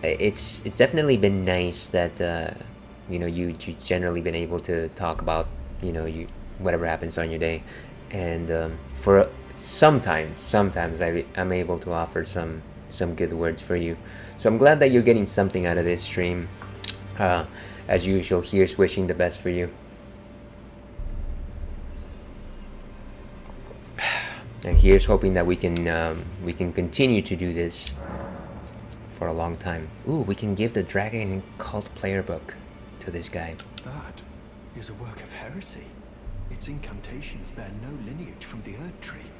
it's definitely been nice that you know, you generally been able to talk about, you know, you whatever happens on your day, and for sometimes I'm able to offer some good words for you. So I'm glad that you're getting something out of this stream. As usual, here's wishing the best for you. And here's hoping that we can continue to do this for a long time. Ooh, we can give the Dragon Cult player book to this guy. That is a work of heresy. Its incantations bear no lineage from the Erd tree.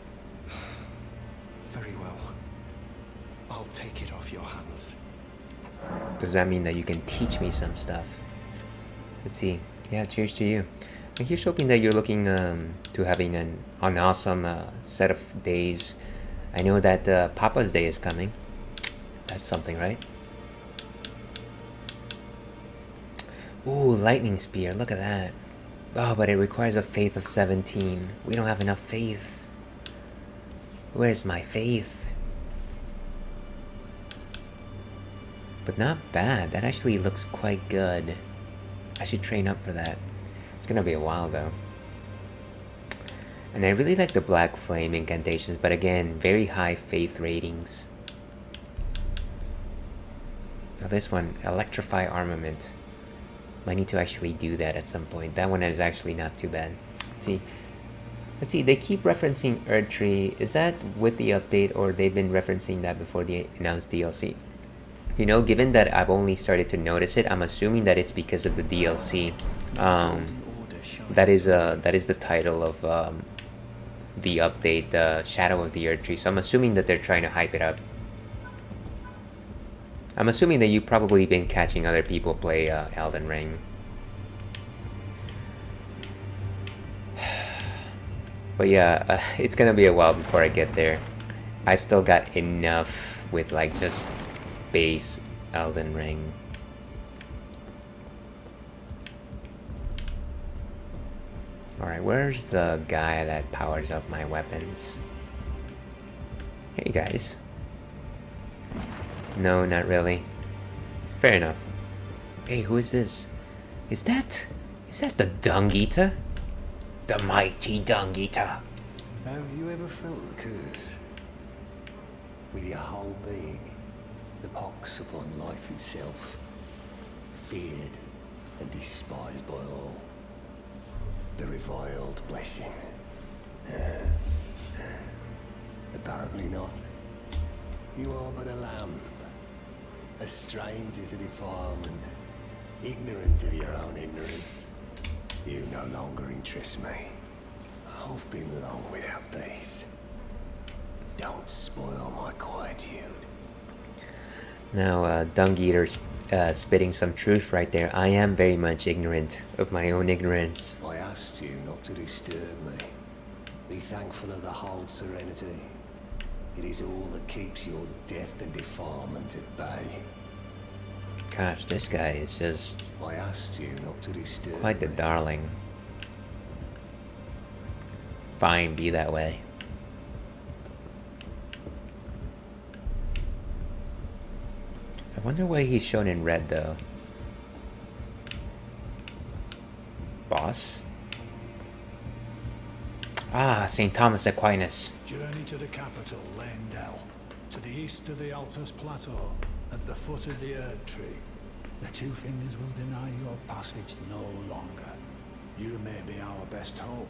Very well. I'll take it off your hands. Does that mean that you can teach me some stuff? Let's see. Yeah, cheers to you. And here's hoping that you're looking to having an awesome set of days. I know that Papa's Day is coming. That's something, right? Ooh, lightning spear. Look at that. Oh, but it requires a faith of 17. We don't have enough faith. Where's my faith? But not bad. That actually looks quite good. I should train up for that. It's gonna be a while though. And I really like the black flame incantations, but again, very high faith ratings. Now this one, electrify armament. Might need to actually do that at some point. That one is actually not too bad. Let's see, they keep referencing Erdtree. Is that with the update, or they've been referencing that before the announced DLC? You know, given that I've only started to notice it, I'm assuming that it's because of the DLC. That is the title of the update, Shadow of the Erdtree. So I'm assuming that they're trying to hype it up. I'm assuming that you've probably been catching other people play Elden Ring. But yeah, it's gonna be a while before I get there. I've still got enough with like just base Elden Ring. Alright, where's the guy that powers up my weapons? Hey guys. No, not really. Fair enough. Hey, who is this? Is that the Dung Eater? The mighty Dung Eater. Have you ever felt the curse? With your whole being, the pox upon life itself, feared and despised by all. The reviled blessing. Apparently not. You are but a lamb, a stranger to defilement, ignorant of your own ignorance. You no longer interest me. I've been long without peace. Don't spoil my quietude. Now, Dung Eater's spitting some truth right there. I am very much ignorant of my own ignorance. I asked you not to disturb me. Be thankful of the whole serenity. It is all that keeps your death and defilement at bay. Gosh, this guy is just I asked you not to disturb quite the me. darling. Fine, be that way. I wonder why he's shown in red though. Boss? Ah, St. Thomas Aquinas. Journey to the capital, Leyndell, to the east of the Altus Plateau, at the foot of the Erdtree. The Two Fingers will deny your passage no longer. You may be our best hope.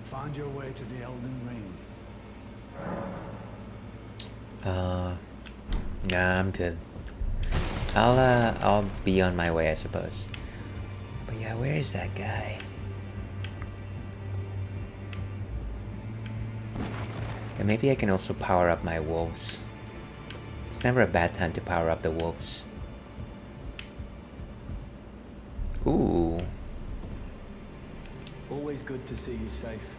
Find your way to the Elden Ring. Nah, I'm good. I'll be on my way, I suppose. But yeah, where is that guy? And maybe I can also power up my wolves. It's never a bad time to power up the wolves. Ooh. Always good to see you safe.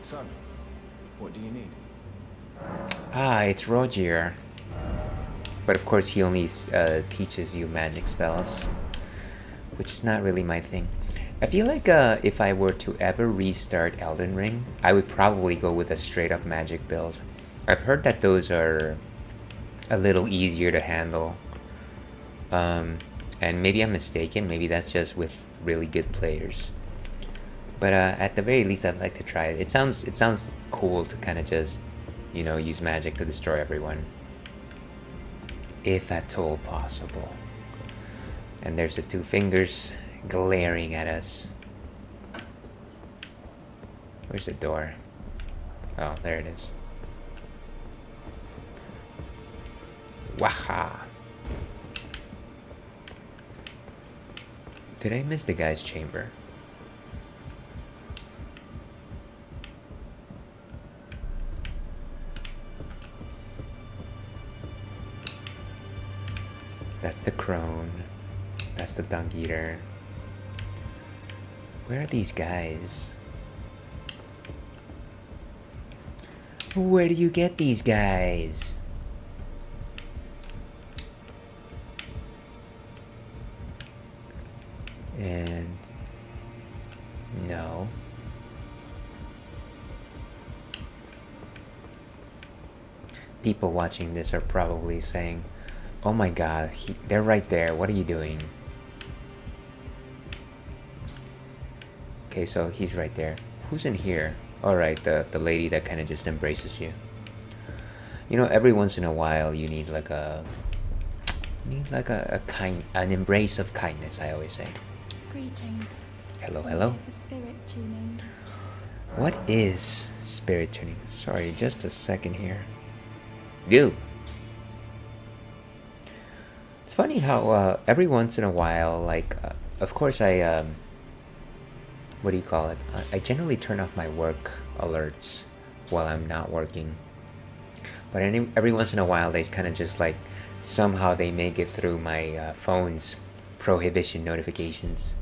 Son, what do you need? Ah, it's Rogier. But of course he only teaches you magic spells, which is not really my thing. I feel like if I were to ever restart Elden Ring, I would probably go with a straight up magic build. I've heard that those are a little easier to handle. And maybe I'm mistaken, maybe that's just with really good players. But at the very least, I'd like to try it. It sounds cool to kind of just, you know, use magic to destroy everyone. If at all possible. And there's the Two Fingers glaring at us. Where's the door? Oh, there it is. Waha! Did I miss the guy's chamber? That's the crone. That's the dung eater. Where are these guys? Where do you get these guys? And no. People watching this are probably saying, oh my god, they're right there. What are you doing? Okay, so he's right there. Who's in here? Alright, the lady that kind of just embraces you. You know, every once in a while you need like a an embrace of kindness, I always say. Greetings. Hello, We're hello. here for spirit tuning. What is spirit tuning? Sorry, just a second here. You. It's funny how every once in a while, like, of course I, what do you call it? I generally turn off my work alerts while I'm not working. But every once in a while, they kind of just like, somehow they make it through my phone's prohibition notifications.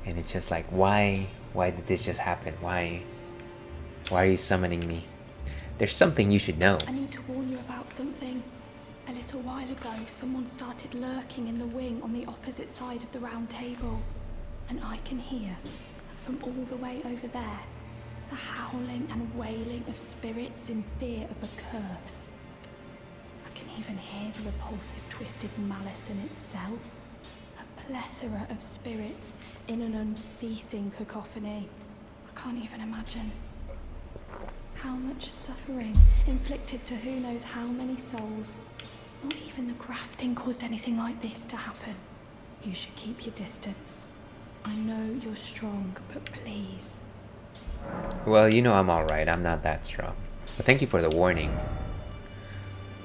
And it's just like, why did this just happen? Why are you summoning me? There's something you should know. I need to warn you about something. A little while ago, someone started lurking in the wing on the opposite side of the round table. And I can hear, from all the way over there, the howling and wailing of spirits in fear of a curse. I can even hear the repulsive twisted malice in itself. A plethora of spirits in an unceasing cacophony. I can't even imagine. How much suffering inflicted to who knows how many souls. Not even the grafting caused anything like this to happen. You should keep your distance. I know you're strong, but please. Well, you know I'm alright. I'm not that strong. But thank you for the warning.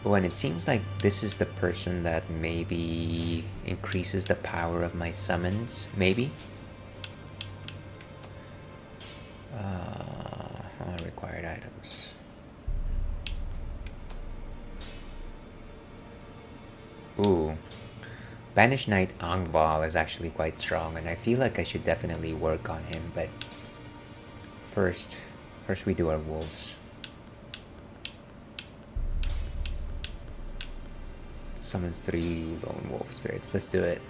Oh, and it seems like this is the person that maybe increases the power of my summons. Maybe? Required items. Ooh. Banished Knight Angval is actually quite strong, and I feel like I should definitely work on him, but first we do our wolves. Summons 3 lone wolf spirits. Let's do it.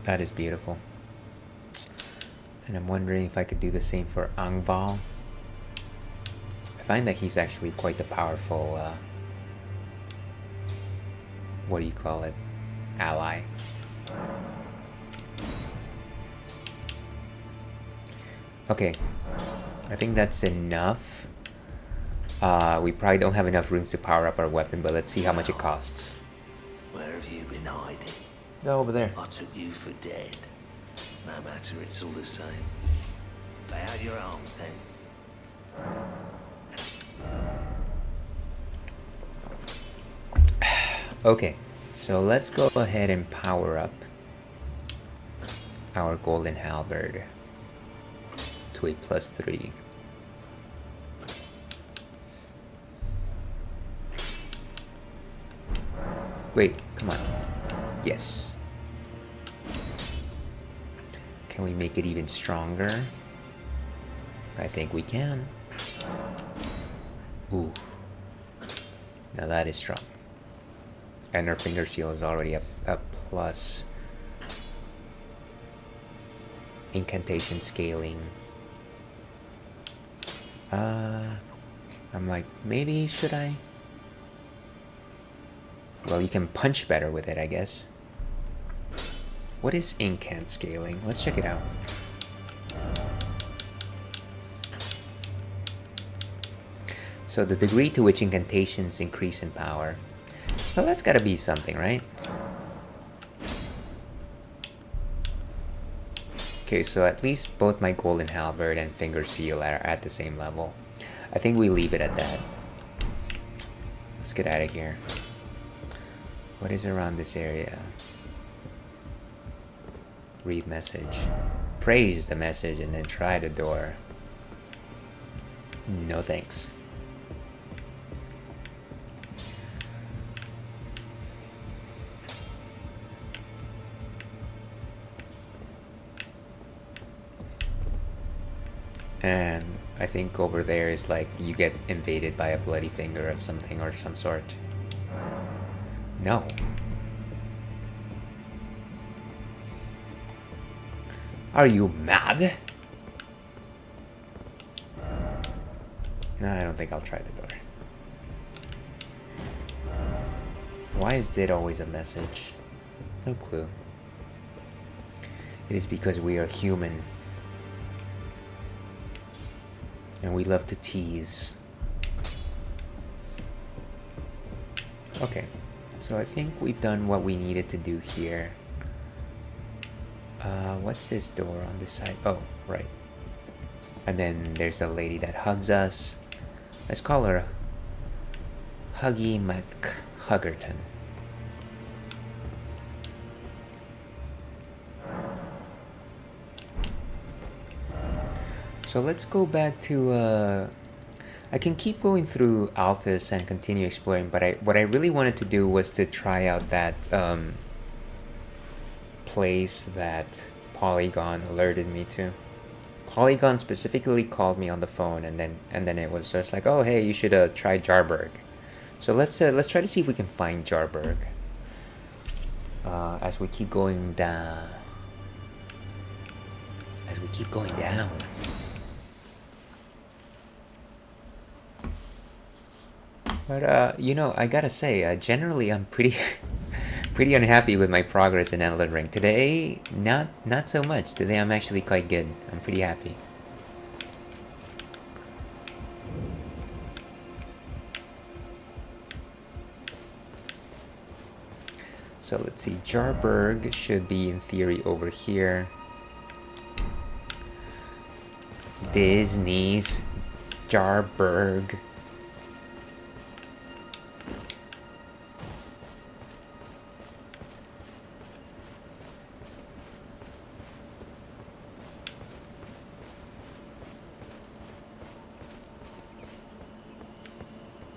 That is beautiful. And I'm wondering if I could do the same for Angval. I find that he's actually quite the powerful, what do you call it? Ally. Okay. I think that's enough. We probably don't have enough rooms to power up our weapon, but let's see how much it costs. Where have you been hiding? Oh, over there. I took you for dead. No matter, it's all the same. Lay out your arms then. Okay, so let's go ahead and power up our golden halberd to a +3. Wait, come on. Yes. Can we make it even stronger? I think we can. Ooh. Now that is strong. And our finger seal is already a plus. Incantation scaling. I'm like, maybe should I? Well, you can punch better with it, I guess. What is incant scaling? Let's check it out. So the degree to which incantations increase in power. Well, that's gotta be something, right? Okay, so at least both my golden halberd and finger seal are at the same level. I think we leave it at that. Let's get out of here. What is around this area? Read message. Praise the message and then try the door. No thanks. And I think over there is like you get invaded by a bloody finger of something or some sort. No. Are you mad? No, I don't think I'll try the door. Why is it always a message? No clue. It is because we are human. And we love to tease. Okay, so I think we've done what we needed to do here. What's this door on this side? Oh, right. And then there's a lady that hugs us. Let's call her Huggy McHuggerton. So let's go back to I can keep going through Altus and continue exploring, but what I really wanted to do was to try out that place that Polygon alerted me to. Polygon specifically called me on the phone, and then it was just like, oh hey, you should try Jarburg. So let's try to see if we can find Jarburg as we keep going down. But you know, I gotta say, generally I'm pretty pretty unhappy with my progress in Elden Ring. Today, not so much. Today I'm actually quite good. I'm pretty happy. So let's see, Jarburg should be in theory over here. Disney's Jarburg.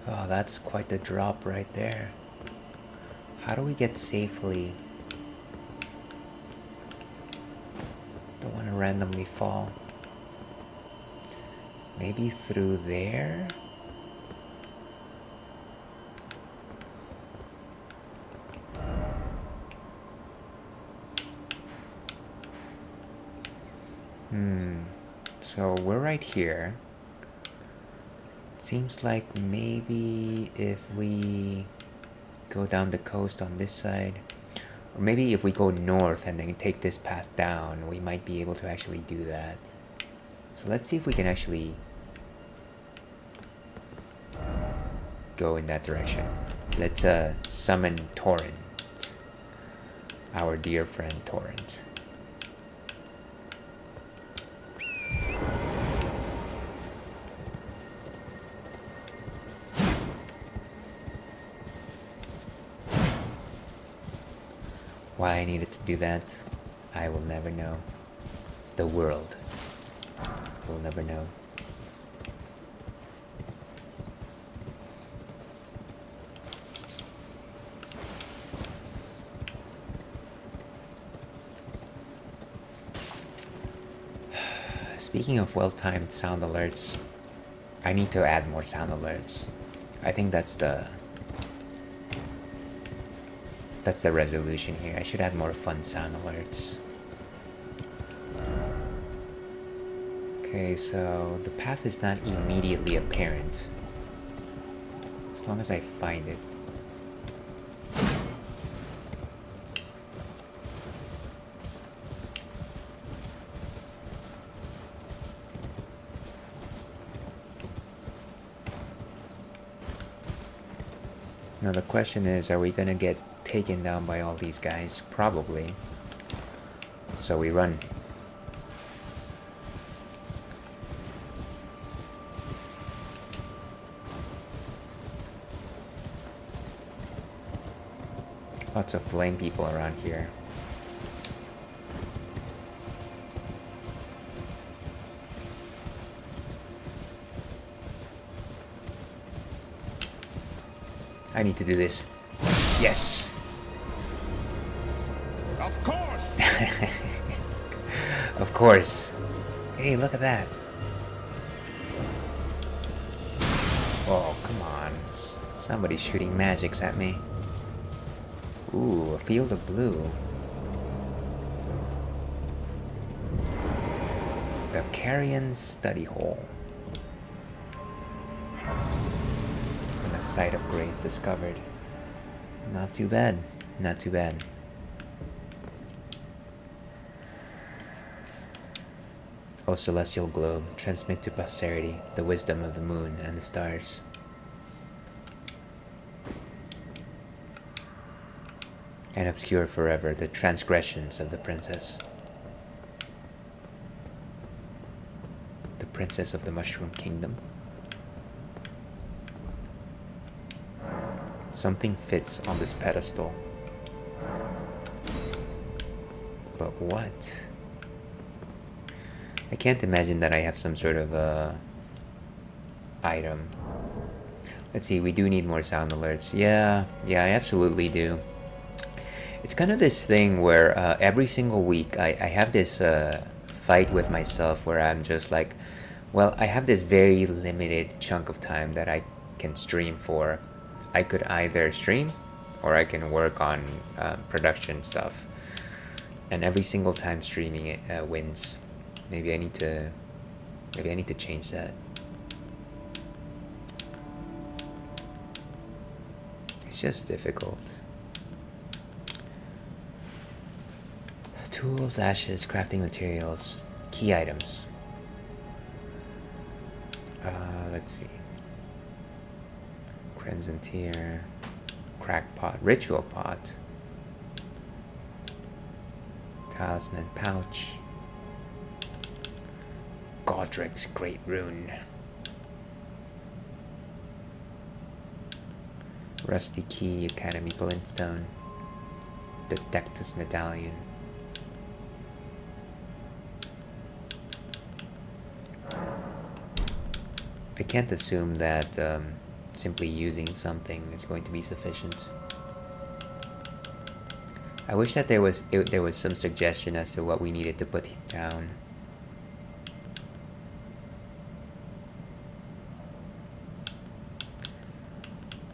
Oh, that's quite the drop right there. How do we get safely? Don't want to randomly fall. Maybe through there? So we're right here. Seems like maybe if we go down the coast on this side, or maybe if we go north and then take this path down, we might be able to actually do that. So let's see if we can actually go in that direction. Let's summon Torrent, our dear friend Torrent. Why I needed to do that, I will never know. The world will never know. Speaking of well-timed sound alerts, I need to add more sound alerts. I think that's the resolution here. I should add more fun sound alerts. Okay, so the path is not immediately apparent. As long as I find it. Now the question is, are we gonna get taken down by all these guys? Probably. So we run. Lots of flame people around here. I need to do this. Yes! Of course! Of course. Hey, look at that. Oh, come on. Somebody's shooting magics at me. Ooh, a field of blue. The Carrion Study Hole. And a site of graves discovered. Not too bad. Not too bad. O celestial globe, transmit to posterity the wisdom of the moon and the stars. And obscure forever the transgressions of the princess. The princess of the Mushroom Kingdom. Something fits on this pedestal. But what? I can't imagine that I have some sort of item. Let's see, we do need more sound alerts. Yeah, I absolutely do. It's kind of this thing where every single week I have this fight with myself where I'm just like, well, I have this very limited chunk of time that I can stream for. I could either stream or I can work on production stuff. And every single time streaming it wins. Maybe I need to change that. It's just difficult. Tools, ashes, crafting materials, key items. Let's see. Crimson Tear, Crackpot, Ritual Pot, Talisman Pouch, Godric's Great Rune, Rusty Key, Academy Glintstone, Detectus Medallion. I can't assume that simply using something is going to be sufficient. I wish that there was some suggestion as to what we needed to put down.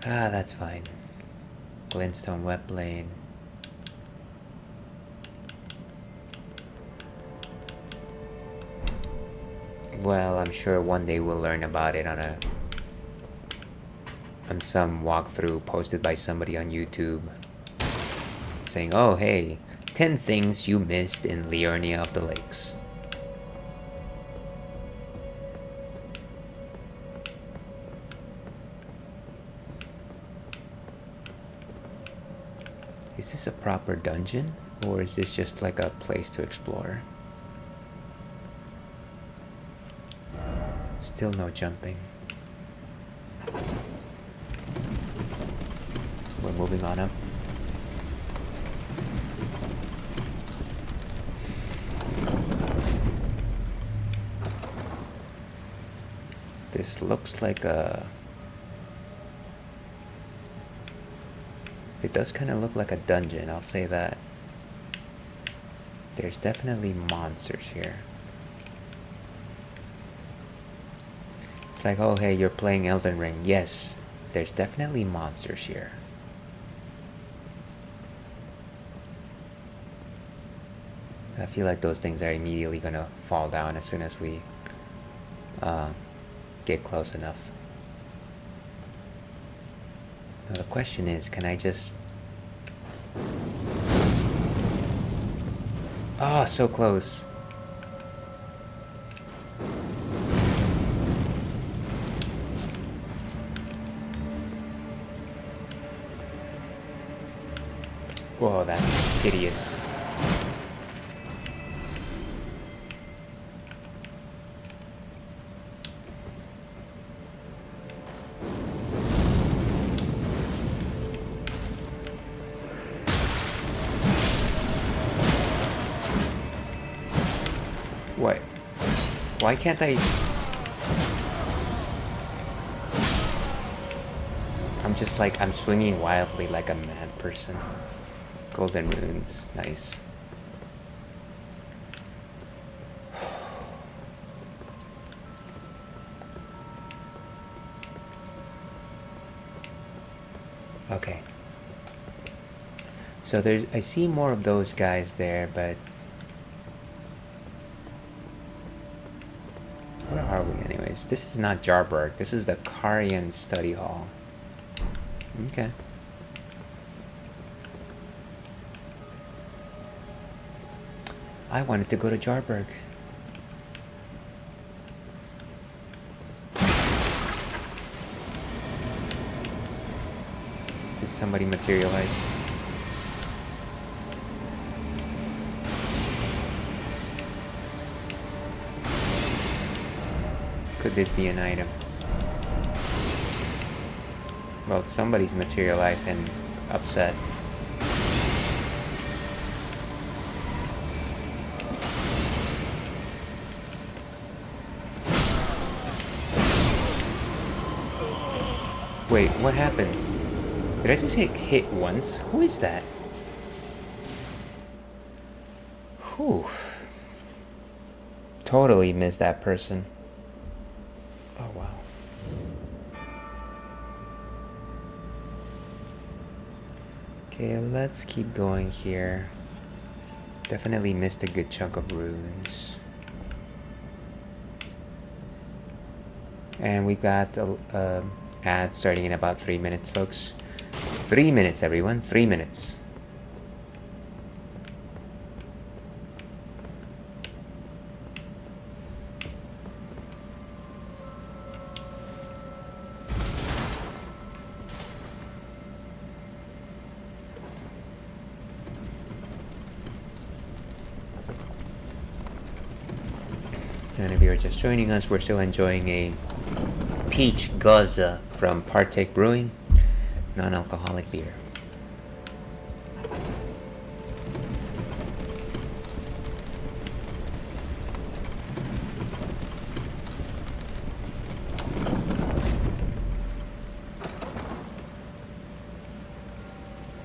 That's fine. Glintstone Web Blade. Well, I'm sure one day we'll learn about it on some walkthrough posted by somebody on YouTube saying, oh hey, 10 things you missed in Liurnia of the Lakes. Is this a proper dungeon, or is this just like a place to explore? Still no jumping. We're moving on up. This looks like a... It does kind of look like a dungeon, I'll say that. There's definitely monsters here. It's like, oh hey, you're playing Elden Ring. Yes, there's definitely monsters here. I feel like those things are immediately gonna fall down as soon as we get close enough. Now the question is, can I just... Ah, so close. Whoa, that's hideous. What? Why can't I... just like I'm swinging wildly like a mad person. Golden runes, nice. Okay. So I see more of those guys there, but where are we anyways? This is not Jarberg. This is the Karian Study Hall. Okay. I wanted to go to Jarberg. Did somebody materialize? Could this be an item? Well, somebody's materialized and upset. Wait, what happened? Did I just hit once? Who is that? Whew. Totally missed that person. Oh, wow. Okay, let's keep going here. Definitely missed a good chunk of runes. And we got a ad starting in about 3 minutes, folks. 3 minutes, everyone. 3 minutes. And if you're just joining us, we're still enjoying a peach guzza from Partake Brewing, non-alcoholic beer.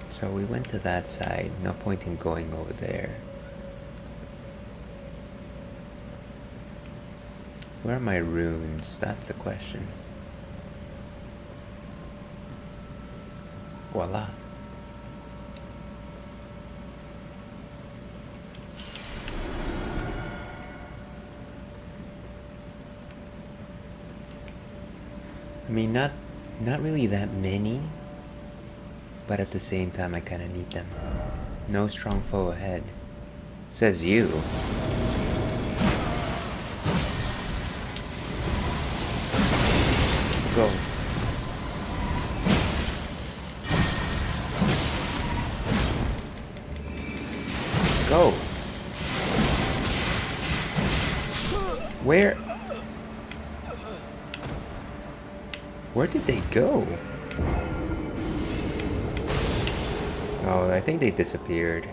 So we went to that side, no point in going over there. Where are my runes? That's the question. Voila. I mean, not really that many, but at the same time I kind of need them. No strong foe ahead. Says you. Go. Go. Where did they go? Oh, I think they disappeared.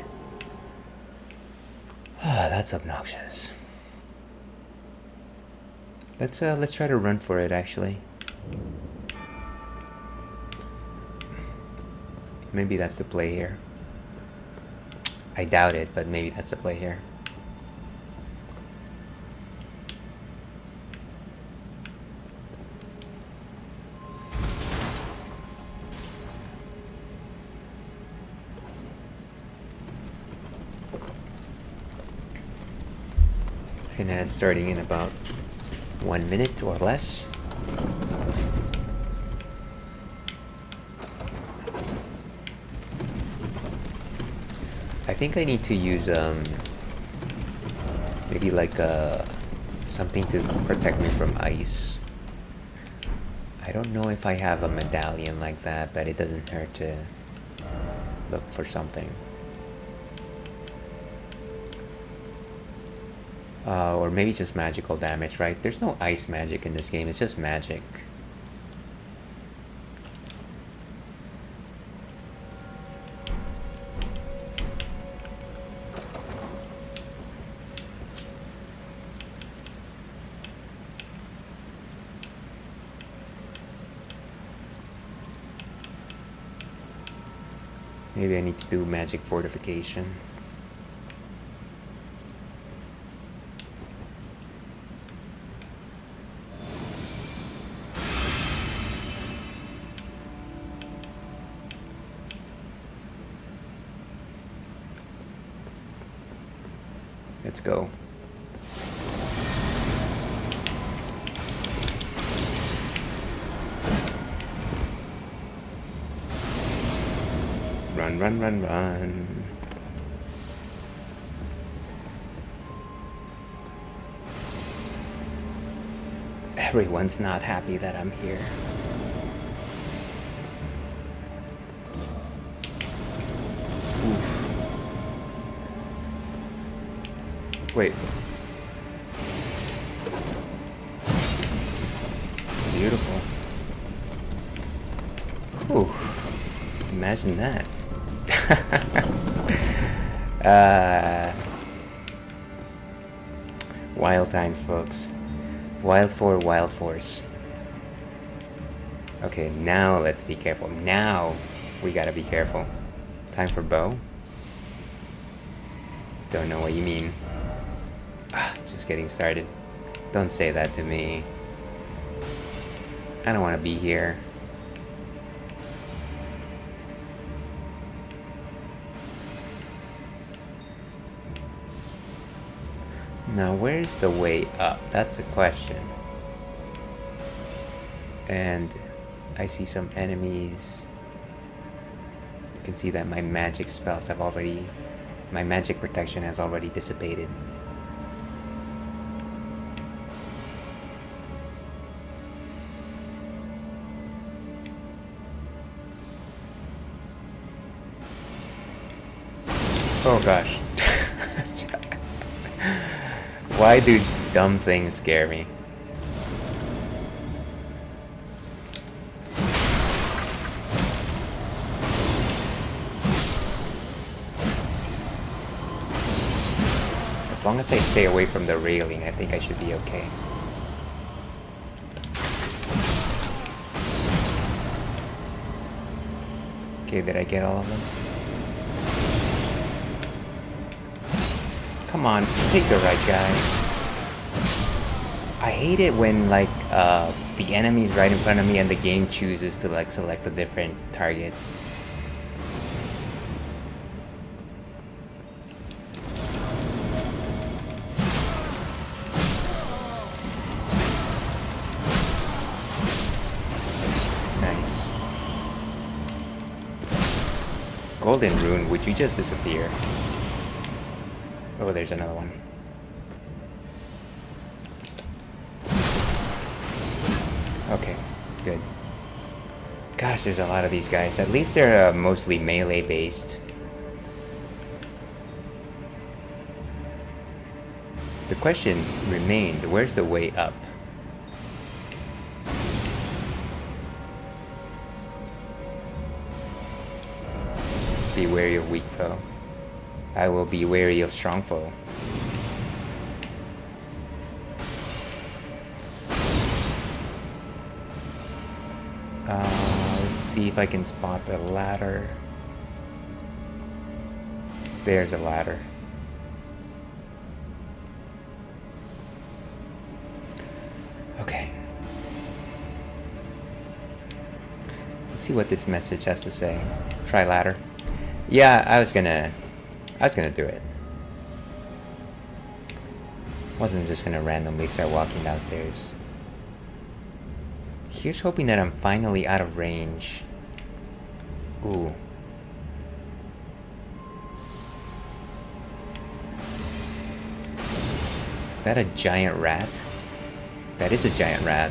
Ah, that's obnoxious. Let's try to run for it actually. Maybe that's the play here. I doubt it, but maybe that's the play here. And then starting in about 1 minute or less. I think I need to use maybe like something to protect me from ice. I don't know if I have a medallion like that, but it doesn't hurt to look for something. Or maybe just magical damage, right? There's no ice magic in this game, it's just magic. Maybe I need to do magic fortification. Let's go. Run, run, run, run. Everyone's not happy that I'm here. Oof. Wait. Beautiful. Ooh. Imagine that. Wild times, folks. Wild force. Okay, now let's be careful. Now we gotta be careful. Time for bow? Don't know what you mean. Just getting started. Don't say that to me. I don't want to be here. Now, where's the way up? That's the question. And I see some enemies. You can see that my magic spells have already... My magic protection has already dissipated. Oh gosh. Why do dumb things scare me? As long as I stay away from the railing, I think I should be okay. Okay, did I get all of them? Come on, pick the right guy. I hate it when like the enemy's right in front of me and the game chooses to like select a different target. Nice. Golden Rune, would you just disappear? Oh, there's another one. Okay, good. Gosh, there's a lot of these guys. At least they're mostly melee based. The question remains, where's the way up? Be wary of weak foe. I will be wary of strong foe. Let's see if I can spot a ladder. There's a ladder. Okay. Let's see what this message has to say. Try ladder. Yeah, I was gonna do it. Wasn't just gonna randomly start walking downstairs. Here's hoping that I'm finally out of range. Ooh. That a giant rat? That is a giant rat.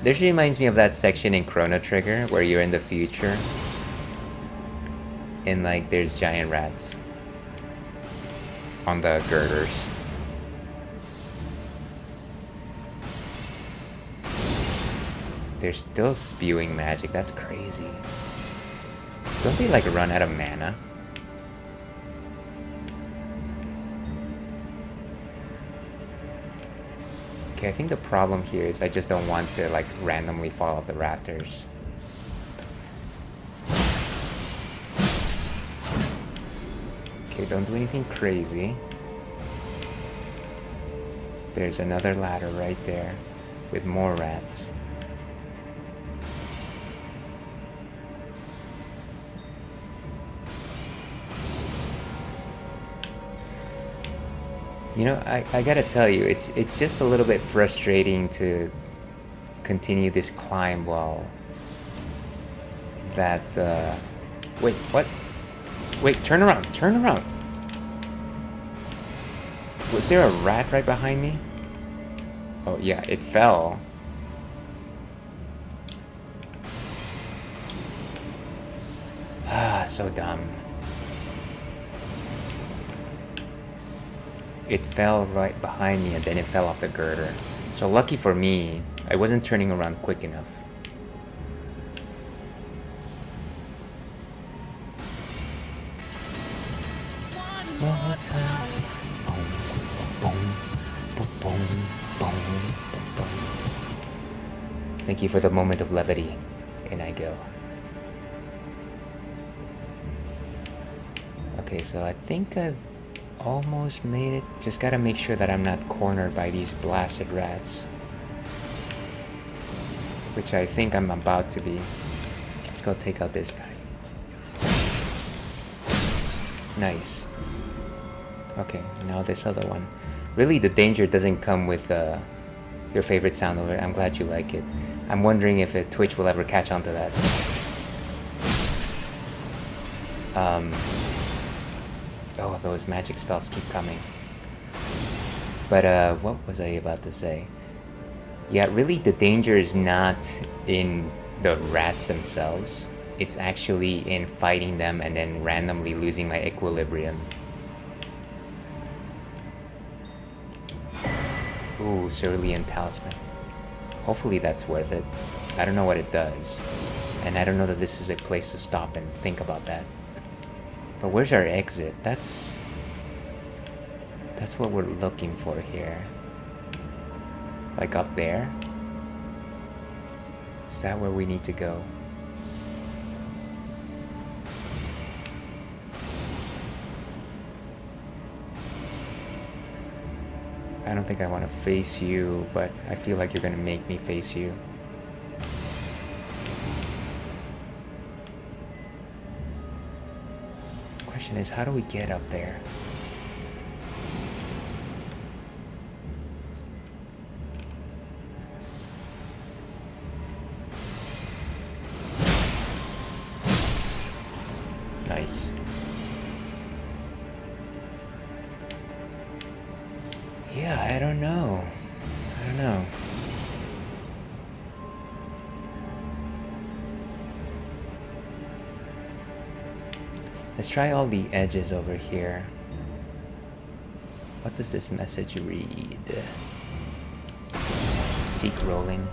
This reminds me of that section in Chrono Trigger where you're in the future and like there's giant rats on the girders. They're still spewing magic. That's crazy. Don't they like run out of mana? Okay, I think the problem here is I just don't want to like randomly fall off the rafters. Okay, don't do anything crazy. There's another ladder right there with more rats. You know, I gotta tell you, it's just a little bit frustrating to continue this climb while that, wait, what? Wait, turn around, turn around! Was there a rat right behind me? Oh yeah, it fell. Ah, so dumb. It fell right behind me and then it fell off the girder. So lucky for me, I wasn't turning around quick enough. One more time. Boom, boom, boom, boom, boom, boom. Thank you for the moment of levity. In I go. Okay, so I think I've almost made it. Just gotta make sure that I'm not cornered by these blasted rats. Which I think I'm about to be. Let's go take out this guy. Nice. Okay, now this other one. Really, the danger doesn't come with your favorite sound alert. I'm glad you like it. I'm wondering if Twitch will ever catch on to that. Oh, those magic spells keep coming. But what was I about to say? Yeah, really the danger is not in the rats themselves. It's actually in fighting them and then randomly losing my equilibrium. Ooh, Cerulean Talisman. Hopefully that's worth it. I don't know what it does. And I don't know that this is a place to stop and think about that. But where's our exit? That's what we're looking for here. Like up there? Is that where we need to go? I don't think I want to face you, but I feel like you're gonna make me face you. Question is, how do we get up there? Nice. Yeah, I don't know. I don't know. Let's try all the edges over here. What does this message read? Seek rolling.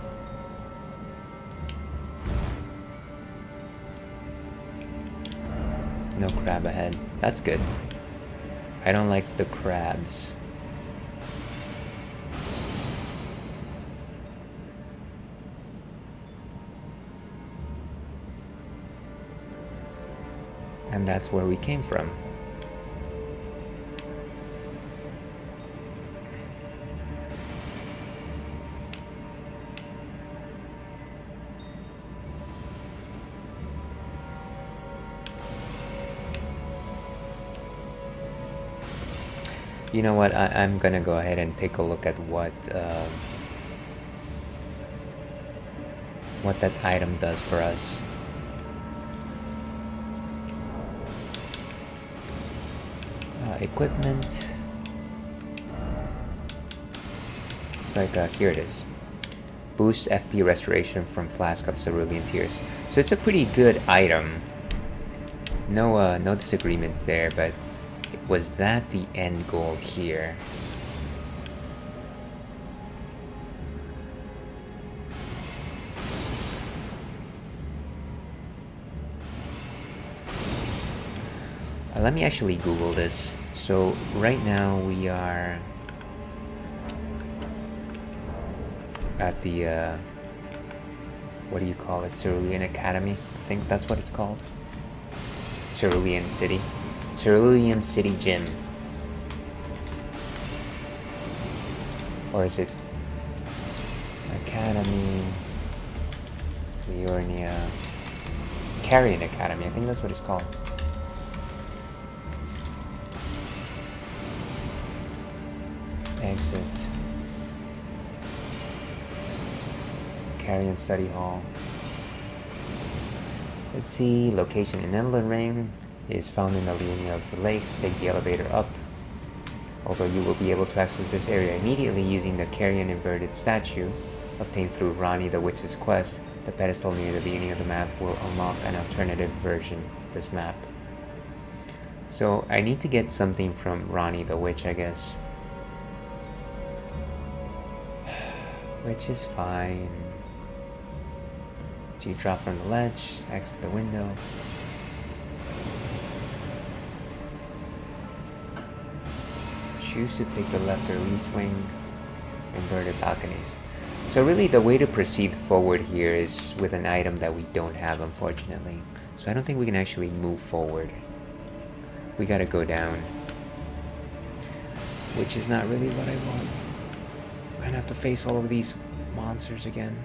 No crab ahead. That's good. I don't like the crabs. And that's where we came from. You know what? I'm gonna go ahead and take a look at what that item does for us. Equipment. It's like here it is. Boost FP restoration from Flask of Cerulean Tears. So it's a pretty good item. No disagreements there, but was that the end goal here? Let me actually Google this. So right now we are at the what do you call it? Cerulean Academy. I think that's what it's called. Cerulean City. Cerulean City Gym. Or is it Academy? Liornia. Carrion Academy, I think that's what it's called. Exit. Carrion Study Hall. Let's see, location in Inland Ring is found in the linear of the lakes. Take the elevator up. Although you will be able to access this area immediately using the Carrion inverted statue obtained through Ronnie the Witch's quest, the pedestal near the beginning of the map will unlock an alternative version of this map. So I need to get something from Ronnie the Witch, I guess. Which is fine. So you drop from the ledge, exit the window. Choose to take the left or east wing. Inverted balconies. So really the way to proceed forward here is with an item that we don't have, unfortunately. So I don't think we can actually move forward. We gotta go down. Which is not really what I want. I'm gonna have to face all of these monsters again.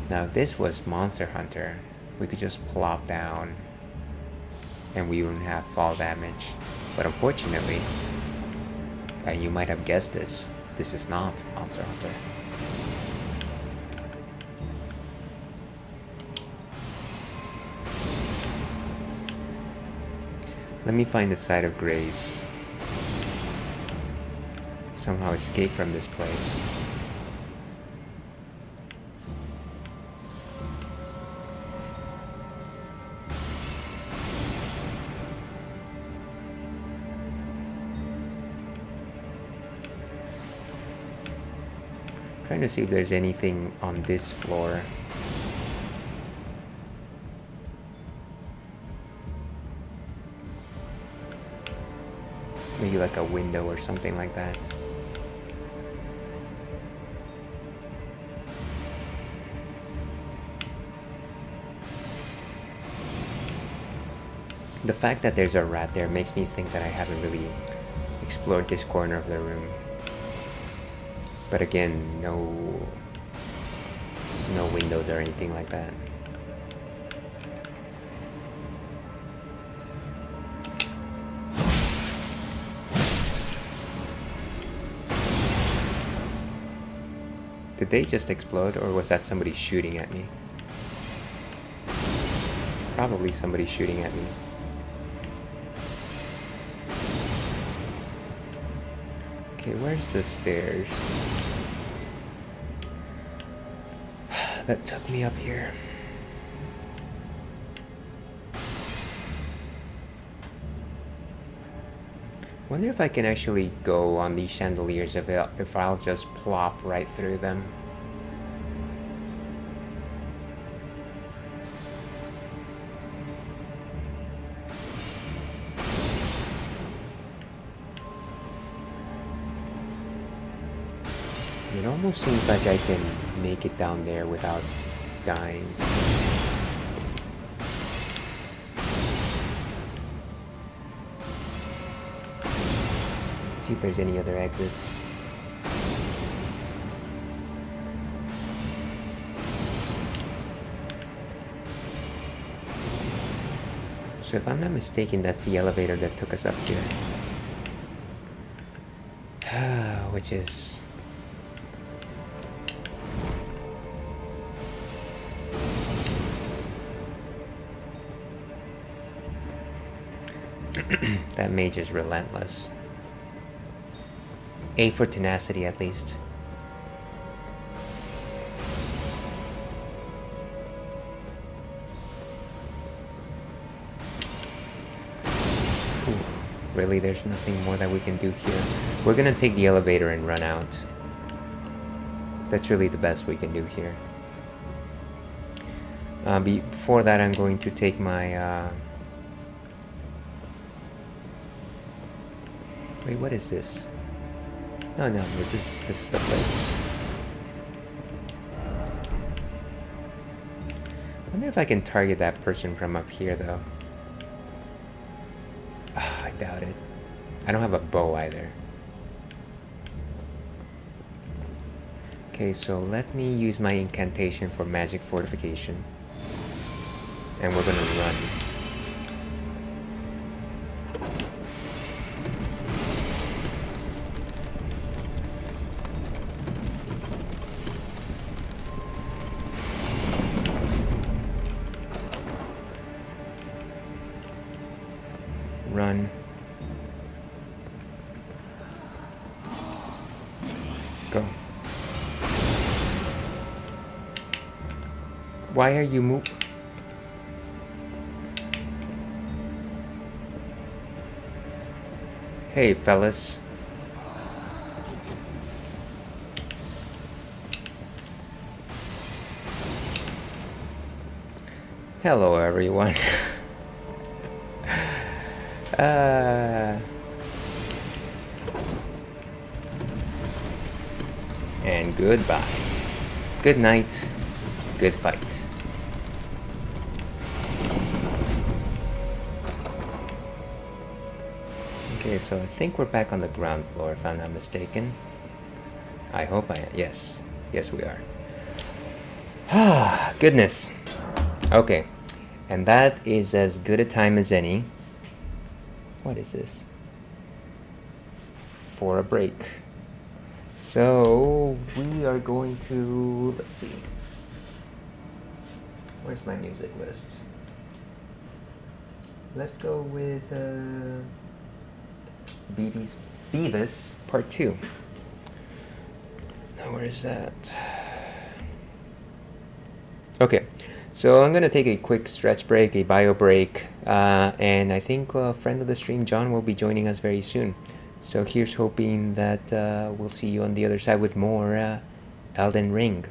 Now if this was Monster Hunter, we could just plop down and we wouldn't have fall damage. But unfortunately, and you might have guessed this is not Monster Hunter. Let me find the site of grace. Somehow escape from this place. Trying to see if there's anything on this floor. Maybe like a window or something like that. The fact that there's a rat there makes me think that I haven't really explored this corner of the room. But again, no windows or anything like that. Did they just explode, or was that somebody shooting at me? Probably somebody shooting at me. Okay, where's the stairs that took me up here? Wonder if I can actually go on these chandeliers if I'll just plop right through them. It almost seems like I can make it down there without dying. Let's see if there's any other exits. So if I'm not mistaken, that's the elevator that took us up here. Which is... that mage is relentless. A for tenacity, at least. Ooh, really, there's nothing more that we can do here. We're gonna take the elevator and run out. That's really the best we can do here. Before that, I'm going to take my... Wait, what is this? No, this is the place. if I can target that person from up here, though. Ah, I doubt it. I don't have a bow either. Okay, so let me use my incantation for magic fortification. And we're gonna run. Run. Go. Why are you moving? Hey, fellas. Hello, everyone. And goodbye. Good night. Good fight. Okay, so I think we're back on the ground floor, if I'm not mistaken. I hope yes. Yes, we are. Ah, goodness. Okay, and that is as good a time as any. What is this? For a break. So we are going to, let's see. Where's my music list? Let's go with Beavis Part 2. Now where is that? Okay, so I'm gonna take a quick stretch break, a bio break, and I think a friend of the stream, John, will be joining us very soon. So here's hoping that we'll see you on the other side with more Elden Ring.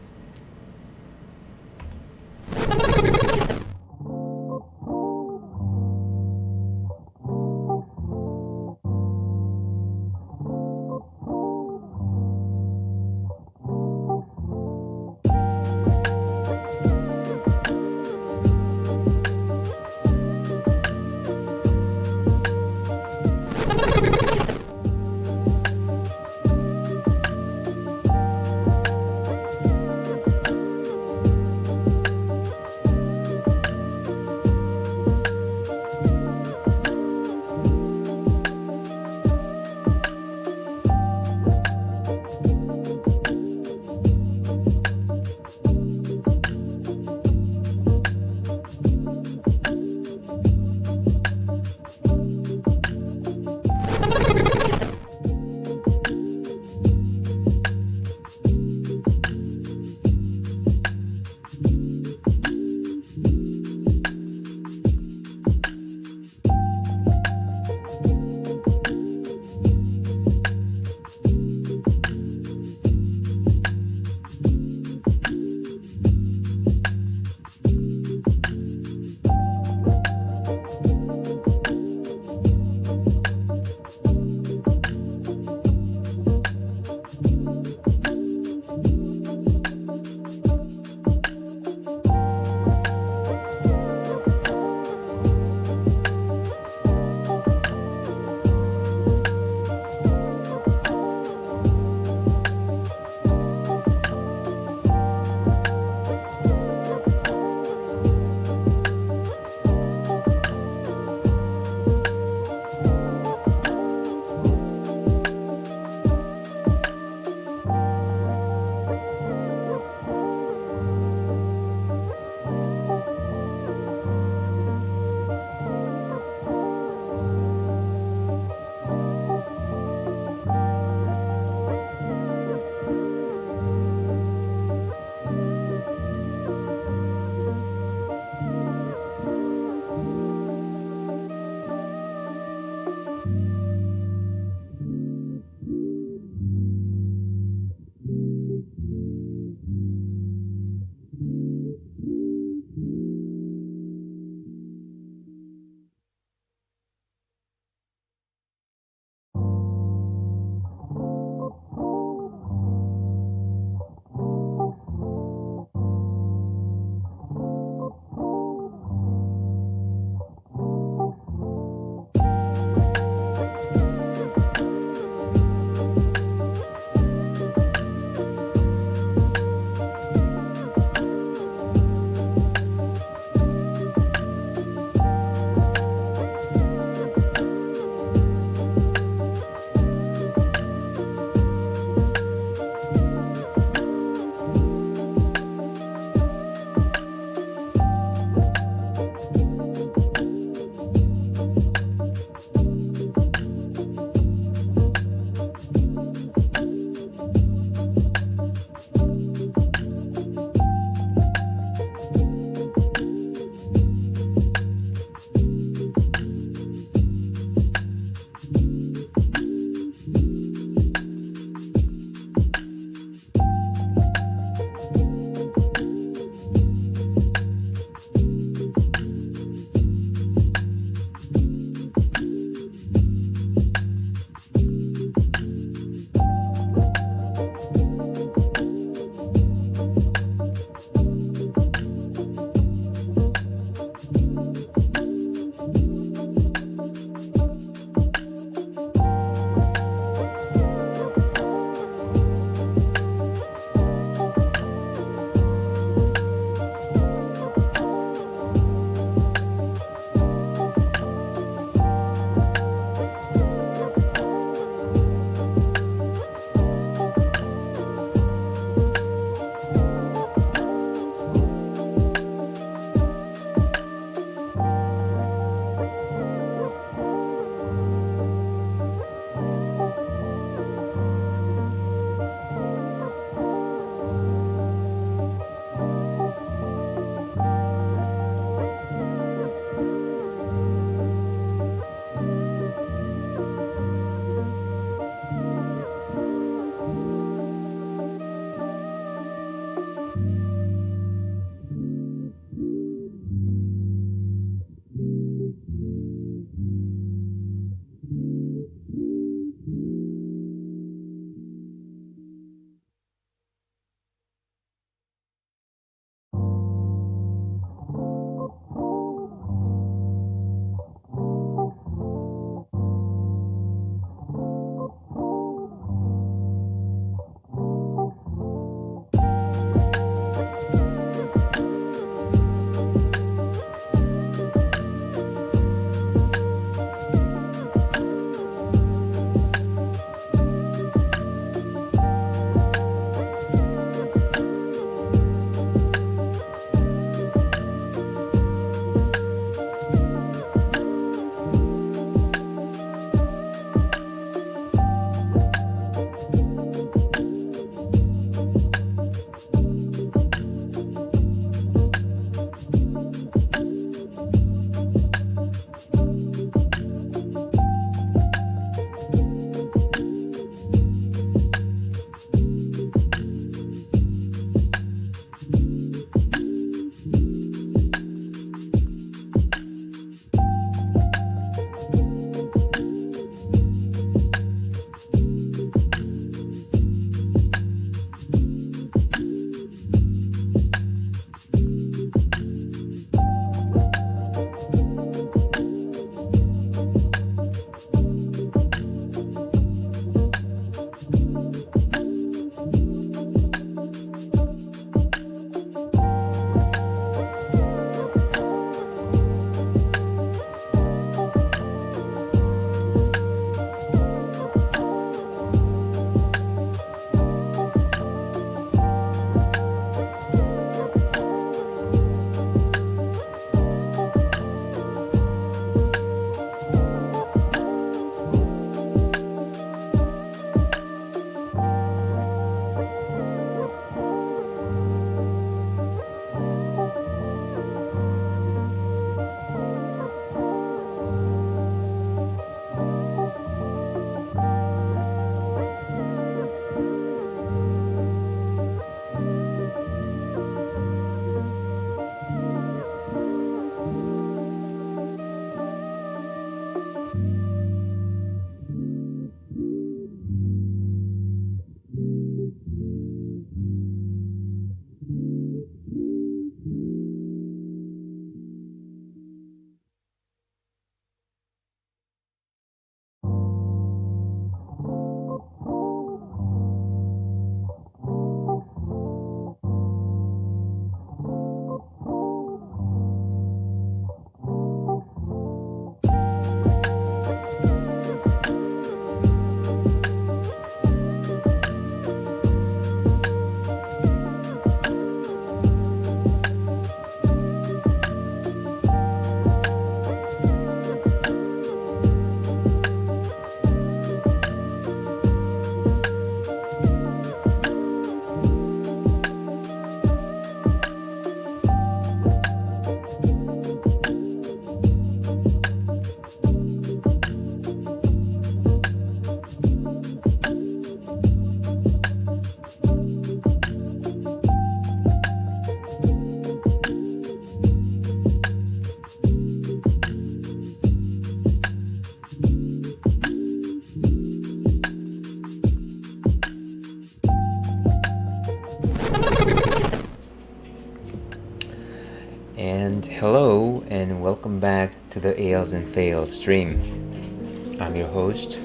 And hello, and welcome back to the Ales and Fails stream. I'm your host,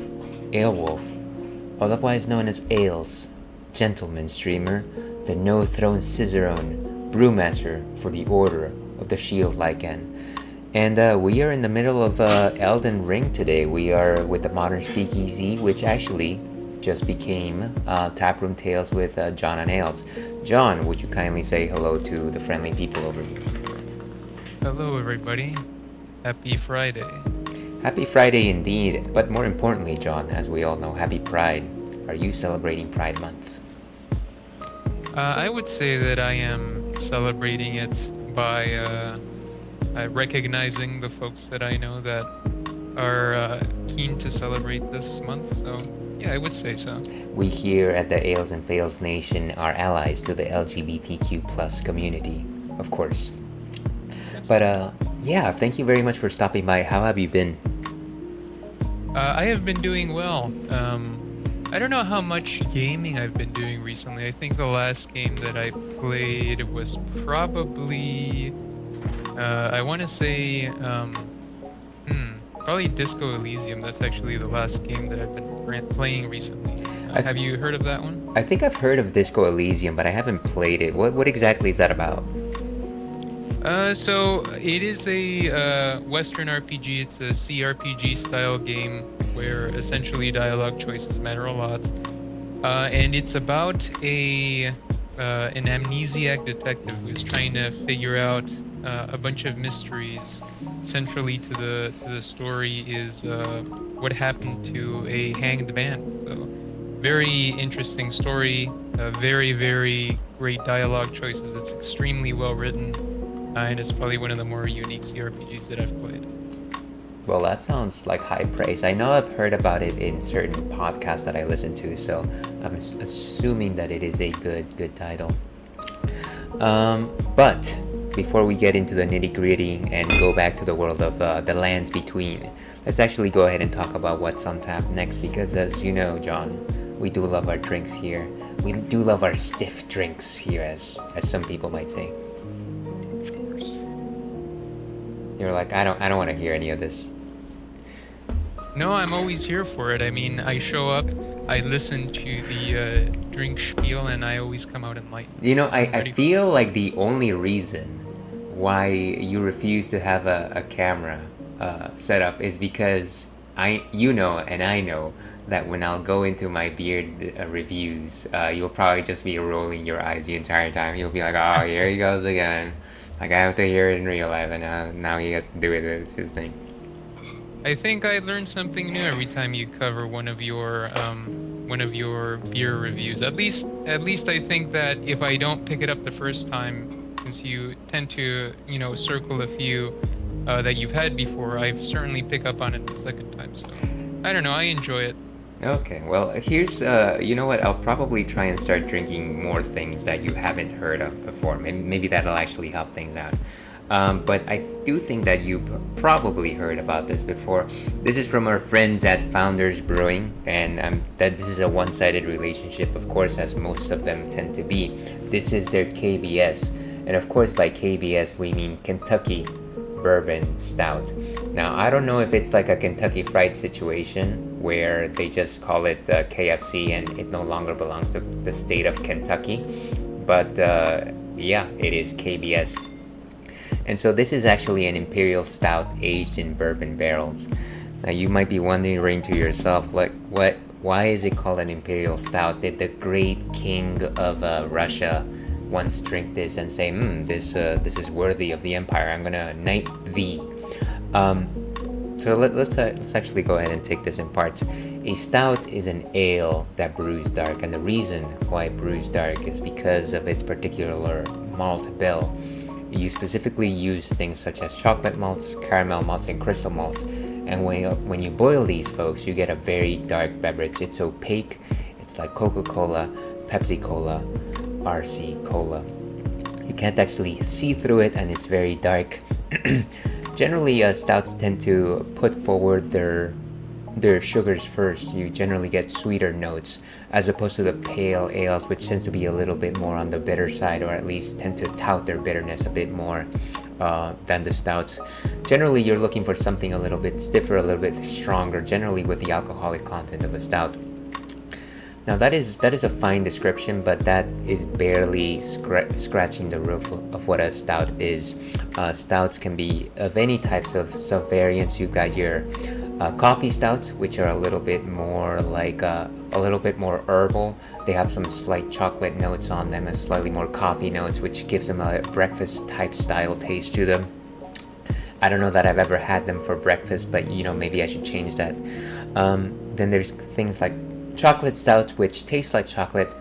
Aelwolf, otherwise known as Ales, gentleman streamer, the no-throne Cicerone, brewmaster for the Order of the Shield Lycan. And we are in the middle of Elden Ring today. We are with the Modern Speakeasy, which actually just became Taproom Tales with John and Ales. John, would you kindly say hello to the friendly people over here? Hello, everybody. Happy Friday. Happy Friday indeed, but more importantly, John, as we all know, happy Pride. Are you celebrating Pride Month? I would say that I am celebrating it by recognizing the folks that I know that are keen to celebrate this month. So, yeah, I would say so. We here at the Ales and Fails Nation are allies to the LGBTQ plus community, of course. But yeah, thank you very much for stopping by. How have you been? I have been doing well. I don't know how much gaming I've been doing recently. I think the last game that I played was probably, I want to say, probably Disco Elysium. That's actually the last game that I've been playing recently. Have you heard of that one? I think I've heard of Disco Elysium, but I haven't played it. What exactly is that about? So it is a Western RPG. It's a CRPG style game where essentially dialogue choices matter a lot, and it's about an amnesiac detective who's trying to figure out a bunch of mysteries. Centrally to the story is what happened to a hanged man. So very interesting story. Very, very great dialogue choices. It's extremely well written. And it's probably one of the more unique CRPGs that I've played. Well, that sounds like high praise. I know I've heard about it in certain podcasts that I listen to, so I'm assuming that it is a good title. But before we get into the nitty-gritty and go back to the world of the lands between, let's actually go ahead and talk about what's on tap next, because as you know, John, we do love our drinks here. We do love our stiff drinks here, as some people might say. You're like, I don't want to hear any of this. No, I'm always here for it. I mean, I show up, I listen to the drink spiel, and I always come out enlightened. You know, I feel like the only reason why you refuse to have a camera set up is because you know and I know that when I'll go into my beard reviews, you'll probably just be rolling your eyes the entire time. You'll be like, oh, here he goes again. Like, I have to hear it in real life, and now he has to do it. It's his thing. I think I learn something new every time you cover one of your beer reviews. At least I think that if I don't pick it up the first time, since you tend to circle a few that you've had before, I've certainly pick up on it the second time. So I don't know. I enjoy it. Okay, well, here's, you know what, I'll probably try and start drinking more things that you haven't heard of before. Maybe that'll actually help things out. But I do think that you probably heard about this before. This is from our friends at Founders Brewing, and that this is a one-sided relationship, of course, as most of them tend to be. This is their KBS, and of course by KBS we mean Kentucky Bourbon Stout. Now, I don't know if it's like a Kentucky Fried situation where they just call it KFC and it no longer belongs to the state of Kentucky, but yeah, it is KBS. And so this is actually an imperial stout aged in bourbon barrels. Now, you might be wondering to yourself, why is it called an imperial stout? Did the great king of Russia once drink this and say, this is worthy of the empire, I'm gonna knight thee? So let's actually go ahead and take this in parts. A stout is an ale that brews dark, and the reason why it brews dark is because of its particular malt bill. You specifically use things such as chocolate malts, caramel malts, and crystal malts. And when you boil these, folks, you get a very dark beverage. It's opaque. It's like Coca-Cola, Pepsi-Cola, RC Cola. You can't actually see through it, and it's very dark. Generally, stouts tend to put forward their sugars first. You generally get sweeter notes as opposed to the pale ales, which tends to be a little bit more on the bitter side, or at least tend to tout their bitterness a bit more. than the stouts. Generally, you're looking for something a little bit stiffer, a little bit stronger, generally with the alcoholic content of a stout. Now that is a fine description, but that is barely scratching the roof of what a stout is. Stouts can be of any types of sub-variants. You've got your coffee stouts, which are a little bit more like a little bit more herbal. They have some slight chocolate notes on them and slightly more coffee notes, which gives them a breakfast type style taste to them. I don't know that I've ever had them for breakfast, but maybe I should change that. Then there's things like chocolate stouts, which taste like chocolate,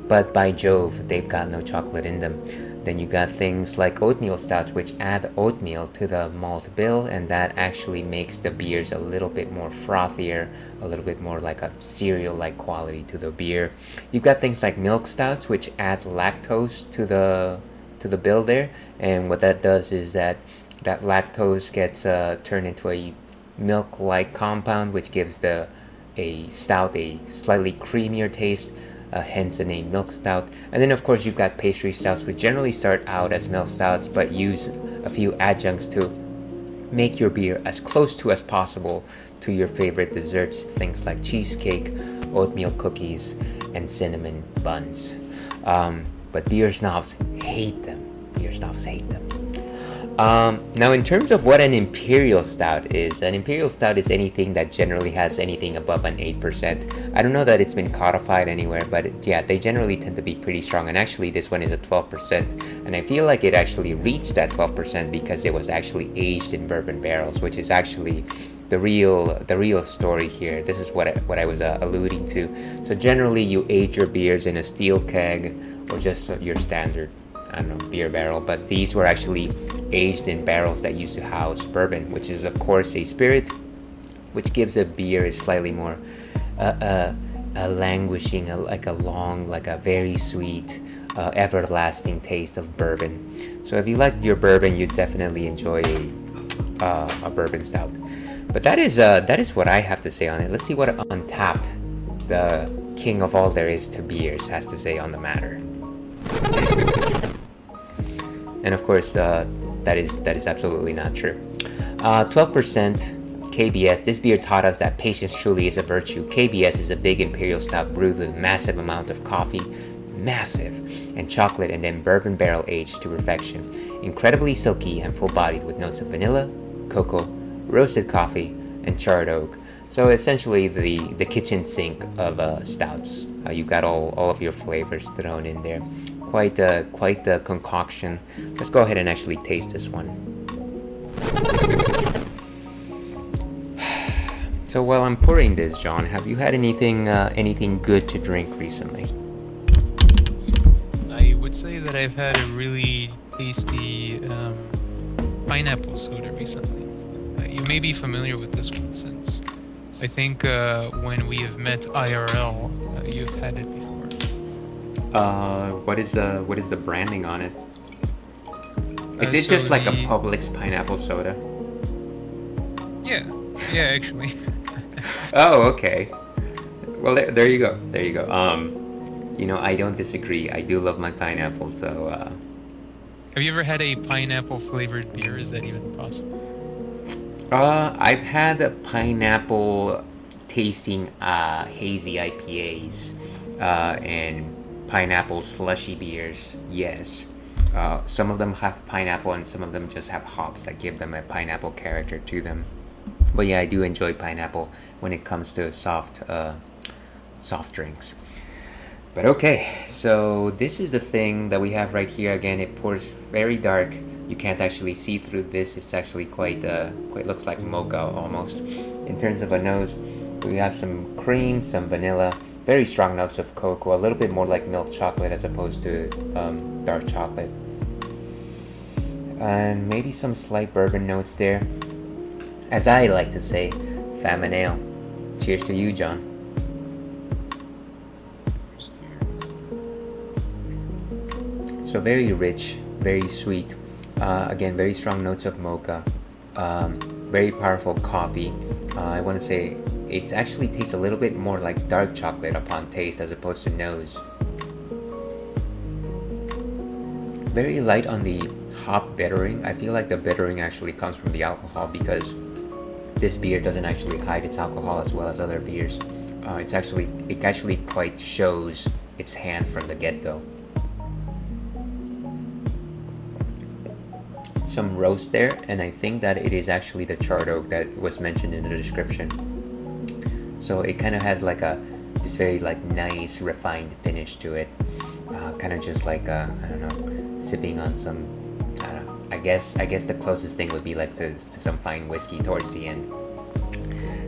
but by Jove, they've got no chocolate in them. Then you got things like oatmeal stouts, which add oatmeal to the malt bill, and that actually makes the beers a little bit more frothier, a little bit more like a cereal-like quality to the beer. You've got things like milk stouts, which add lactose to the bill there, and what that does is that lactose gets turned into a milk-like compound, which gives a stout a slightly creamier taste, hence the name milk stout. And then of course you've got pastry stouts, which generally start out as milk stouts but use a few adjuncts to make your beer as close to as possible to your favorite desserts, things like cheesecake, oatmeal cookies, and cinnamon buns. But beer snobs hate them. Now in terms of what an imperial stout is anything that generally has anything above an 8%. I don't know that it's been codified anywhere, but yeah, they generally tend to be pretty strong, and actually this one is at 12%, and I feel like it actually reached that 12% because it was actually aged in bourbon barrels, which is actually the real story here. This is what I was alluding to. So generally you age your beers in a steel keg or just your standard, I don't know, beer barrel, but these were actually aged in barrels that used to house bourbon, which is of course a spirit which gives a beer a slightly more a languishing, like a very sweet, everlasting taste of bourbon. So if you like your bourbon, you definitely enjoy a bourbon stout. But that is what I have to say on it. Let's see what Untapped, the king of all there is to beers, has to say on the matter. And of course, that is absolutely not true. 12% KBS. This beer taught us that patience truly is a virtue. KBS is a big imperial stout brewed with a massive amount of coffee, and chocolate, and then bourbon barrel aged to perfection. Incredibly silky and full-bodied with notes of vanilla, cocoa, roasted coffee, and charred oak. So essentially the kitchen sink of stouts. You got all of your flavors thrown in there. Quite the concoction. Let's go ahead and actually taste this one. So while I'm pouring this, John, have you had anything good to drink recently? I would say that I've had a really tasty pineapple soda recently. You may be familiar with this one, since I think when we have met IRL, you've had it before. What is the branding on it? Is it just like a Publix pineapple soda? Yeah, actually. Oh, okay. Well, there you go. I don't disagree. I do love my pineapple, so. Have you ever had a pineapple flavored beer? Is that even possible? I've had pineapple tasting hazy IPAs and pineapple slushy beers. Yes. Some of them have pineapple and some of them just have hops that give them a pineapple character to them. But yeah, I do enjoy pineapple when it comes to soft drinks. But okay, so this is the thing that we have right here. Again, it pours very dark. You can't actually see through this. It's actually quite looks like mocha almost. In terms of a nose, we have some cream, some vanilla, very strong notes of cocoa, a little bit more like milk chocolate as opposed to dark chocolate, and maybe some slight bourbon notes there. As I like to say, famine ale. Cheers to you, John. So very rich, very sweet. Again, very strong notes of mocha. Very powerful coffee. I want to say it actually tastes a little bit more like dark chocolate upon taste as opposed to nose. Very light on the hop bittering. I feel like the bittering actually comes from the alcohol because this beer doesn't actually hide its alcohol as well as other beers. It actually quite shows its hand from the get-go. Some roast there, and I think that it is actually the charred oak that was mentioned in the description. So it kind of has like this very like nice refined finish to it. Kind of just like I don't know, sipping on some. I don't know. I guess the closest thing would be like to some fine whiskey towards the end.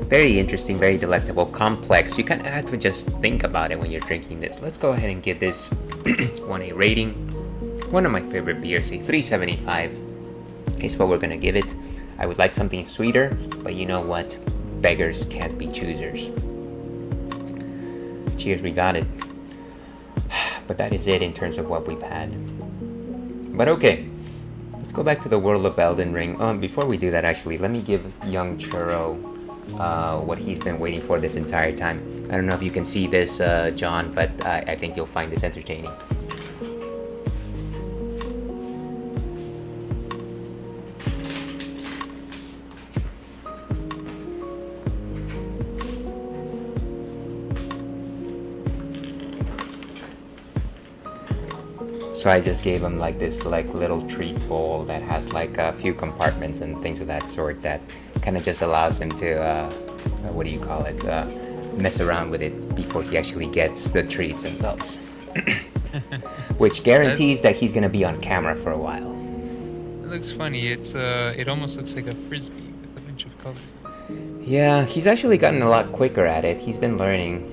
Very interesting, very delectable, complex. You kind of have to just think about it when you're drinking this. Let's go ahead and give this one a rating. One of my favorite beers, a 3.75 is what we're gonna give it. I would like something sweeter, but you know what? Beggars can't be choosers. Cheers, we got it. But that is it in terms of what we've had. But okay, let's go back to the world of Elden Ring. Before we do that, actually, let me give young Churro what he's been waiting for this entire time. I don't know if you can see this, John, but I think you'll find this entertaining. So I just gave him like this like little treat bowl that has like a few compartments and things of that sort that kind of just allows him to what do you call it, mess around with it before he actually gets the treats themselves. Which guarantees that he's gonna be on camera for a while. It looks funny. It almost looks like a frisbee with a bunch of colors. Yeah, he's actually gotten a lot quicker at it. He's been learning.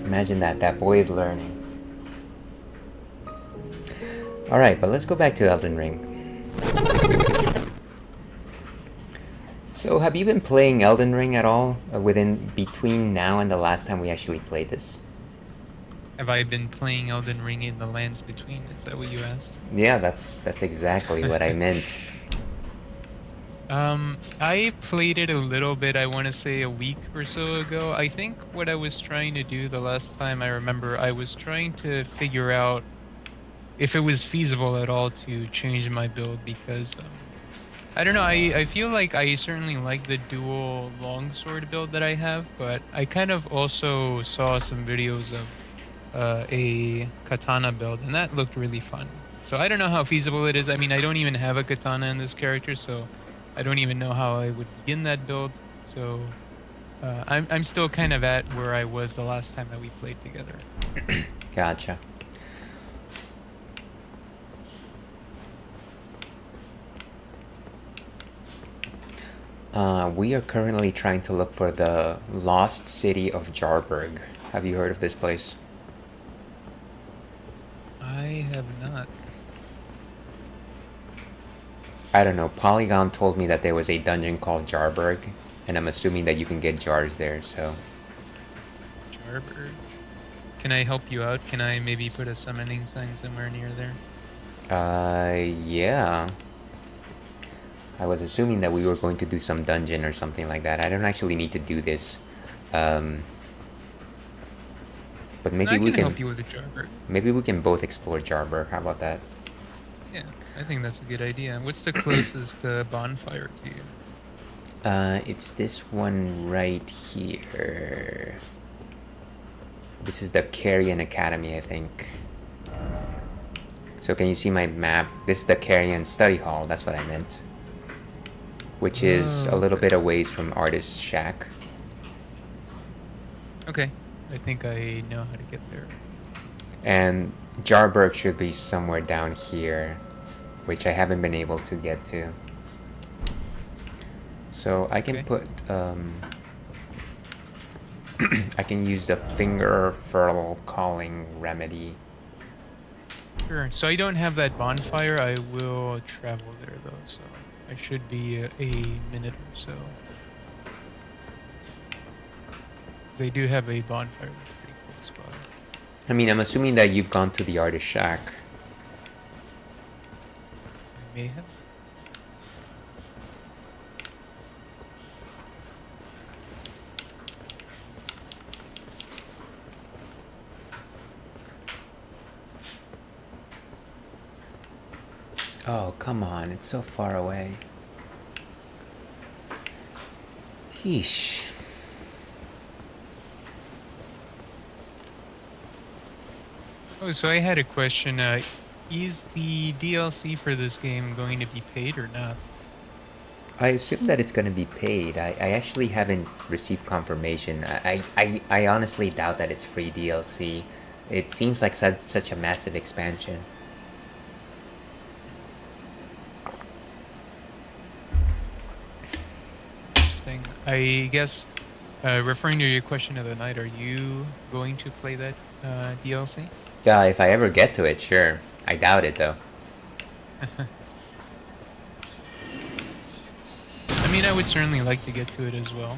Imagine that boy is learning. Alright, but let's go back to Elden Ring. So, have you been playing Elden Ring at all between now and the last time we actually played this? Have I been playing Elden Ring in the lands between? Is that what you asked? Yeah, that's exactly what I meant. I played it a little bit, I want to say a week or so ago. I think what I was trying to do the last time I remember, I was trying to figure out if it was feasible at all to change my build because I don't know, I feel like I certainly like the dual longsword build that I have, but I kind of also saw some videos of a katana build and that looked really fun. So I don't know how feasible it is. I mean, I don't even have a katana in this character, so I don't even know how I would begin that build. So I'm still kind of at where I was the last time that we played together. Gotcha. We are currently trying to look for the lost city of Jarburg. Have you heard of this place? I have not. I don't know. Polygon told me that there was a dungeon called Jarburg, and I'm assuming that you can get jars there, so... Jarburg? Can I help you out? Can I maybe put a summoning sign somewhere near there? Yeah. I was assuming that we were going to do some dungeon or something like that. I don't actually need to do this. But maybe we can help you with the Jarburg. Maybe we can both explore Jarburg. How about that? Yeah, I think that's a good idea. What's the closest bonfire to you? It's this one right here. This is the Carrion Academy, I think. So can you see my map? This is the Carrion Study Hall. That's what I meant. Which is a little bit away from Artist's Shack. Okay, I think I know how to get there. And Jarburg should be somewhere down here, which I haven't been able to get to. So I can put, I can use the Finger Furl Calling Remedy. Sure, so I don't have that bonfire. I will travel there though, so I should be a minute or so. They do have a bonfire that's pretty close by. I mean, I'm assuming that you've gone to the Artist Shack. I may have. Oh, come on, it's so far away. Yeesh. Oh, so I had a question. Is the DLC for this game going to be paid or not? I assume that it's gonna be paid. I actually haven't received confirmation. I honestly doubt that it's free DLC. It seems like such a massive expansion. Interesting. I guess, referring to your question of the night, are you going to play that DLC? Yeah, if I ever get to it, sure. I doubt it though. I mean, I would certainly like to get to it as well.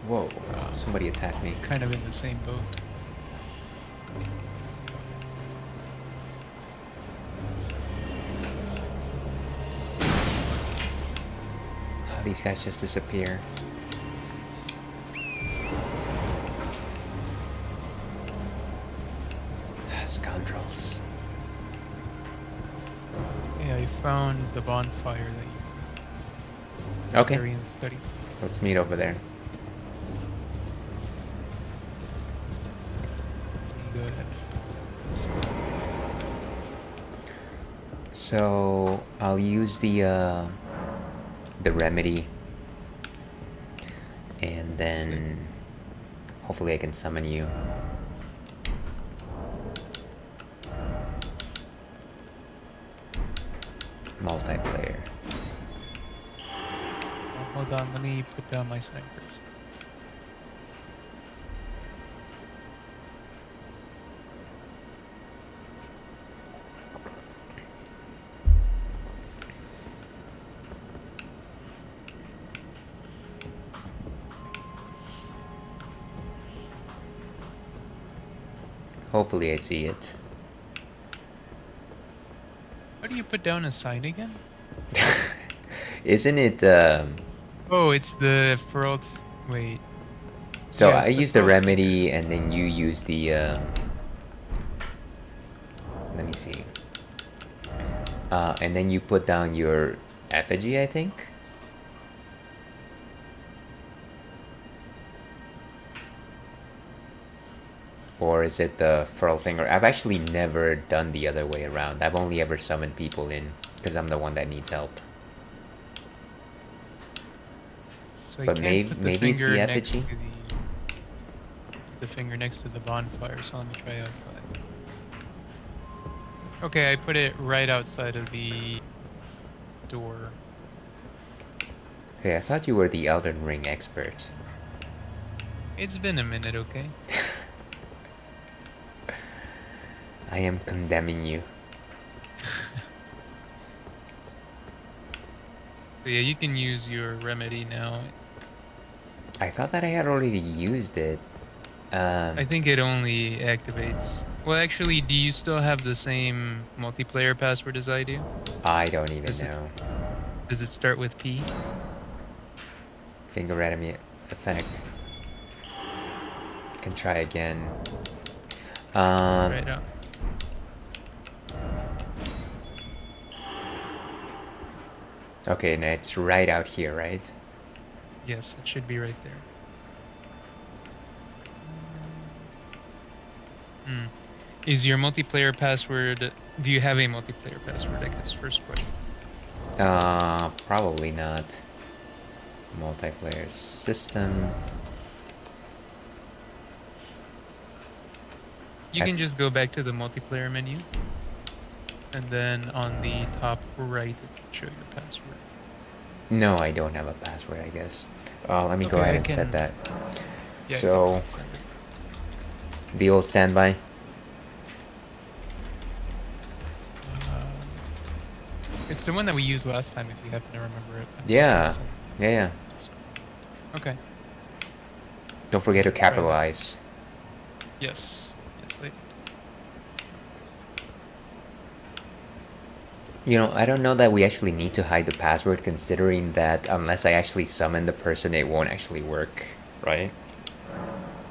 Whoa, somebody attacked me. Kind of in the same boat. These guys just disappear. Scoundrels. Yeah, I found the bonfire that you Okay, carry in the study. let's meet over there. Go ahead. So I'll use the remedy, and then hopefully I can summon you. Multiplayer. Oh, hold on, let me put down my snipers. Hopefully I see it. How do you put down a sign again? Isn't it Oh, it's the furled. Wait. so Yeah, I it's the use the furled remedy and then you use the let me see. And then you put down your effigy, I think. Or is it the furl finger? I've actually never done the other way around. I've only ever summoned people in because I'm the one that needs help. So I But can't maybe put the maybe it's finger the next effigy. to the finger next to the bonfire. So let me try outside. Okay, I put it right outside of the door. Okay, I thought you were the Elden Ring expert. It's been a minute, okay? I am condemning you. So yeah, you can use your remedy now. I thought that I had already used it. I think it only activates. Well, actually, do you still have the same multiplayer password as I do? I don't even Does it know. does it start with P? Finger enemy effect. Can try again. Right out. Okay, and it's right out here, right? Yes, it should be right there. Hmm. Is your multiplayer password? Do you have a multiplayer password? I guess first question. Probably not. Multiplayer system. You can just go back to the multiplayer menu, and then on the top right, it should show your password. No, I don't have a password, I guess. Let me go Okay, ahead I and set can- that. Yeah, So, send it. the old standby. It's the one that we used last time. If you happen to remember it. Yeah, yeah. Okay. Don't forget to capitalize. Yes. Yes. You know, I don't know that we actually need to hide the password, considering that unless I actually summon the person, it won't actually work, right?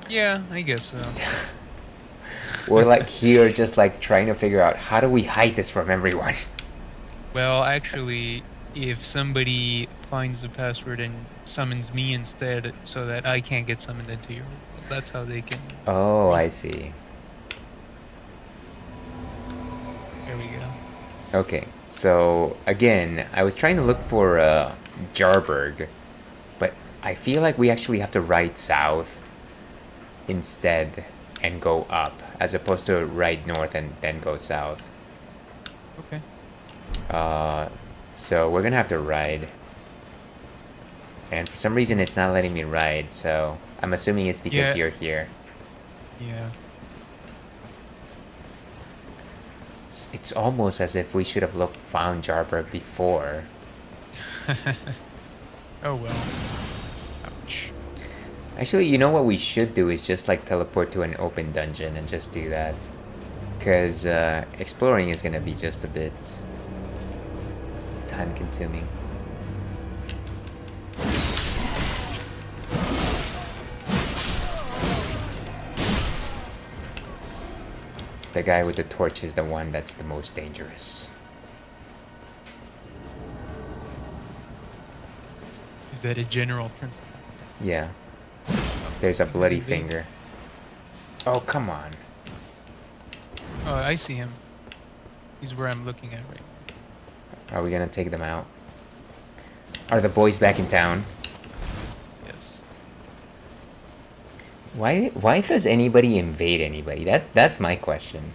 Yeah, I guess so. We're like here just like trying to figure out how do we hide this from everyone. Well, actually, if somebody finds the password and summons me instead, so that I can't get summoned into your world, that's how they can. Oh, I see. There we go. Okay, so again, I was trying to look for Jarberg, but I feel like we actually have to ride south instead and go up, as opposed to ride north and then go south. Okay. So we're gonna have to ride. And for some reason it's not letting me ride, so I'm assuming it's because Yeah. you're here. Yeah. It's almost as if we should have found Jarberg before. Oh well. Ouch. Actually, you know what we should do is just like teleport to an open dungeon and just do that. Because exploring is gonna be just a bit time consuming. The guy with the torch is the one that's the most dangerous. Is that a general principle? Yeah. There's a bloody Maybe. finger. Oh, come on. Oh, I see him. He's where I'm looking at right now. Are we gonna take them out? Are the boys back in town? Yes. Why does anybody invade anybody? That's my question.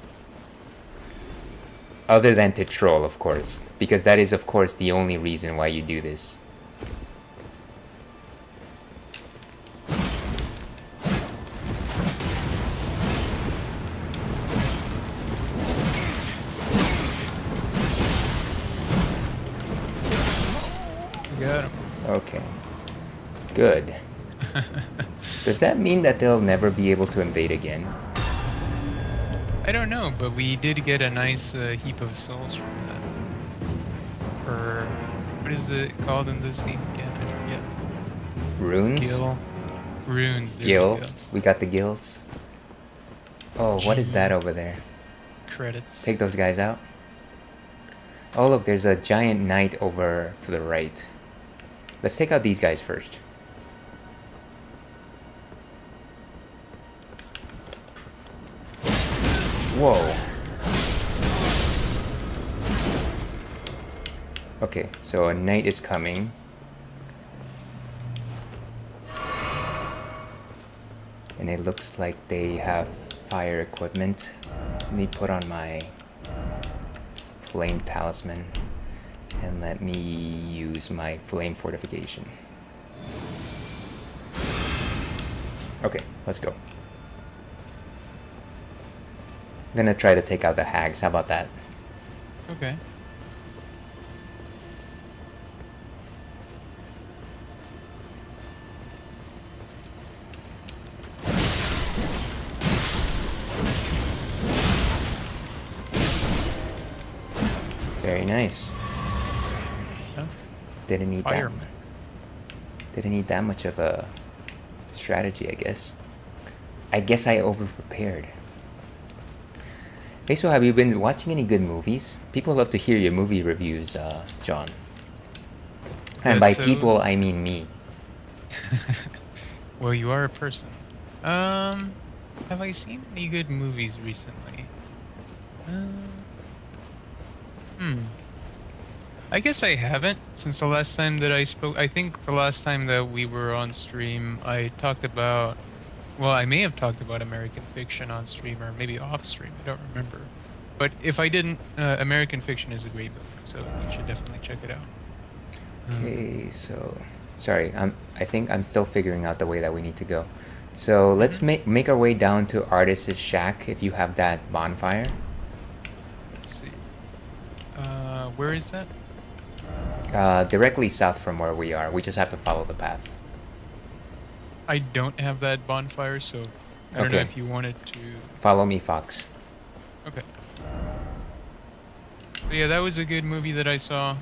Other than to troll, of course. Because that is, of course, the only reason why you do this. We got him. Okay. Good. Does that mean that they'll never be able to invade again? I don't know, but we did get a nice heap of souls from that. Or what is it called in this game again? I forget. Runes? Gil. Runes. There Gil? we go. We got the gills. Oh, what is that over there? Credits. Take those guys out. Oh, look, there's a giant knight over to the right. Let's take out these guys first. Whoa. Okay, so a knight is coming. And it looks like they have fire equipment. Let me put on my flame talisman. And let me use my flame fortification. Okay, let's go. I'm gonna try to take out the hags. How about that? Okay. Very nice. Yeah. Didn't need Fireman. that. Didn't need that much of a strategy, I guess. I guess I over-prepared. Hey, so have you been watching any good movies? People love to hear your movie reviews, John. And by So- people, I mean me. Well, you are a person. Have I seen any good movies recently? I guess I haven't since the last time that I spoke. I think the last time that we were on stream, I talked about. Well, I may have talked about American Fiction on stream or maybe off stream. I don't remember. But if I didn't, American Fiction is a great movie, so you should definitely check it out. Okay, so sorry, I think I'm still figuring out the way that we need to go. So let's make our way down to Artist's Shack if you have that bonfire. Let's see. Where is that? Directly south from where we are. We just have to follow the path. I don't have that bonfire, so I don't know Okay. if you wanted to. Follow me, Fox. Okay. But yeah, that was a good movie that I saw.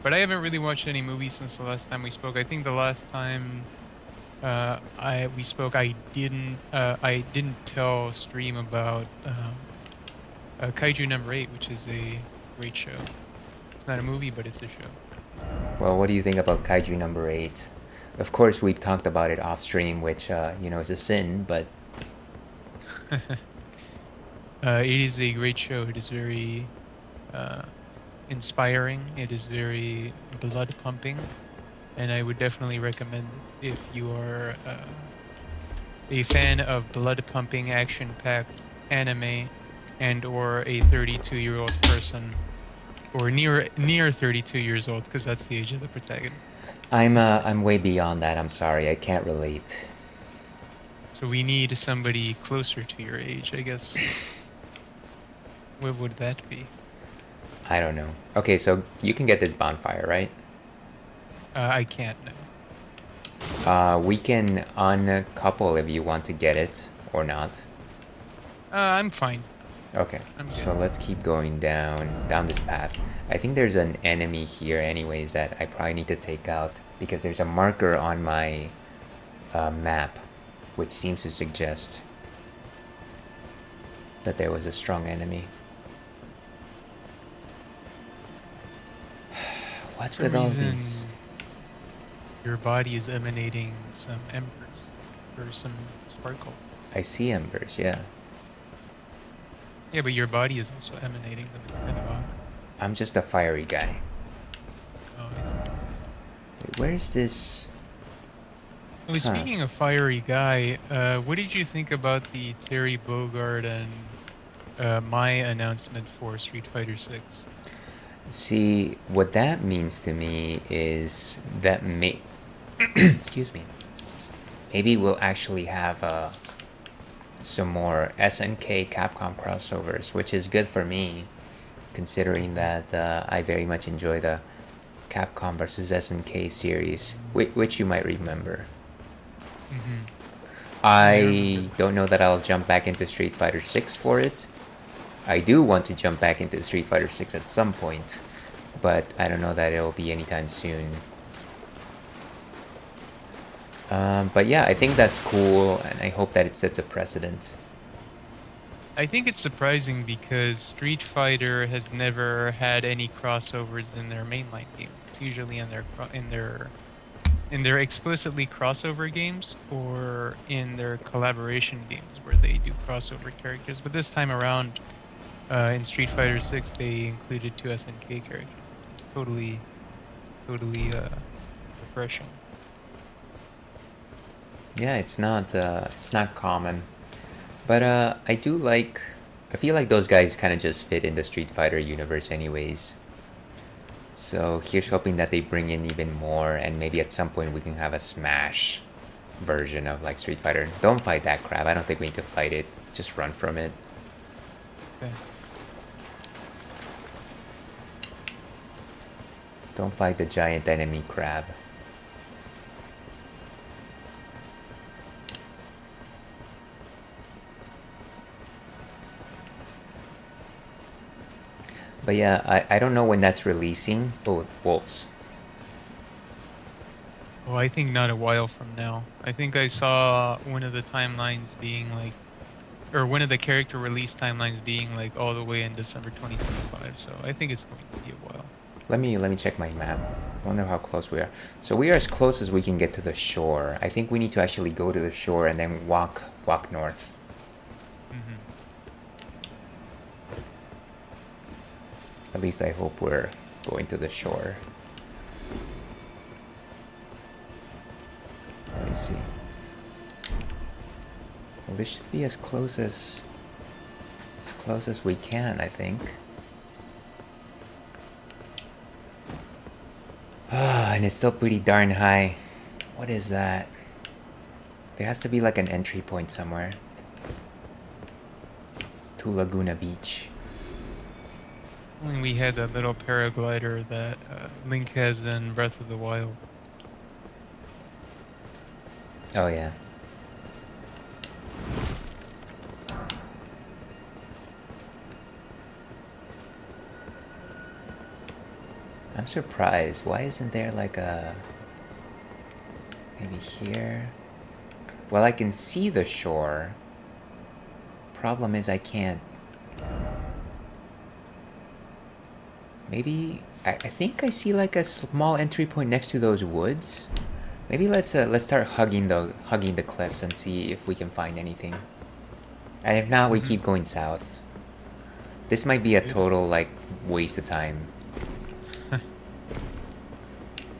But I haven't really watched any movies since the last time we spoke. I think the last time we spoke, I didn't tell stream about Kaiju number 8, which is a great show. It's not a movie, but it's a show. Well, what do you think about Kaiju number 8? Of course, we've talked about it off stream, which, is a sin, but... It is a great show. It is very inspiring. It is very blood pumping, and I would definitely recommend it if you are a fan of blood pumping, action packed anime, and or a 32-year-old person, or near 32 years old, because that's the age of the protagonist. I'm way beyond that. I'm sorry, I can't relate. So we need somebody closer to your age, I guess. What would that be? I don't know. Okay, so you can get this bonfire, right? I can't now. We can uncouple if you want to get it or not. I'm fine. Okay, I'm good. so let's keep going down this path. I think there's an enemy here anyways that I probably need to take out because there's a marker on my map which seems to suggest that there was a strong enemy. What's with all these? Your body is emanating some embers or some sparkles. I see embers, yeah. Yeah, but your body is also emanating them. It's kind of odd. I'm just a fiery guy. Oh, I see. Wait, where's this? Well, speaking of fiery guy, what did you think about the Terry Bogard and my announcement for Street Fighter 6? See, what that means to me is that excuse me. Maybe we'll actually have some more SNK Capcom crossovers, which is good for me, considering that I very much enjoy the Capcom versus SNK series, which you might remember. Mm-hmm. I don't know that I'll jump back into Street Fighter 6 for it. I do want to jump back into Street Fighter 6 at some point, but I don't know that it'll be anytime soon. But yeah, I think that's cool, and I hope that it sets a precedent. I think it's surprising because Street Fighter has never had any crossovers in their mainline games. It's usually in their explicitly crossover games or in their collaboration games where they do crossover characters. But this time around, in Street Fighter 6, they included 2 SNK characters. It's totally refreshing. Yeah, it's not common, but I feel like those guys kind of just fit in the Street Fighter universe anyways. So here's hoping that they bring in even more, and maybe at some point we can have a Smash version of like Street Fighter. Don't fight that crap. I don't think we need to fight it. Just run from it. Okay. Don't fight the giant enemy crab. But yeah, I don't know when that's releasing. Oh, wolves. Well, I think not a while from now. I think I saw one of the timelines being like, or one of the character release timelines being like all the way in December 2025. So I think it's going to be a while. Let me check my map. I wonder how close we are. So we are as close as we can get to the shore. I think we need to actually go to the shore and then walk north. Mm-hmm. At least I hope we're going to the shore. Let me see. Well, this should be as close as we can, I think. Ah, and it's still pretty darn high. What is that? There has to be like an entry point somewhere. To Laguna Beach. And we had that little paraglider that Link has in Breath of the Wild. Oh yeah. I'm surprised. Why isn't there like a... Maybe here? Well, I can see the shore. Problem is I can't... Maybe I think I see like a small entry point next to those woods. Maybe let's start hugging the cliffs and see if we can find anything. And if not, we keep going south. This might be a total like waste of time. I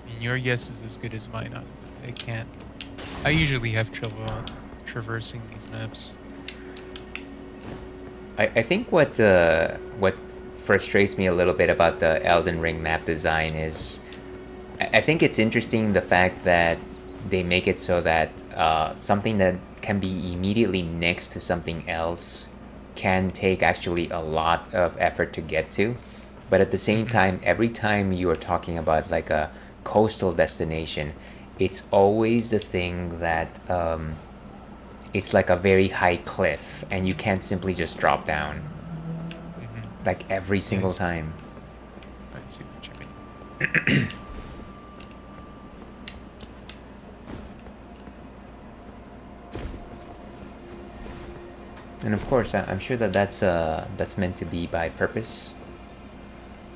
mean, your guess is as good as mine, honestly. I can't. I usually have trouble traversing these maps. I think what frustrates me a little bit about the Elden Ring map design is I think it's interesting the fact that they make it so that something that can be immediately next to something else can take actually a lot of effort to get to. But at the same time, every time you are talking about like a coastal destination, it's always the thing that it's like a very high cliff and you can't simply just drop down. Like every single time. I see what you mean. And of course, I'm sure that that's meant to be by purpose.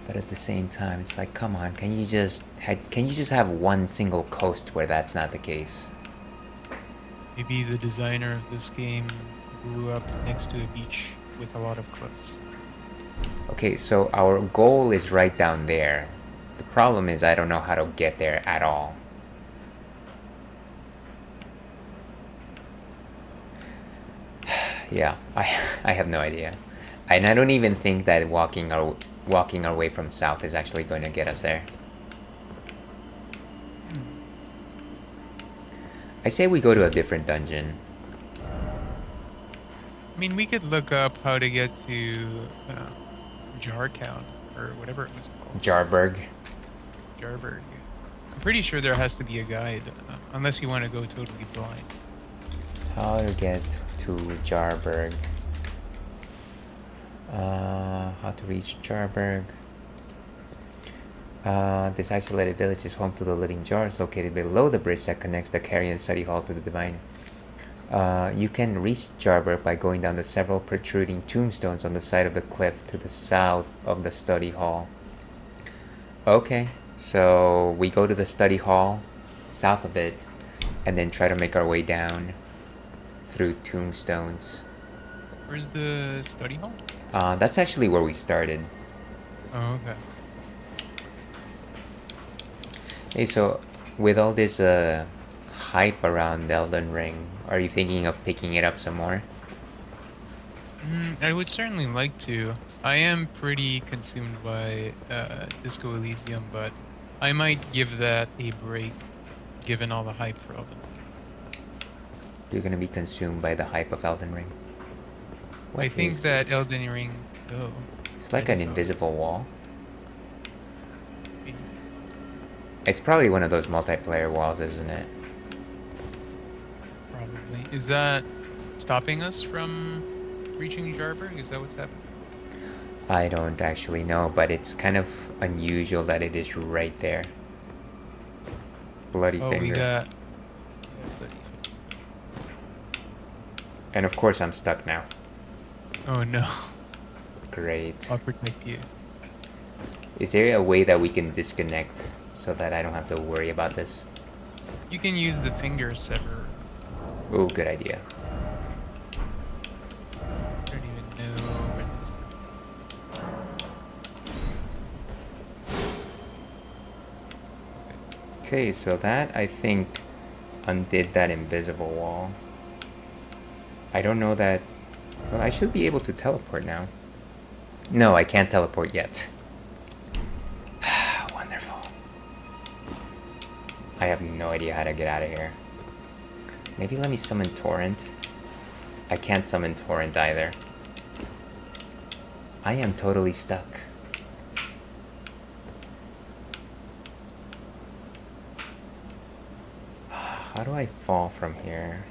But at the same time, it's like, come on, can you just have one single coast where that's not the case? Maybe the designer of this game grew up next to a beach with a lot of cliffs. Okay, so our goal is right down there. The problem is I don't know how to get there at all. Yeah, I have no idea. And I don't even think that walking our way from south is actually going to get us there. I say we go to a different dungeon. I mean, we could look up how to get to Jartown, or whatever it was called. Jarburg. Jarburg. I'm pretty sure there has to be a guide, unless you want to go totally blind. How to get to Jarburg. How to reach Jarburg. This isolated village is home to the living jars located below the bridge that connects the Carrion study hall to the divine. You can reach Jarburg by going down the several protruding tombstones on the side of the cliff to the south of the study hall. Okay, so we go to the study hall, south of it, and then try to make our way down through tombstones. Where's the study hall? That's actually where we started. Oh, okay. Hey, so with all this hype around Elden Ring, are you thinking of picking it up some more? I would certainly like to. I am pretty consumed by Disco Elysium, but I might give that a break, given all the hype for Elden Ring. You're gonna be consumed by the hype of Elden Ring. What I think is that this? Elden Ring... Oh. It's like I an saw it. invisible wall. It's probably one of those multiplayer walls, isn't it? Probably. Is that stopping us from reaching Jarburg? Is that what's happening? I don't actually know, but it's kind of unusual that it is right there. Bloody Oh, finger. we got... Yeah, bloody finger. And of course I'm stuck now. Oh no. Great. I'll protect you. Is there a way that we can disconnect so that I don't have to worry about this? You can use the finger sever. Oh, good idea. I don't even know where this person... Okay, so that I think undid that invisible wall. I don't know that... Well, I should be able to teleport now. No, I can't teleport yet. Wonderful. I have no idea how to get out of here. Maybe let me summon Torrent. I can't summon Torrent either. I am totally stuck. How do I fall from here?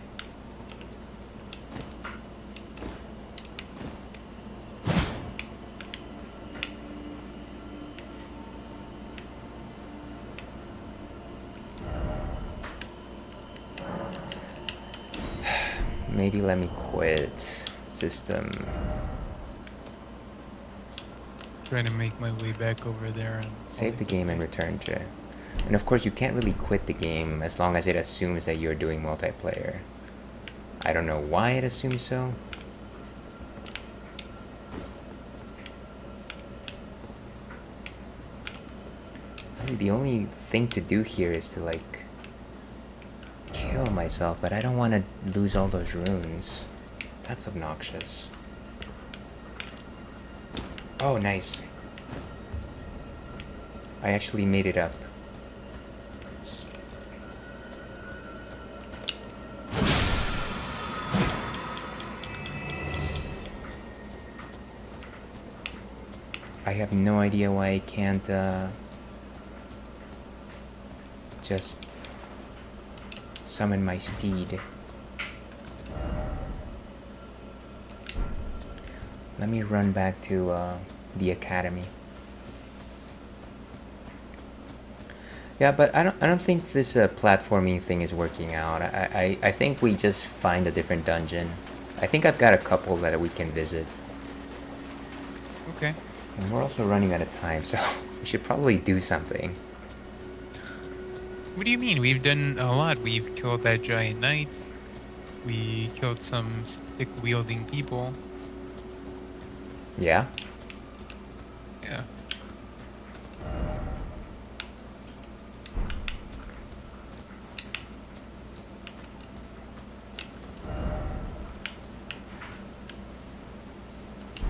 Maybe let me quit system. trying to make my way back over there and Save the game and return to it. And of course, you can't really quit the game as long as it assumes that you're doing multiplayer. I don't know why it assumes so. Really, the only thing to do here is to, like, kill myself, but I don't want to lose all those runes. That's obnoxious. Oh, nice. I actually made it up. I have no idea why I can't just summon my steed. Let me run back to the academy. Yeah, but I don't think this platforming thing is working out. I think we just find a different dungeon. I think I've got a couple that we can visit. Okay. And we're also running out of time, so we should probably do something. What do you mean? We've done a lot. We've killed that giant knight. We killed some stick-wielding people. Yeah? Yeah.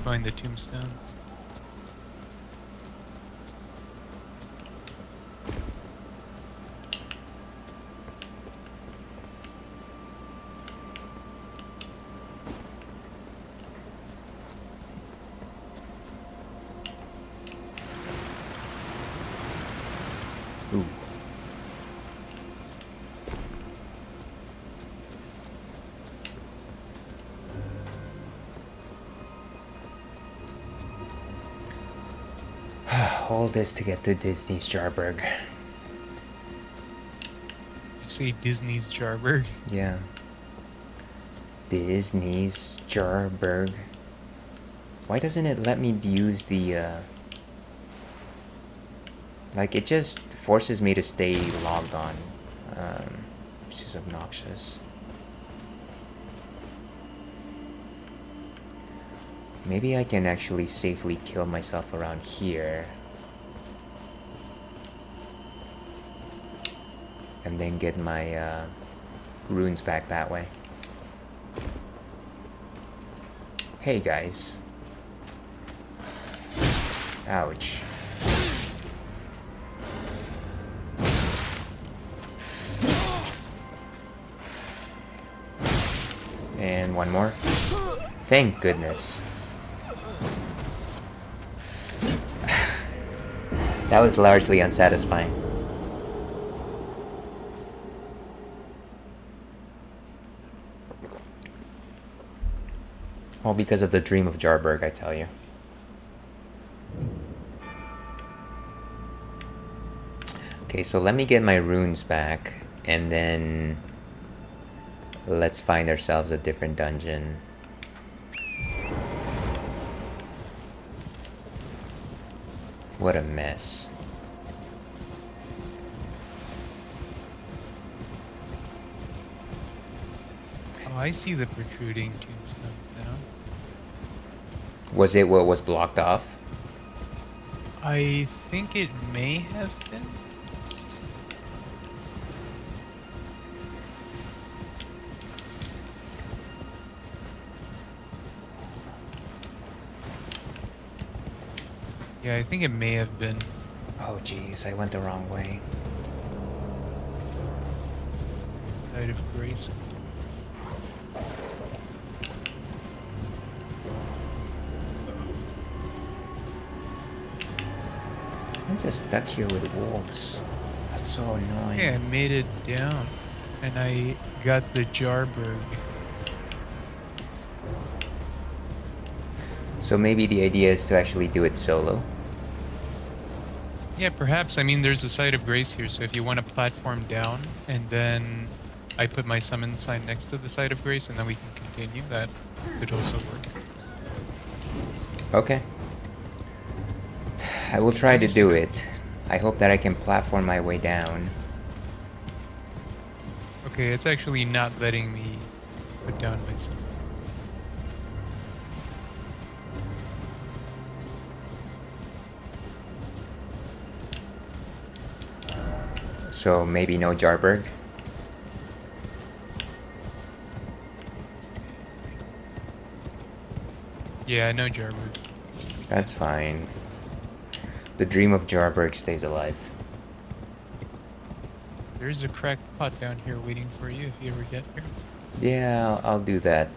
Find the tombstones. Ooh. All this to get to Disney's Jarburg. You say Disney's Jarburg? Yeah. Disney's Jarburg. Why doesn't it let me use the like, it just forces me to stay logged on, which is obnoxious. Maybe I can actually safely kill myself around here. And then get my runes back that way. Hey guys. Ouch. And one more. Thank goodness. That was largely unsatisfying. All because of the dream of Jarburg, I tell you. Okay, so let me get my runes back, and then let's find ourselves a different dungeon. What a mess. Oh, I see the protruding tombstones now. Was it what was blocked off? I think it may have been. Yeah, I think it may have been. Oh jeez, I went the wrong way. Side of Grace. I'm just stuck here with wolves. That's so annoying. Yeah, I made it down. And I got the Jarburg. So maybe the idea is to actually do it solo? Yeah, perhaps. I mean, there's a Site of Grace here, so if you want to platform down, and then I put my summon sign next to the Site of Grace, and then we can continue, that could also work. Okay. I will try to do it. I hope that I can platform my way down. Okay, it's actually not letting me put down myself. So maybe no Jarberg. Yeah, no Jarber. That's fine. The dream of Jarberg stays alive. There's a cracked pot down here waiting for you if you ever get here. Yeah, I'll do that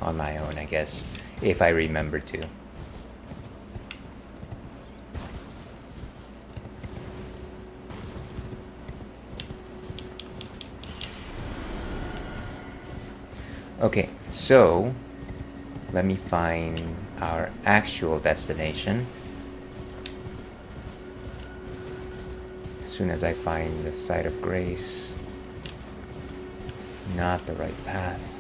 on my own, I guess, if I remember to. Okay, so let me find our actual destination. As soon as I find the site of grace, not the right path.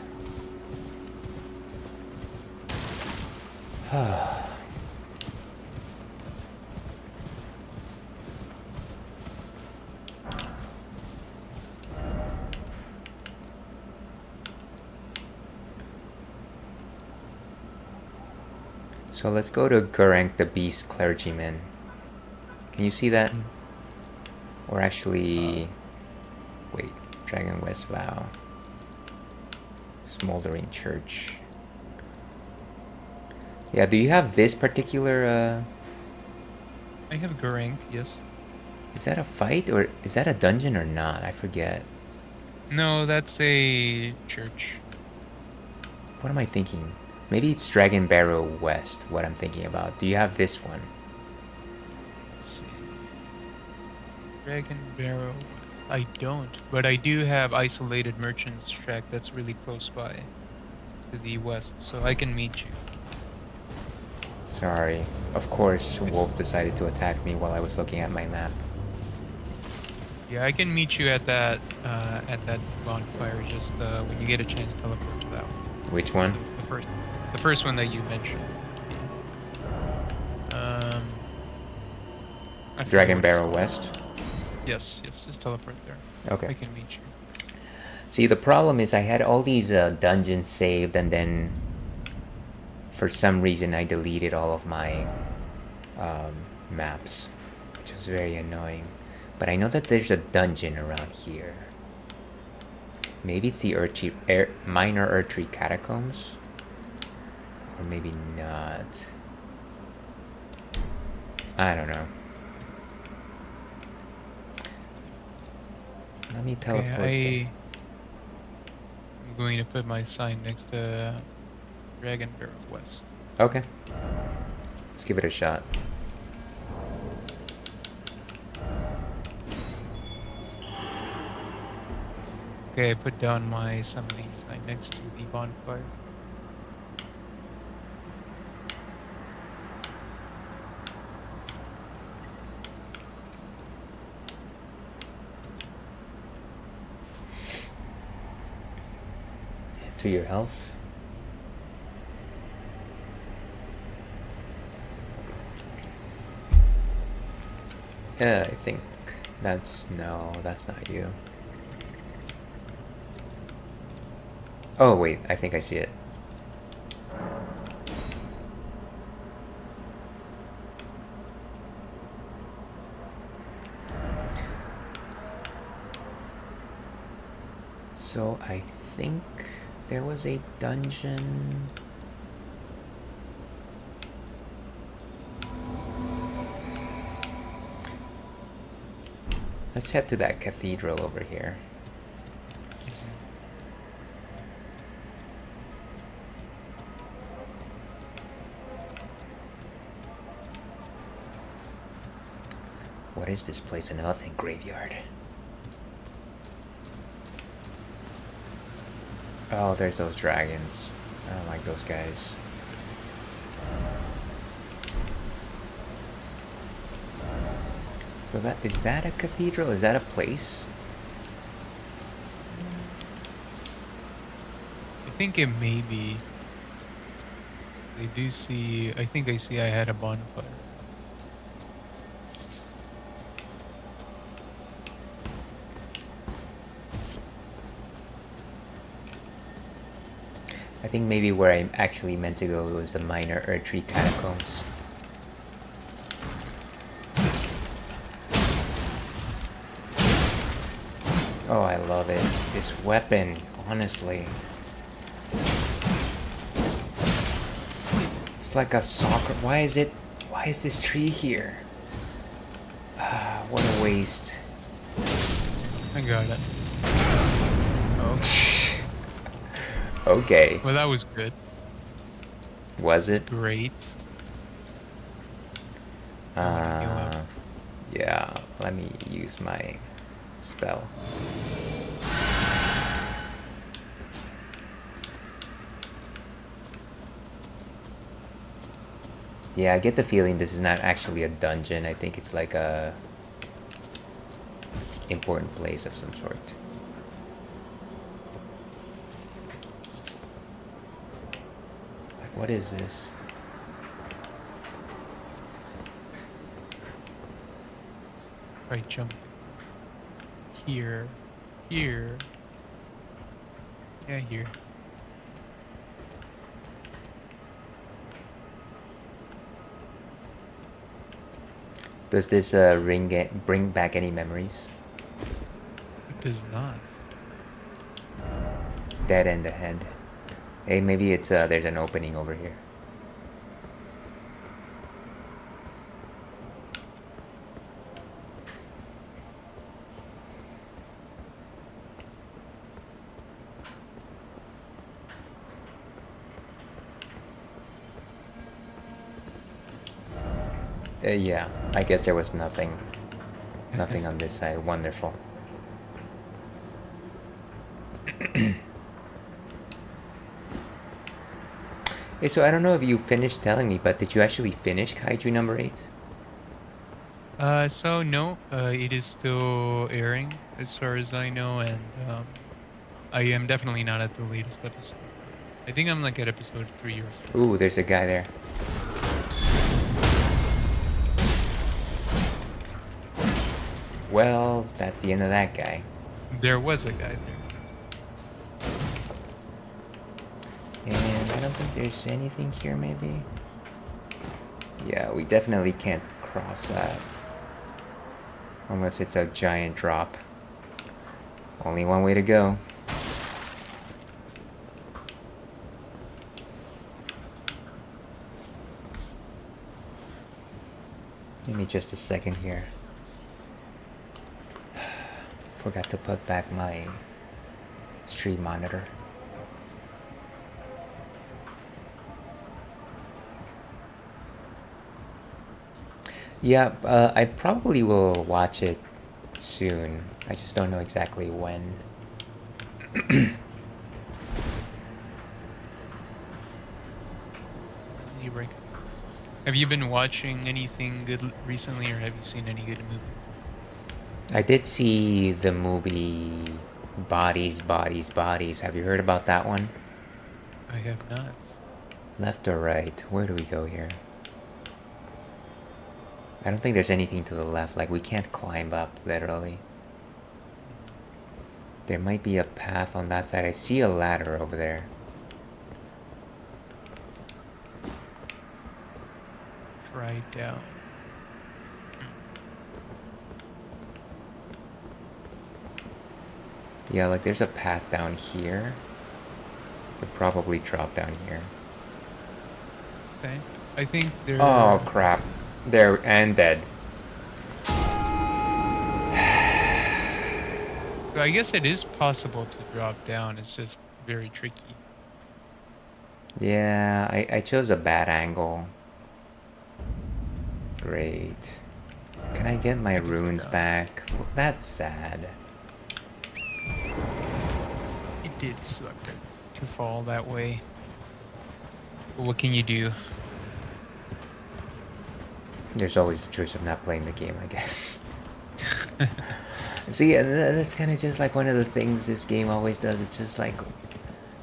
So let's go to Gurrank the Beast Clergyman. Can you see that? Or actually, wait, Dragon West Vow. Smoldering Church. Yeah, do you have this particular, I have Gurrank, yes. is that a fight or is that a dungeon or not? I forget. No, that's a church. What am I thinking? Maybe it's Dragon Barrow West, what I'm thinking about. Do you have this one? Let's see. Dragon Barrow West. I don't, but I do have Isolated Merchants Shack that's really close by to the west, so I can meet you. Sorry. Of course, wolves decided to attack me while I was looking at my map. Yeah, I can meet you at that bonfire. Just when you get a chance, teleport to that one. Which one? The first one that you mentioned. I forget Dragon what it's Barrow called. West? Yes, just teleport there. Okay. I can meet you. See, the problem is I had all these dungeons saved, and then for some reason I deleted all of my maps, which was very annoying. But I know that there's a dungeon around here. Maybe it's the Minor Erdtree Catacombs? Or maybe not. I don't know. Let me teleport Okay, I'm going to put my sign next to Dragon Barrow West. Okay. Let's give it a shot. Okay, I put down my summoning sign next to the bonfire. To your health. I think that's... no, that's not you. Oh wait, I think I see it. So I think there was a dungeon. Let's head to that cathedral over here. What is this place? An elephant graveyard. Oh, there's those dragons. I don't like those guys. So is that a cathedral? Is that a place? I think it may be. I think I see I had a bonfire. I think maybe where I actually meant to go was the minor Erdtree catacombs. Oh, I love it. This weapon, honestly. It's like a soccer. Why is this tree here? Ah, what a waste. I got it. Oh. Okay. Well, that was good. Was it? Great. I wanna heal up. Yeah, let me use my spell. Yeah, I get the feeling this is not actually a dungeon. I think it's like a important place of some sort. Like, what is this? Right, jump. Here. Here. Yeah, here. Does this bring back any memories? It does not. Dead end ahead. Hey, maybe it's there's an opening over here. Yeah, I guess there was nothing. Nothing on this side. Wonderful. Hey, so I don't know if you finished telling me, but did you actually finish Kaiju number 8? So no, it is still airing as far as I know, and I am definitely not at the latest episode. I think I'm like at episode 3 or 4. Ooh, there's a guy there. Well, that's the end of that guy. There was a guy there. And I don't think there's anything here, maybe? Yeah, we definitely can't cross that. Unless it's a giant drop. Only one way to go. Give me just a second here. Forgot to put back my stream monitor. Yeah, I probably will watch it soon. I just don't know exactly when. You break. Have you been watching anything good recently, or have you seen any good movies? I did see the movie Bodies, Bodies, Bodies. Have you heard about that one? I have not. Left or right? Where do we go here? I don't think there's anything to the left. Like, we can't climb up, literally. There might be a path on that side. I see a ladder over there. Try down. Yeah, like there's a path down here. Could probably drop down here. Okay. I think there. Oh crap. There and dead. So I guess it is possible to drop down. It's just very tricky. Yeah, I chose a bad angle. Great. Can I get my runes back? That's sad. It did suck to fall that way. But what can you do? There's always the choice of not playing the game, I guess. See, and that's kind of just like one of the things this game always does. It's just like,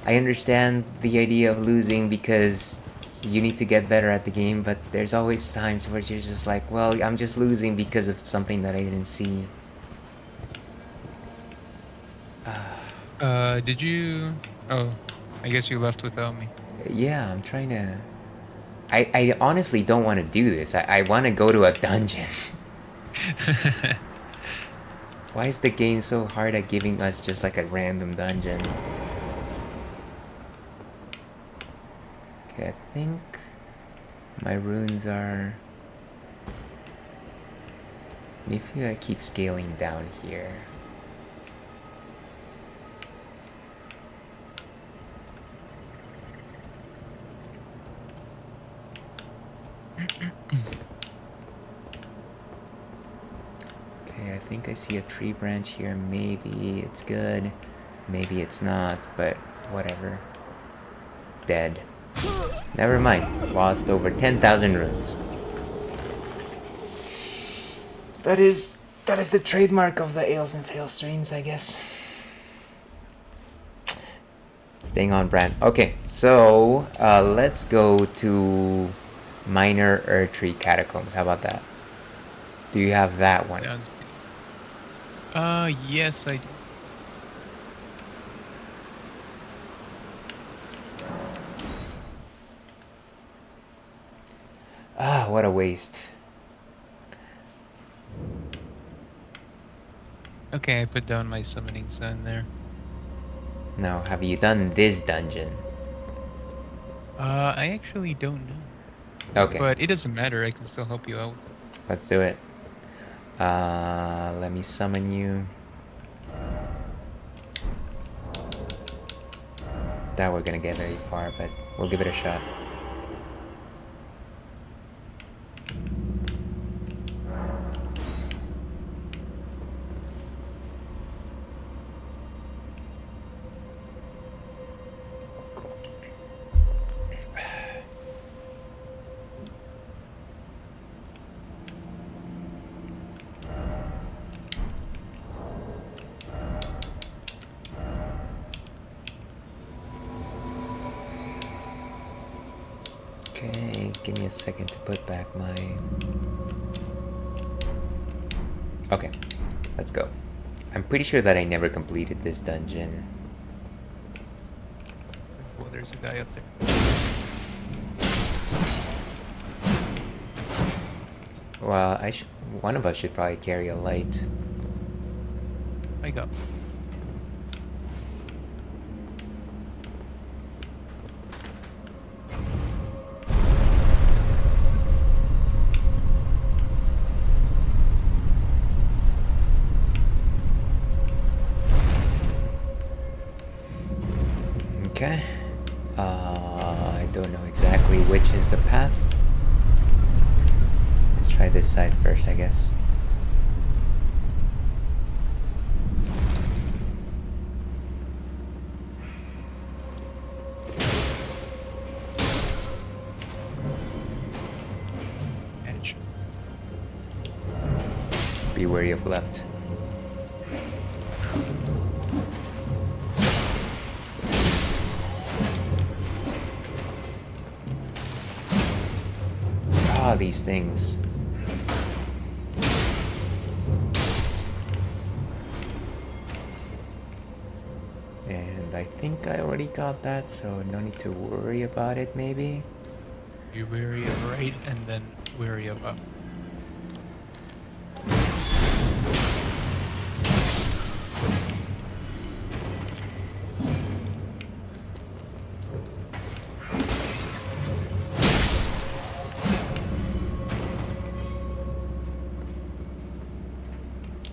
I understand the idea of losing because you need to get better at the game, but there's always times where you're just like, well, I'm just losing because of something that I didn't see. Did you... Oh, I guess you left without me. Yeah, I'm trying to... I honestly don't want to do this. I want to go to a dungeon. Why is the game so hard at giving us just like a random dungeon? Okay, I think my runes are... Maybe I keep scaling down here. Okay, I think I see a tree branch here. Maybe it's good. Maybe it's not, but whatever. Dead. Never mind. Lost over 10,000 runes. That is the trademark of the Ales and Fail streams, I guess. Staying on brand. Okay, so let's go to Minor Erdtree Catacombs. How about that? Do you have that one? Sounds good. Yes, I do. Ah, what a waste. Okay, I put down my summoning sun there. Now, have you done this dungeon? I actually don't know. Okay, But it doesn't matter, I can still help you out. let's do it. Let me summon you. Doubt we're gonna get very far, but we'll give it a shot. Okay, give me a second to put back my... Okay, let's go. I'm pretty sure that I never completed this dungeon. Oh, there's a guy up there. Well, one of us should probably carry a light. I got. Okay. I don't know exactly which is the path. Let's try this side first, I guess. Edge. Be wary of left. Ah, these things. And I think I already got that, so no need to worry about it, maybe. Be wary of right and then wary of up.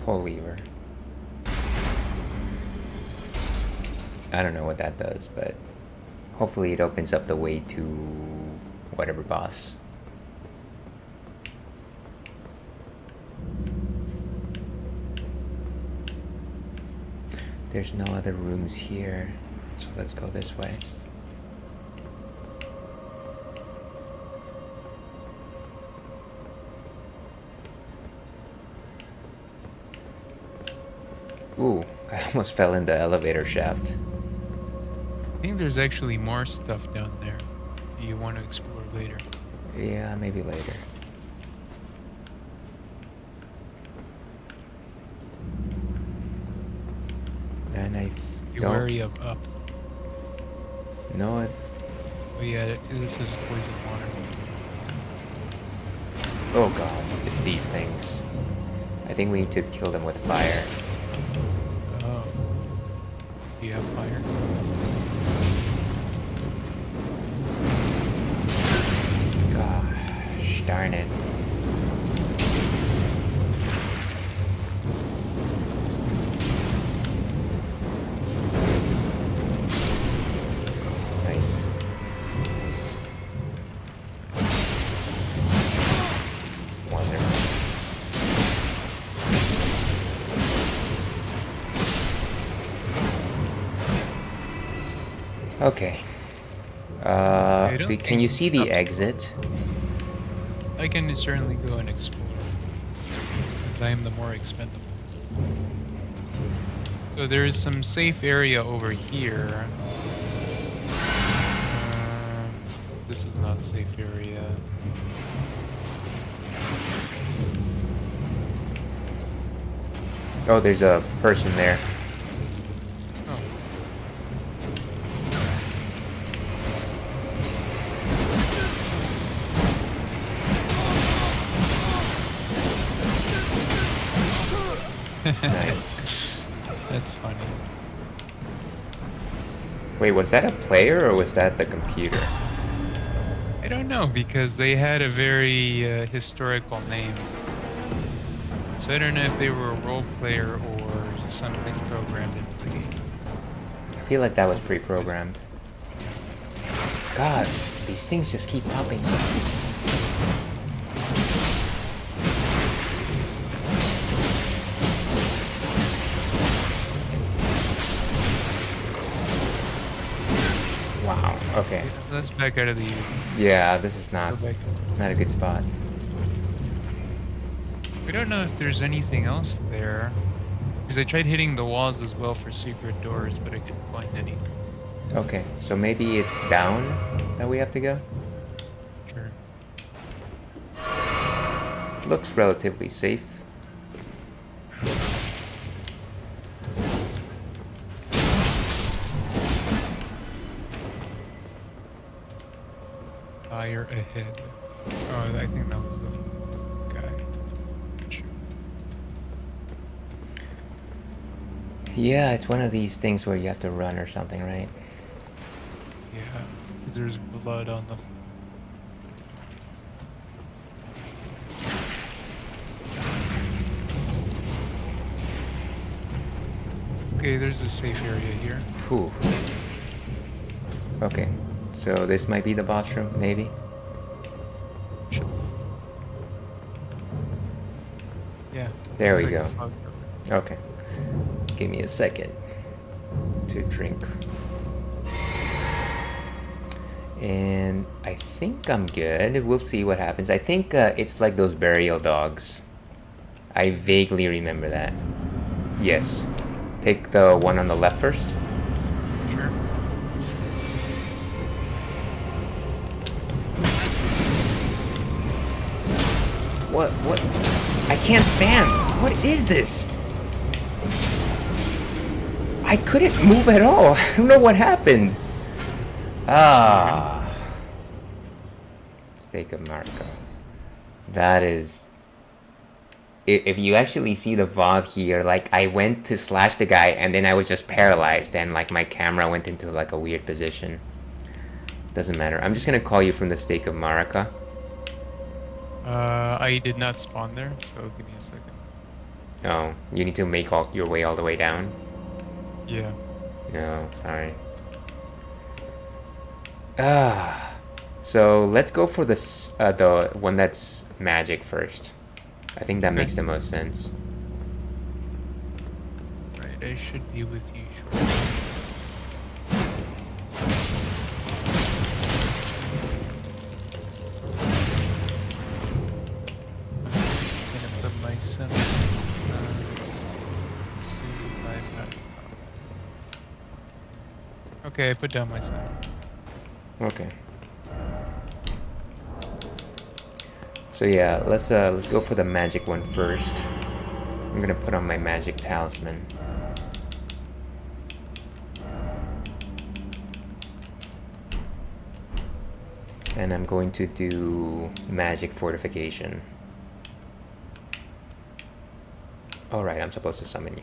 Pull lever. I don't know what that does, but hopefully it opens up the way to whatever boss. There's no other rooms here, so let's go this way. Ooh, I almost fell in the elevator shaft. I think there's actually more stuff down there you want to explore later. Yeah, maybe later. And I Be don't... wary of up. No, if... Oh yeah, this is poison water. Oh god, it's these things. I think we need to kill them with fire. Oh. Do you have fire? Gosh, darn it. Nice. Wonderful. Okay. Can you see the exit? I can certainly go and explore, because I am the more expendable. So there is some safe area over here. This is not a safe area. Oh, there's a person there. Oh. Nice. That's funny. Wait, was that a player or was that the computer? I don't know, because they had a very historical name. So I don't know if they were a role player or something programmed into the game. I feel like that was pre-programmed. God, these things just keep popping up. Wow, okay. Let's back out of the uses. Yeah, this is not a good spot. We don't know if there's anything else there. Because I tried hitting the walls as well for secret doors, but I couldn't find any. Okay, so maybe it's down that we have to go? Sure. Looks relatively safe. Fire ahead. Oh, I think that was the guy. Sure. Yeah, it's one of these things where you have to run or something, right? Yeah, 'cause there's blood on the. Okay, there's a safe area here. Whew. Okay, so this might be the boss room, maybe? Sure. Yeah. There it's we like a go. fog cover. Okay. Give me a second to drink. And I think I'm good. We'll see what happens. I think it's like those burial dogs. I vaguely remember that. Yes. Take the one on the left first. Sure. What? I can't stand. What is this? I couldn't move at all. I don't know what happened. Ah. Stake of Marco. That is... If you actually see the VOD here, like, I went to slash the guy and then I was just paralyzed and, like, my camera went into, like, a weird position. Doesn't matter. I'm just gonna call you from the Stake of Marika. I did not spawn there, so give me a second. Oh, you need to make your way all the way down? Yeah. No, sorry. So let's go for the one that's magic first. I think that makes the most sense. Right, I should be with you shortly. I'm gonna put my center as soon as I've got power. Okay, I put down my center. Okay. So yeah, let's go for the magic one first. I'm gonna put on my magic talisman. And I'm going to do magic fortification. Alright, I'm supposed to summon you.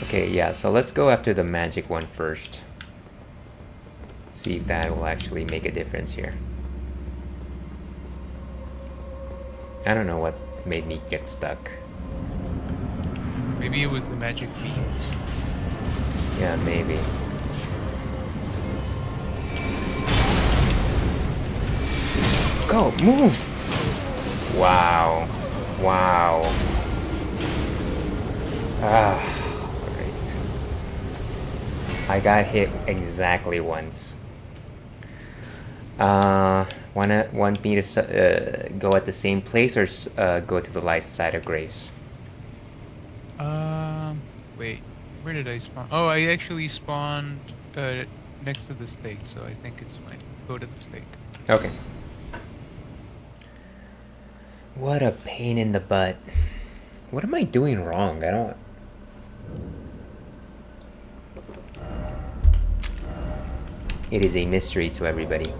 Okay, yeah, so let's go after the magic one first. See if that will actually make a difference here. I don't know what made me get stuck. Maybe it was the magic beam. Yeah, maybe. Go, move! Wow. Wow. Ah. I got hit exactly once. Want me to go at the same place or go to the light side of grace? Wait, where did I spawn? Oh, I actually spawned next to the stake, so I think it's fine. Go to the stake. Okay. What a pain in the butt. What am I doing wrong? I don't... It is a mystery to everybody.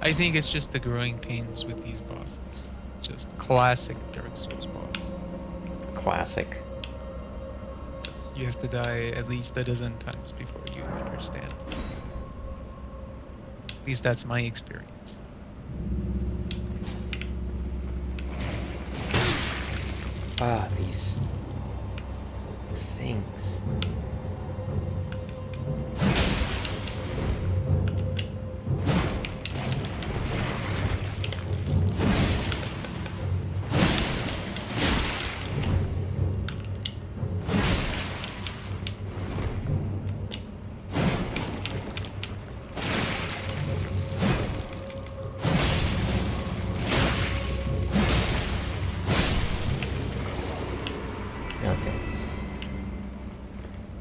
I think it's just the growing pains with these bosses. Just classic Dark Souls boss. Classic. You have to die at least a dozen times before you understand. At least that's my experience. Ah, these things.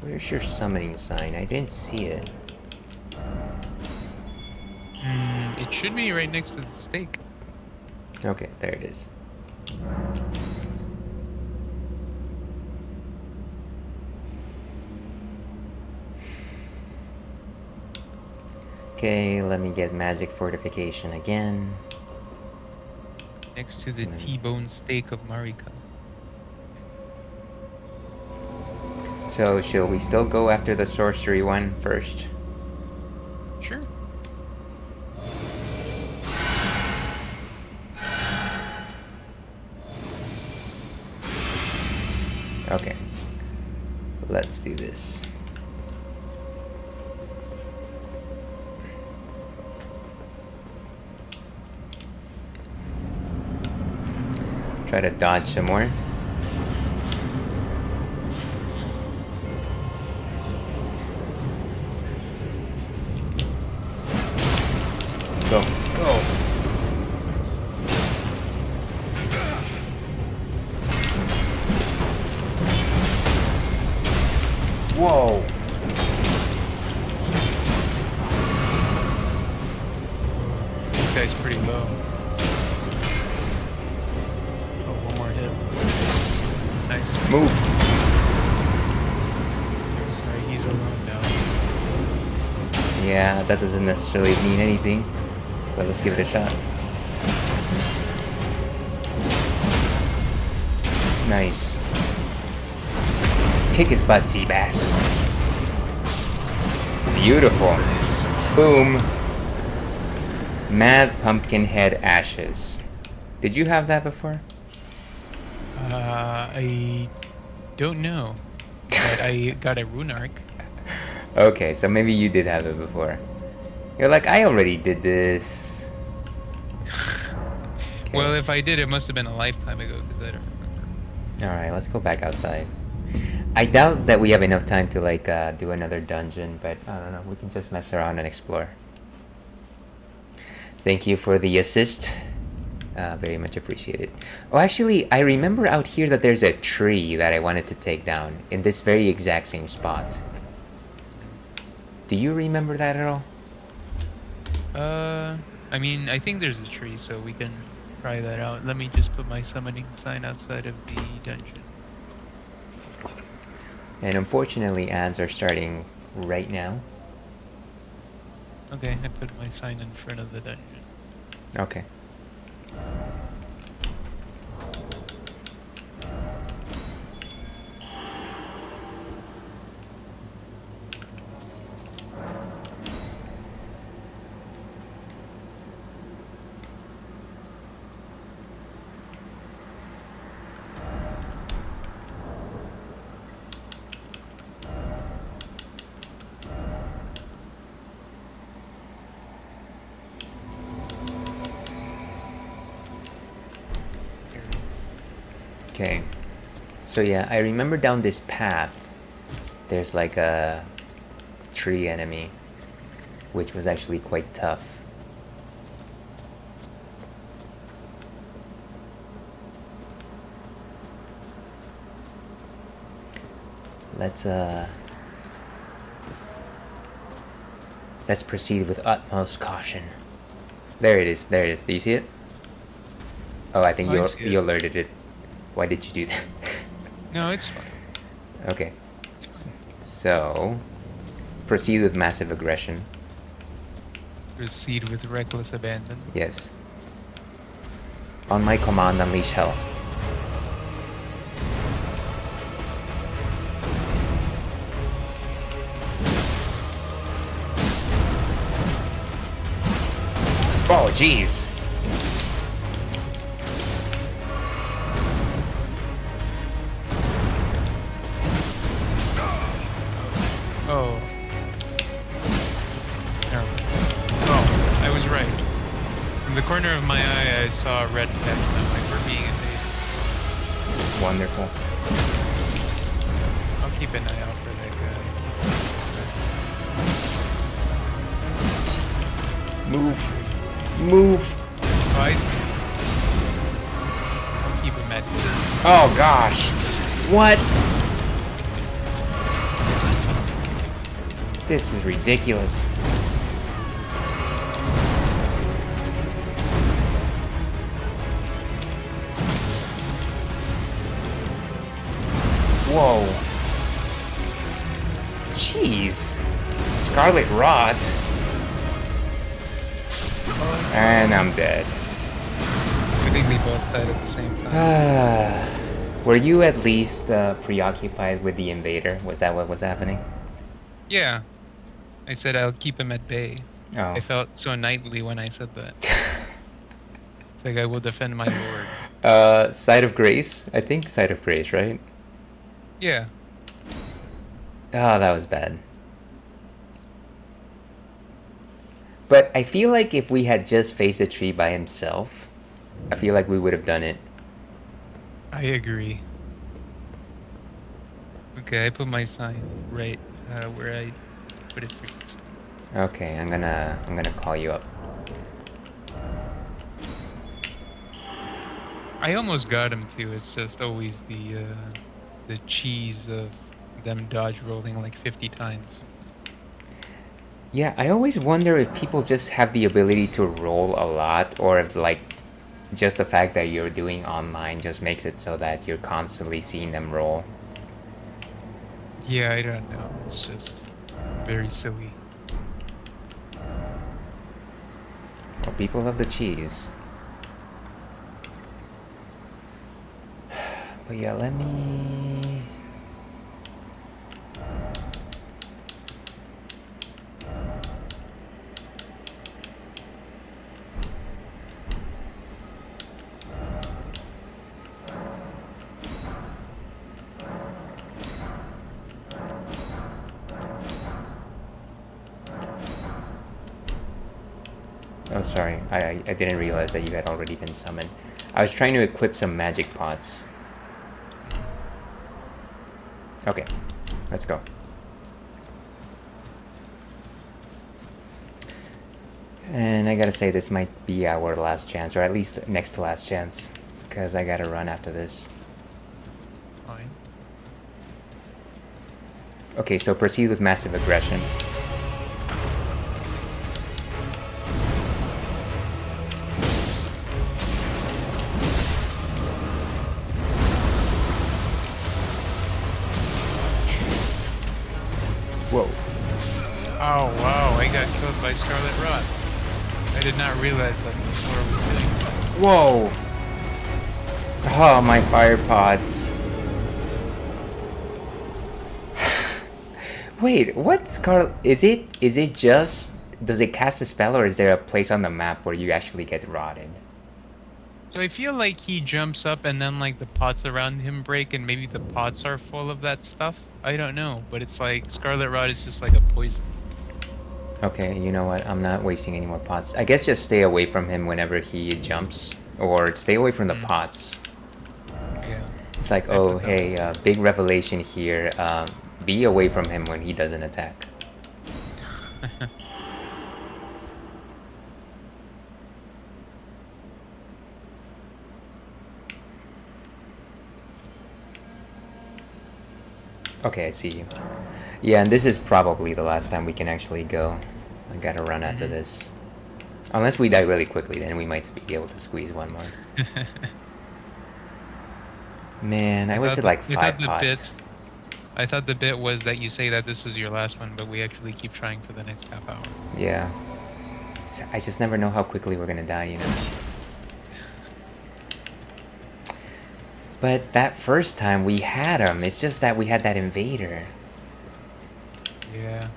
Where's your summoning sign? I didn't see it. It should be right next to the stake. Okay, there it is. Okay, let me get magic fortification again. Next to the T-bone stake of Marika. So, shall we still go after the sorcery one first? Sure. Okay. Let's do this. Try to dodge some more. Go, go. Whoa. This guy's pretty low. Oh, one more hit. Nice. Move. Alright, he's alone now. Yeah, that doesn't necessarily mean anything, but let's give it a shot. Nice. Kick his butt, Seabass. Beautiful. Boom. Mad Pumpkinhead Ashes. Did you have that before? I don't know. But I got a rune arc. Okay, so maybe you did have it before. You're like, I already did this. Okay. Well, if I did, it must have been a lifetime ago because I don't remember. Alright, let's go back outside. I doubt that we have enough time to like do another dungeon, but I don't know, we can just mess around and explore. Thank you for the assist. Very much appreciated. Oh, actually, I remember out here that there's a tree that I wanted to take down in this very exact same spot. Do you remember that at all? I mean, I think there's a tree, so we can try that out. Let me just put my summoning sign outside of the dungeon. And unfortunately, ads are starting right now. Okay, I put my sign in front of the dungeon. Okay. Okay. So yeah, I remember down this path, there's like a tree enemy, which was actually quite tough. Let's proceed with utmost caution. There it is. There it is. Do you see it? Oh, I think you alerted it. Why did you do that? No, it's fine. Okay. So, proceed with massive aggression. Proceed with reckless abandon. Yes. On my command, unleash hell. Oh, jeez. Oh. No. Oh, I was right. From the corner of my eye, I saw a red pet, and I'm like, we're being invaded. Wonderful. I'll keep an eye out for that guy. Move. Move. Oh, I see. I'll keep him at. Oh, gosh. What? This is ridiculous. Whoa. Jeez. Scarlet Rot. And I'm dead. I think we both died at the same time. Were you at least preoccupied with the invader? Was that what was happening? Yeah. I said I'll keep him at bay. Oh. I felt so knightly when I said that. It's like I will defend my lord. Side of Grace? I think Side of Grace, right? Yeah. Oh, that was bad. But I feel like if we had just faced a tree by himself, I feel like we would have done it. I agree. Okay, I put my sign right where I put it first. Okay, I'm gonna call you up. I almost got him too. It's just always the cheese of them dodge rolling like 50 times. Yeah, I always wonder if people just have the ability to roll a lot, or if like just the fact that you're doing online just makes it so that you're constantly seeing them roll. Yeah, I don't know. It's just very silly. Well, people love the cheese. But yeah, let me... Oh, sorry. I didn't realize that you had already been summoned. I was trying to equip some magic pots. Okay, let's go. And I gotta say, this might be our last chance, or at least next to last chance, because I gotta run after this. Fine. Okay, so proceed with massive aggression. Whoa. Oh wow, I got killed by Scarlet Rot. I did not realize that before I was doing that. Whoa! Oh, my fire pods. Wait, what Scarlet... Is it just... Does it cast a spell, or is there a place on the map where you actually get rotted? So I feel like he jumps up and then like the pots around him break and maybe the pots are full of that stuff. I don't know, but it's like Scarlet Rot is just like a poison. Okay, you know what? I'm not wasting any more pots. I guess just stay away from him whenever he jumps. Or stay away from the pots. Yeah. It's like, I oh, put that hey, big revelation here. Be away from him when he doesn't attack. Okay, I see you. Yeah, and this is probably the last time we can actually go. I gotta run after this. Unless we die really quickly, then we might be able to squeeze one more. Man, I wasted like 5 pots. I thought the bit was that you say that this is your last one, but we actually keep trying for the next half hour. Yeah. So I just never know how quickly we're gonna die, you know? But that first time we had him. It's just that we had that invader. Yeah.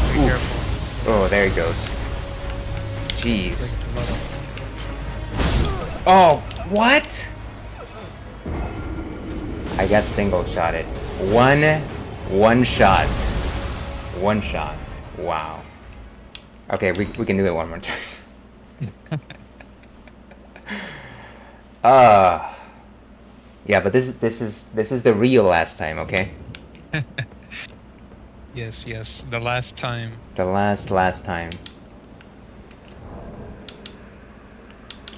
Be careful. Oh, there he goes. Jeez. Oh, what? I got single shotted. One shot. One shot. Wow. Okay, we can do it one more time. Yeah, but this is the real last time, okay? Yes, yes, the last time. The last time.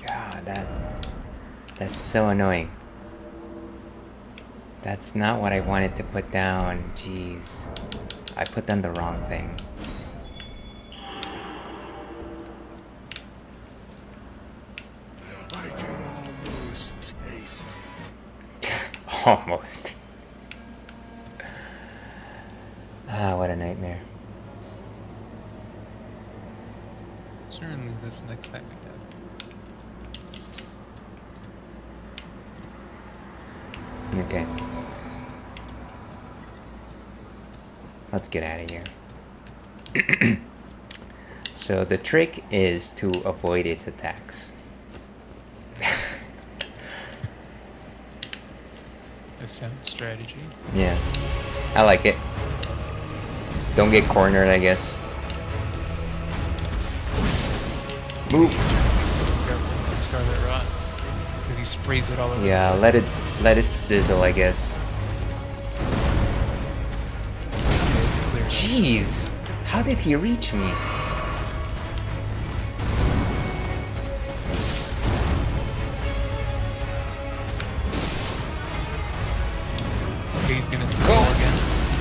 God, that's so annoying. That's not what I wanted to put down. Jeez. I put down the wrong thing. I can almost taste it. Almost. Ah, what a nightmare. Certainly this next time we have. Okay. Let's get out of here. So the trick is to avoid its attacks. A sound strategy. Yeah. I like it. Don't get cornered, I guess. Move! Careful with Scarlet Rot. Because he sprays it all over. Yeah, let it sizzle, I guess. Okay, it's clear. Jeez! How did he reach me? Okay, he's gonna sizzle again.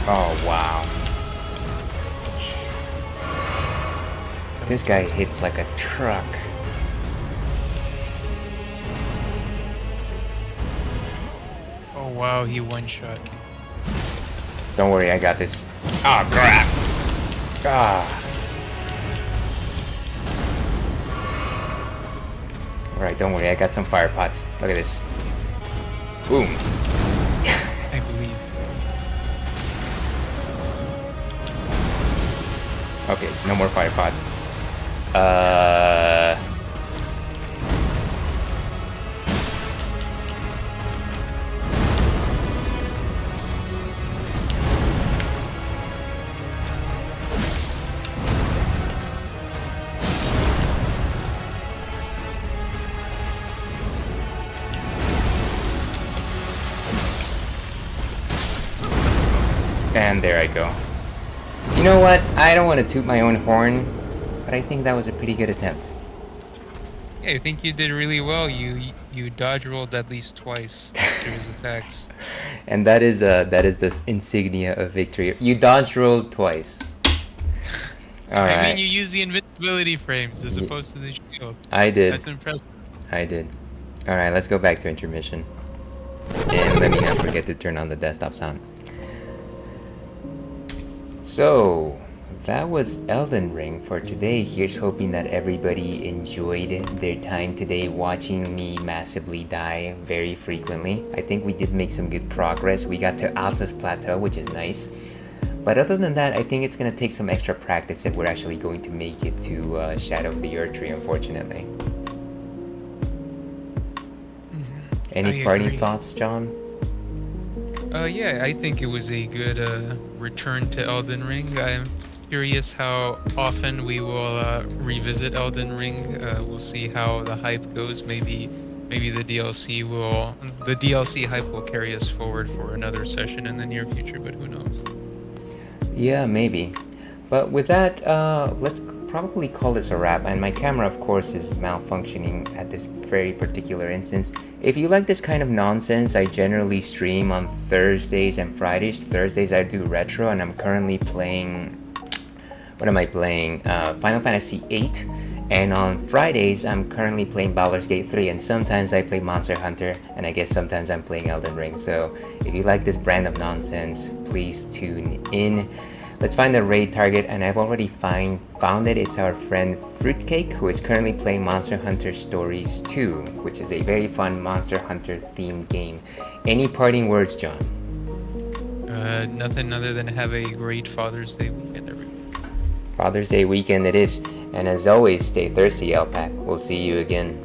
Oh, wow. This guy hits like a truck. Oh wow, he one-shot me. Don't worry, I got this. Oh, crap! Ah. Alright, don't worry, I got some fire pots. Look at this. Boom. I believe. Okay, no more fire pots. And there I go. You know what? I don't want to toot my own horn, but I think that was a pretty good attempt. Yeah, I think you did really well. You dodge rolled at least twice after his attacks. And that is the insignia of victory. You dodge rolled twice. All I right. mean, you use the invincibility frames as opposed to the shield. I did. That's impressive. I did. All right, let's go back to intermission. And let me not forget to turn on the desktop sound. So, that was Elden Ring for today. Here's hoping that everybody enjoyed their time today watching me massively die very frequently. I think we did make some good progress. We got to Altus Plateau, which is nice. But other than that, I think it's going to take some extra practice if we're actually going to make it to Shadow of the Earth Tree, unfortunately. Any parting thoughts, John? Yeah, I think it was a good return to Elden Ring. I'm curious how often we will revisit Elden Ring. We'll see how the hype goes. Maybe the DLC hype will carry us forward for another session in the near future, but who knows? Yeah, maybe. But with that, let's probably call this a wrap. And my camera, of course, is malfunctioning at this very particular instance. If you like this kind of nonsense, I generally stream on Thursdays and Fridays. Thursdays I do retro, and I'm currently playing... What am I playing? Final Fantasy VIII. And on Fridays, I'm currently playing Baldur's Gate 3, and sometimes I play Monster Hunter, and I guess sometimes I'm playing Elden Ring. So if you like this brand of nonsense, please tune in. Let's find the raid target, and I've already found it. It's our friend Fruitcake, who is currently playing Monster Hunter Stories 2, which is a very fun Monster Hunter themed game. Any parting words, John? Nothing other than have a great Father's Day weekend, everyone. Father's Day weekend it is. And as always, stay thirsty, Alpac. We'll see you again.